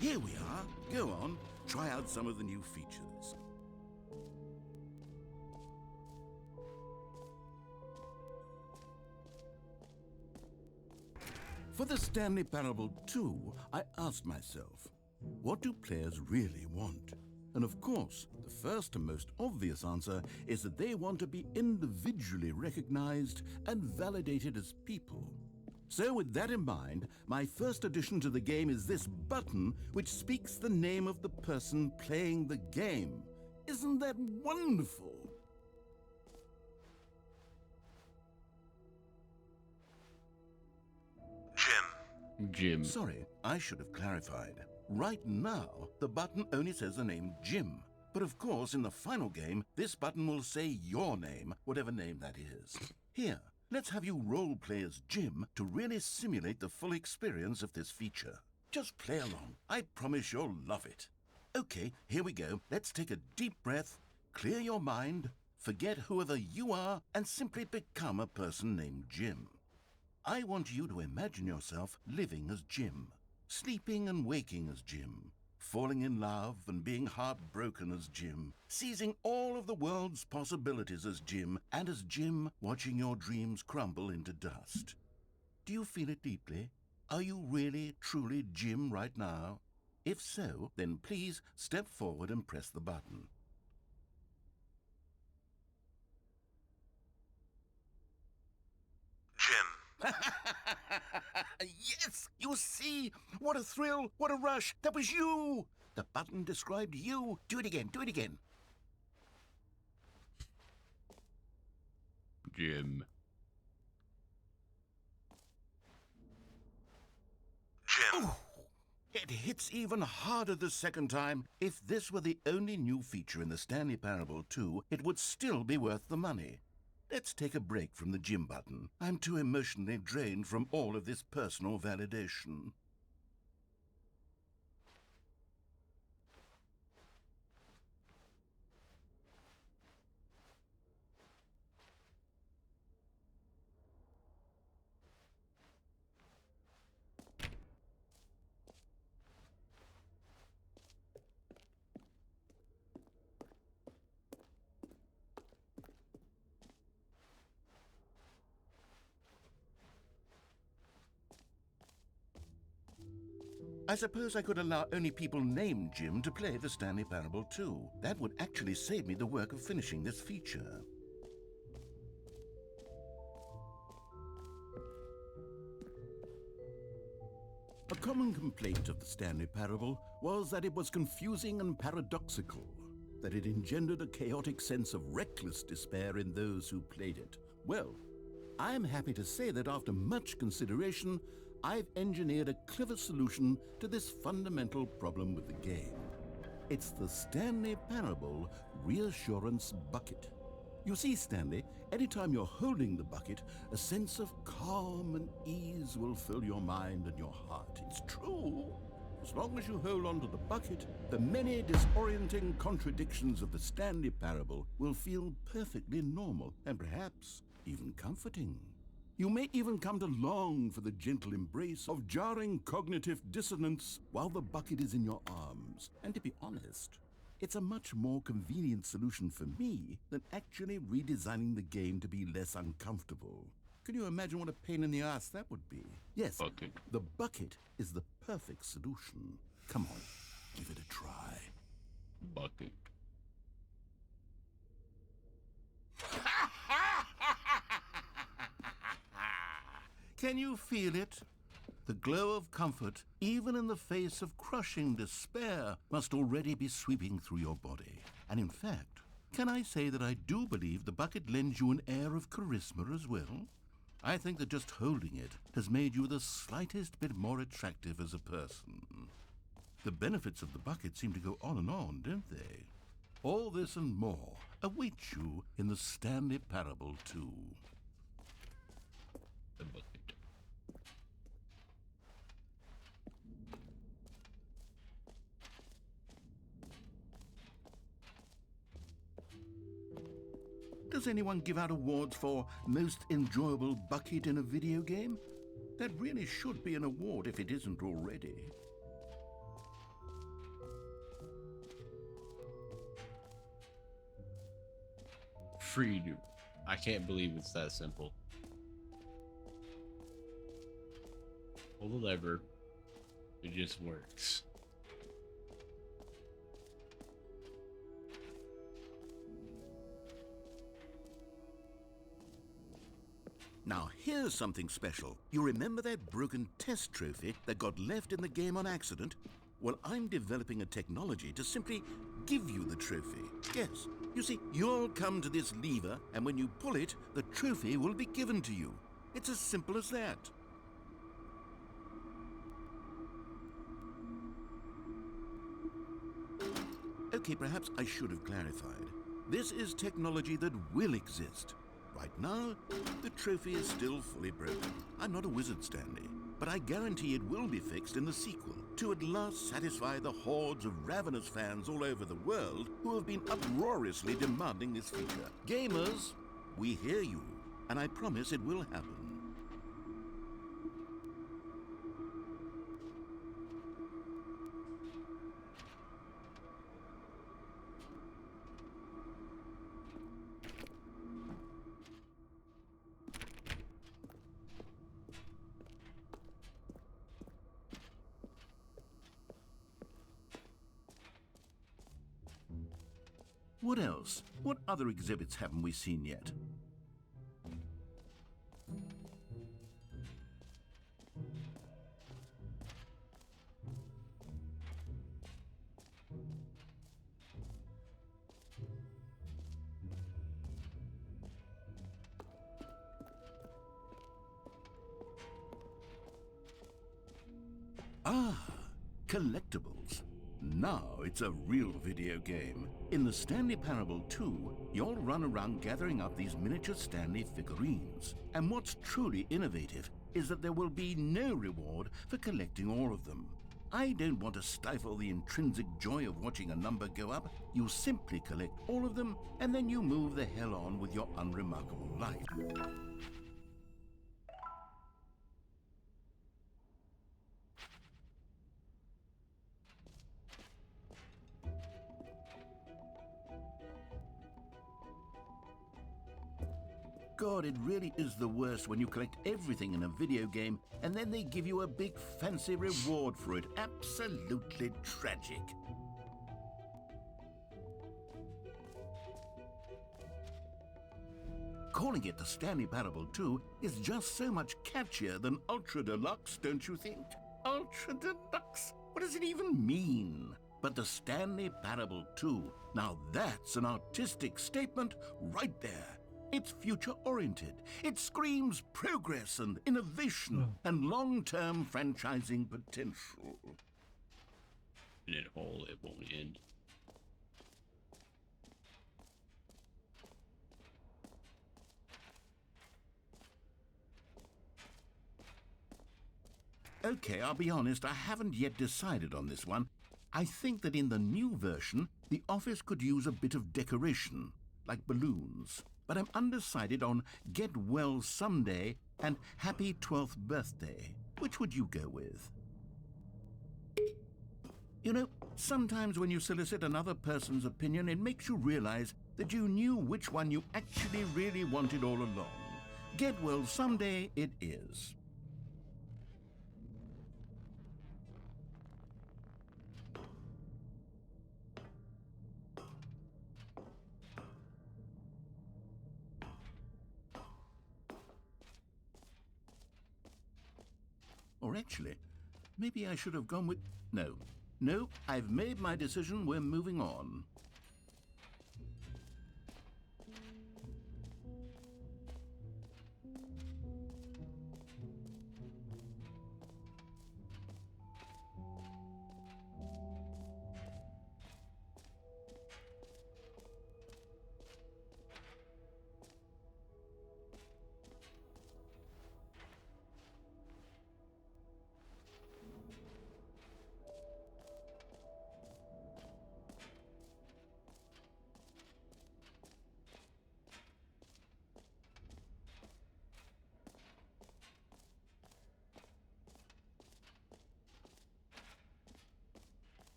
Here we are. Go on, try out some of the new features. For the Stanley Parable 2, I asked myself, what do players really want? And of course, the first and most obvious answer is that they want to be individually recognized and validated as people. So with that in mind, my first addition to the game is this button which speaks the name of the person playing the game. Isn't that wonderful? Jim. Sorry, I should have clarified. Right now, the button only says the name Jim. But of course, in the final game, this button will say your name, whatever name that is. Here, let's have you role-play as Jim to really simulate the full experience of this feature. Just play along. I promise you'll love it. Okay, here we go. Let's take a deep breath, clear your mind, forget whoever you are, and simply become a person named Jim. I want you to imagine yourself living as Jim, sleeping and waking as Jim, falling in love and being heartbroken as Jim, seizing all of the world's possibilities as Jim, and as Jim watching your dreams crumble into dust. Do you feel it deeply? Are you really, truly Jim right now? If so, then please step forward and press the button. Jim. Yes! You see? What a thrill! What a rush! That was you! The button described you. Do it again. Do it again. Jim. Jim. Ooh, it hits even harder the second time. If this were the only new feature in the Stanley Parable 2, it would still be worth the money. Let's take a break from the Jim button. I'm too emotionally drained from all of this personal validation. I suppose I could allow only people named Jim to play the Stanley Parable 2. That would actually save me the work of finishing this feature. A common complaint of the Stanley Parable was that it was confusing and paradoxical, that it engendered a chaotic sense of reckless despair in those who played it. Well, I am happy to say that after much consideration, I've engineered a clever solution to this fundamental problem with the game. It's the Stanley Parable Reassurance Bucket. You see, Stanley, anytime you're holding the bucket, a sense of calm and ease will fill your mind and your heart. It's true. As long as you hold on to the bucket, the many disorienting contradictions of the Stanley Parable will feel perfectly normal and perhaps even comforting. You may even come to long for the gentle embrace of jarring cognitive dissonance while the bucket is in your arms. And to be honest, it's a much more convenient solution for me than actually redesigning the game to be less uncomfortable. Can you imagine what a pain in the ass that would be? Yes, Bucket. the bucket is the perfect solution. Come on, give it a try. Bucket. Can you feel it? The glow of comfort, even in the face of crushing despair, must already be sweeping through your body. And in fact, can I say that I do believe the bucket lends you an air of charisma as well? I think that just holding it has made you the slightest bit more attractive as a person. The benefits of the bucket seem to go on and on, don't they? All this and more await you in the Stanley Parable 2. The bucket. Does anyone give out awards for most enjoyable bucket in a video game? That really should be an award if it isn't already. Freedom. I can't believe it's that simple. Pull the lever. It just works. Now here's something special. You remember that broken test trophy that got left in the game on accident? Well, I'm developing a technology to simply give you the trophy. Yes, you see, you'll come to this lever, and when you pull it, the trophy will be given to you. It's as simple as that. Okay, perhaps I should have clarified. This is technology that will exist. Right now, the trophy is still fully broken. I'm not a wizard, Stanley, but I guarantee it will be fixed in the sequel to at last satisfy the hordes of ravenous fans all over the world who have been uproariously demanding this feature. Gamers, we hear you, and I promise it will happen. What else? What other exhibits haven't we seen yet? Ah, collectibles. Now it's a real video game. In the Stanley Parable 2, you'll run around gathering up these miniature Stanley figurines. And what's truly innovative is that there will be no reward for collecting all of them. I don't want to stifle the intrinsic joy of watching a number go up. You simply collect all of them, and then you move the hell on with your unremarkable life. God, it really is the worst when you collect everything in a video game and then they give you a big fancy reward for it. Absolutely tragic. Calling it the Stanley Parable 2 is just so much catchier than Ultra Deluxe, don't you think? Ultra Deluxe? What does it even mean? But the Stanley Parable 2, now that's an artistic statement right there. It's future-oriented. It screams progress and innovation and long-term franchising potential. And it won't end. Okay, I'll be honest, I haven't yet decided on this one. I think that in the new version, the office could use a bit of decoration, like balloons. But I'm undecided on Get Well Someday and Happy 12th Birthday. Which would you go with? You know, sometimes when you solicit another person's opinion, it makes you realize that you knew which one you actually really wanted all along. Get Well Someday it is. Or actually, maybe I should have gone with... No, I've made my decision. We're moving on.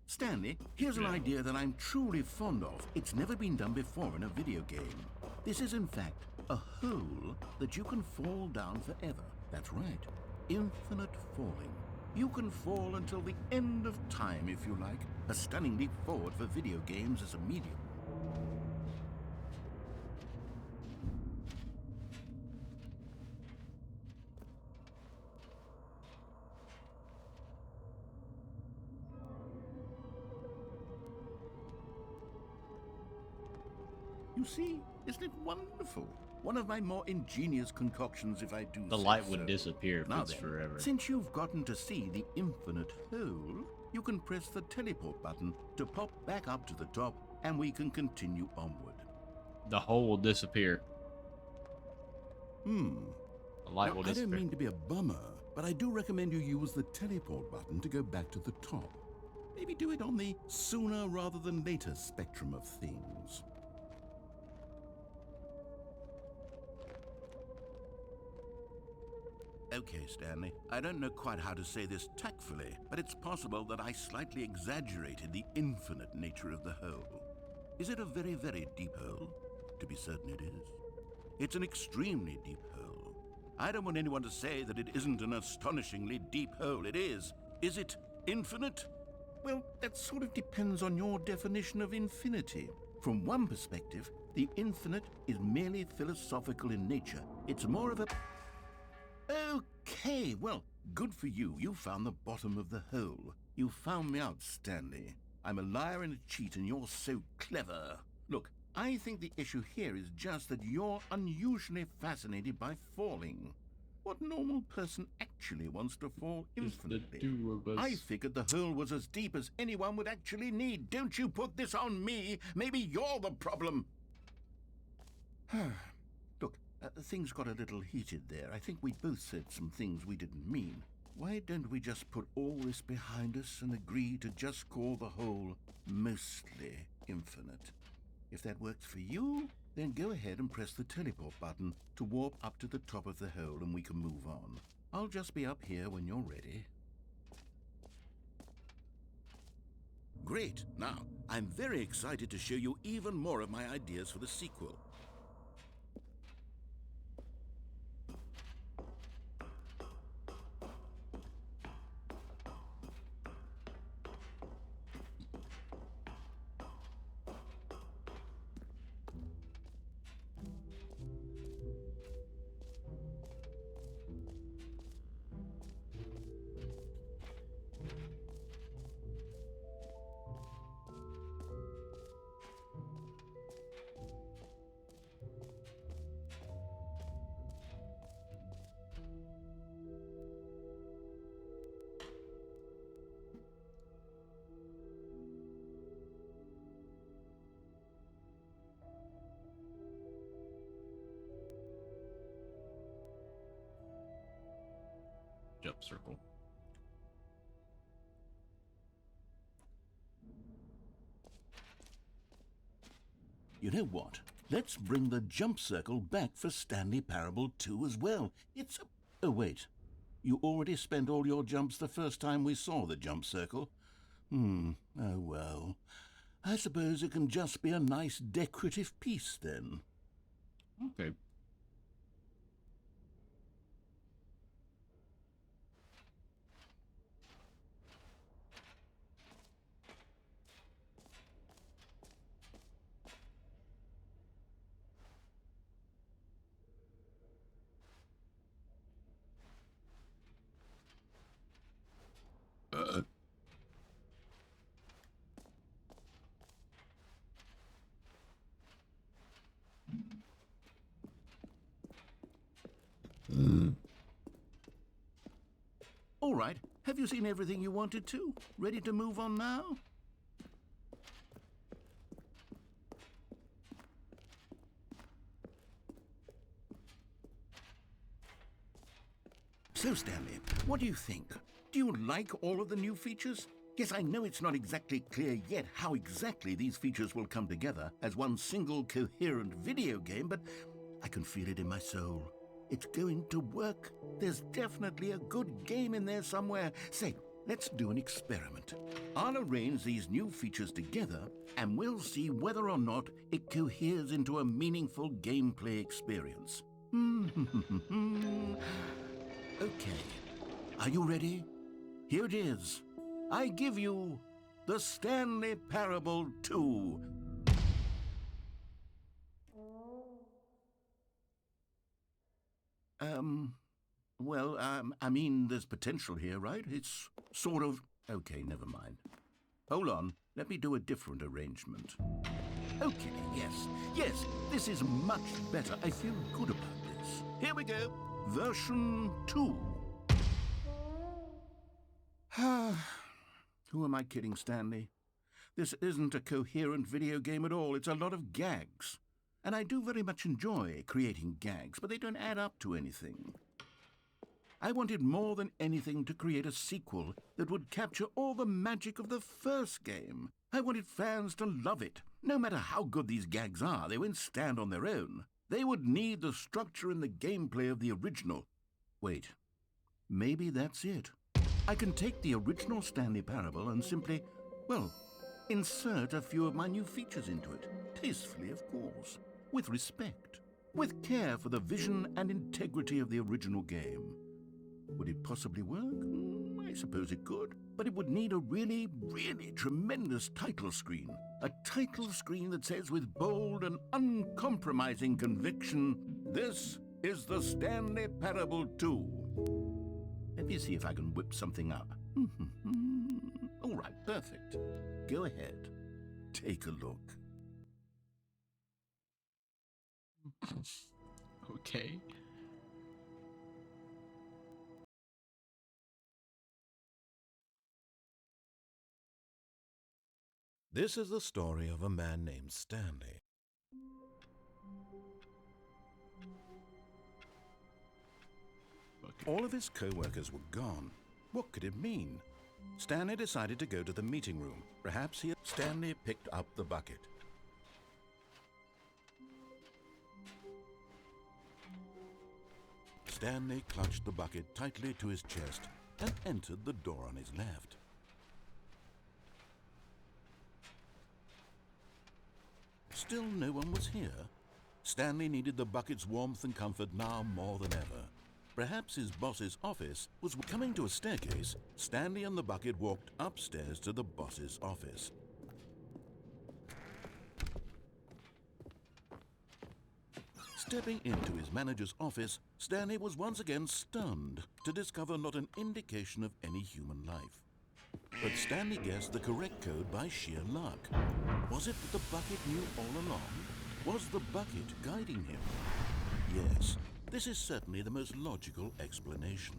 Stanley, here's an idea that I'm truly fond of. It's never been done before in a video game. This is, in fact, a hole that you can fall down forever. That's right. Infinite falling. You can fall until the end of time, if you like. A stunning leap forward for video games as a medium. You see, isn't it wonderful? One of my more ingenious concoctions, if I do The say light so. would disappear if Now it's then, forever. since you've gotten to see the infinite hole, you can press the teleport button to pop back up to the top, and we can continue onward. The hole will disappear. The light Now, will I don't disappear. mean to be a bummer, but I do recommend you use the teleport button to go back to the top. Maybe do it on the sooner rather than later spectrum of things. Okay, Stanley, I don't know quite how to say this tactfully, but it's possible that I slightly exaggerated the infinite nature of the hole. Is it a very, very deep hole? To be certain it is. It's an extremely deep hole. I don't want anyone to say that it isn't an astonishingly deep hole. It is. Is it infinite? Well, that sort of depends on your definition of infinity. From one perspective, the infinite is merely philosophical in nature. It's more of a... Okay, well, good for you. You found the bottom of the hole. You found me out, Stanley. I'm a liar and a cheat, and you're so clever. Look, I think the issue here is just that you're unusually fascinated by falling. What normal person actually wants to fall Just the infinitely? two of us. I figured the hole was as deep as anyone would actually need. Don't you put this on me. Maybe you're the problem. Look, things got a little heated there. I think we both said some things we didn't mean. Why don't we just put all this behind us and agree to just call the hole mostly infinite? If that works for you, then go ahead and press the teleport button to warp up to the top of the hole and we can move on. I'll just be up here when you're ready. Great. Now, I'm very excited to show you even more of my ideas for the sequel. jump circle. You know what? Let's bring the jump circle back for Stanley Parable 2 as well. It's a... Oh, wait. You already spent all your jumps the first time we saw the jump circle. Oh, well. I suppose it can just be a nice decorative piece, then. Okay. All right. Have you seen everything you wanted to? Ready to move on now? So, Stanley, what do you think? Do you like all of the new features? Yes, I know it's not exactly clear yet how exactly these features will come together as one single coherent video game, but I can feel it in my soul. It's going to work. There's definitely a good game in there somewhere. Say, let's do an experiment. I'll arrange these new features together, and we'll see whether or not it coheres into a meaningful gameplay experience. Okay. Are you ready? Here it is. I give you The Stanley Parable 2. I mean, there's potential here, right? It's sort of... Okay, never mind. Hold on, let me do a different arrangement. Okay, yes, this is much better. I feel good about this. Here we go. Version 2. Who am I kidding, Stanley? This isn't a coherent video game at all. It's a lot of gags. And I do very much enjoy creating gags, but they don't add up to anything. I wanted more than anything to create a sequel that would capture all the magic of the first game. I wanted fans to love it. No matter how good these gags are, they won't stand on their own. They would need the structure and the gameplay of the original. Wait, maybe that's it. I can take the original Stanley Parable and simply, well, insert a few of my new features into it. Tastefully, of course. With respect. With care for the vision and integrity of the original game. Would it possibly work? I suppose it could. But it would need a really, really tremendous title screen. A title screen that says with bold and uncompromising conviction, "This is the Stanley Parable 2. Let me see if I can whip something up. All right, perfect. Go ahead. Take a look. Okay. This is the story of a man named Stanley. Okay. All of his co-workers were gone. What could it mean? Stanley decided to go to the meeting room. Perhaps Stanley picked up the bucket. Stanley clutched the bucket tightly to his chest and entered the door on his left. Still no one was here. Stanley needed the bucket's warmth and comfort now more than ever. Perhaps his boss's office was coming to a staircase. Stanley and the bucket walked upstairs to the boss's office. Stepping into his manager's office, Stanley was once again stunned to discover not an indication of any human life. But Stanley guessed the correct code by sheer luck. Was it that the bucket knew all along? Was the bucket guiding him? Yes, this is certainly the most logical explanation.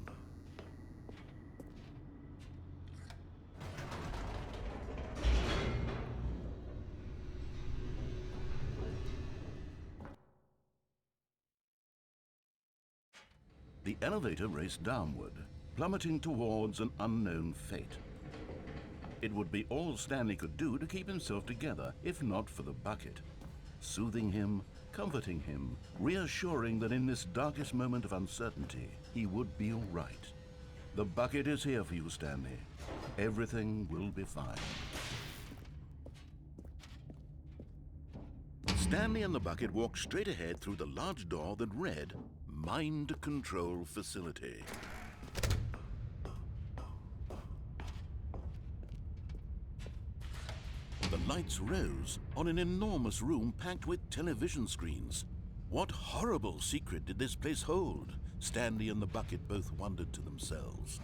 The elevator raced downward. plummeting towards an unknown fate. It would be all Stanley could do to keep himself together, if not for the bucket. Soothing him, comforting him, reassuring that in this darkest moment of uncertainty, he would be all right. The bucket is here for you, Stanley. Everything will be fine. Stanley and the bucket walked straight ahead through the large door that read, Mind Control Facility. The lights rose on an enormous room packed with television screens. What horrible secret did this place hold? Stanley and the bucket both wondered to themselves.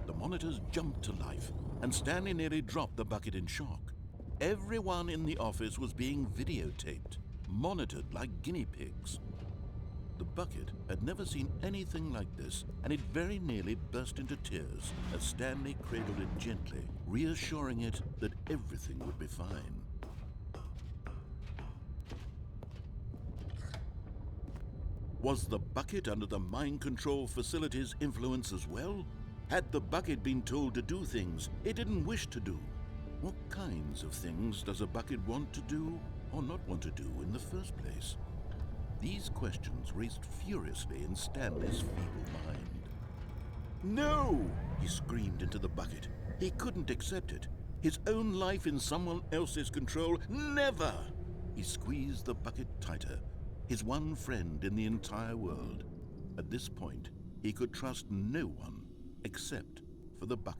The monitors jumped to life, and Stanley nearly dropped the bucket in shock. Everyone in the office was being videotaped, monitored like guinea pigs. The bucket had never seen anything like this, and it very nearly burst into tears as Stanley cradled it gently, reassuring it that everything would be fine. Was the bucket under the mind control facility's influence as well? Had the bucket been told to do things it didn't wish to do? What kinds of things does a bucket want to do or not want to do in the first place? These questions raced furiously in Stanley's feeble mind. No! He screamed into the bucket. He couldn't accept it. His own life in someone else's control, never! He squeezed the bucket tighter, his one friend in the entire world. At this point, he could trust no one except for the bucket.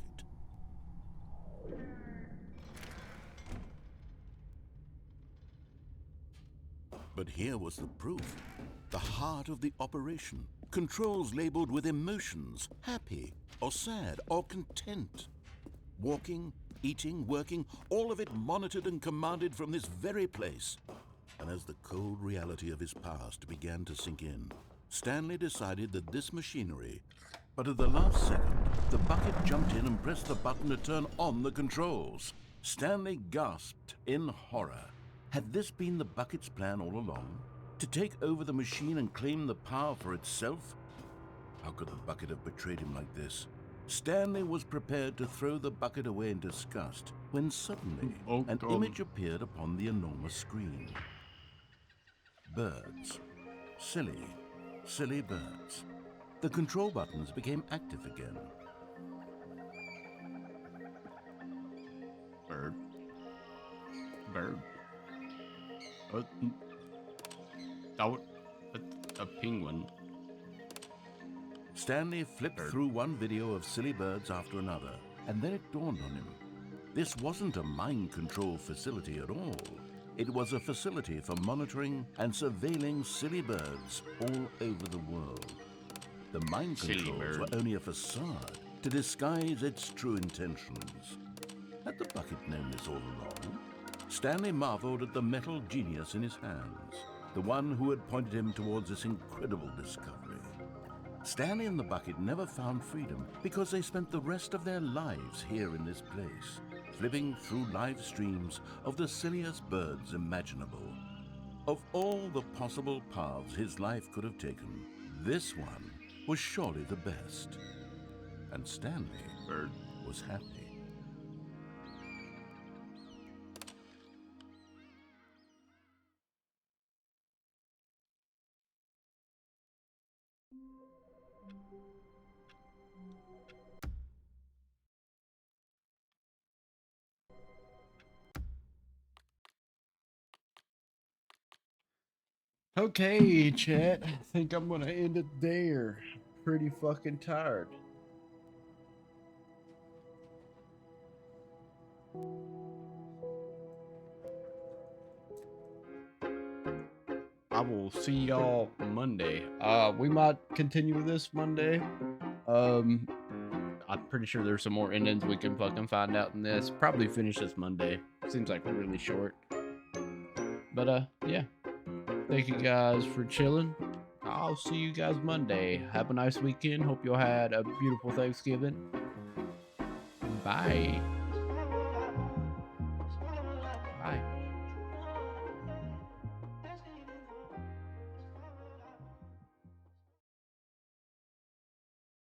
But here was the proof. The heart of the operation. Controls labeled with emotions, happy or sad or content. Walking, eating, working, all of it monitored and commanded from this very place. And as the cold reality of his past began to sink in, Stanley decided that this machinery... But at the last second, the bucket jumped in and pressed the button to turn on the controls. Stanley gasped in horror. Had this been the bucket's plan all along? To take over the machine and claim the power for itself? How could the bucket have betrayed him like this? Stanley was prepared to throw the bucket away in disgust when suddenly an image appeared upon the enormous screen. Birds. Silly, silly birds. The control buttons became active again. Bird. A penguin. Stanley flipped through one video of silly birds after another, and then it dawned on him. This wasn't a mind control facility at all. It was a facility for monitoring and surveilling silly birds all over the world. The mind controls were only a facade to disguise its true intentions. Had the bucket known this all along? Stanley marveled at the metal genius in his hands, the one who had pointed him towards this incredible discovery. Stanley and the bucket never found freedom because they spent the rest of their lives here in this place, flipping through live streams of the silliest birds imaginable. Of all the possible paths his life could have taken, this one was surely the best. And Stanley was happy. Okay, chat. I think I'm gonna end it there. Pretty fucking tired. I will see y'all Monday. We might continue this Monday. I'm pretty sure there's some more endings we can fucking find out in this. Probably finish this Monday. Seems like really short. But yeah. Thank you guys for chilling. I'll see you guys Monday. Have a nice weekend. Hope you all had a beautiful Thanksgiving. Bye.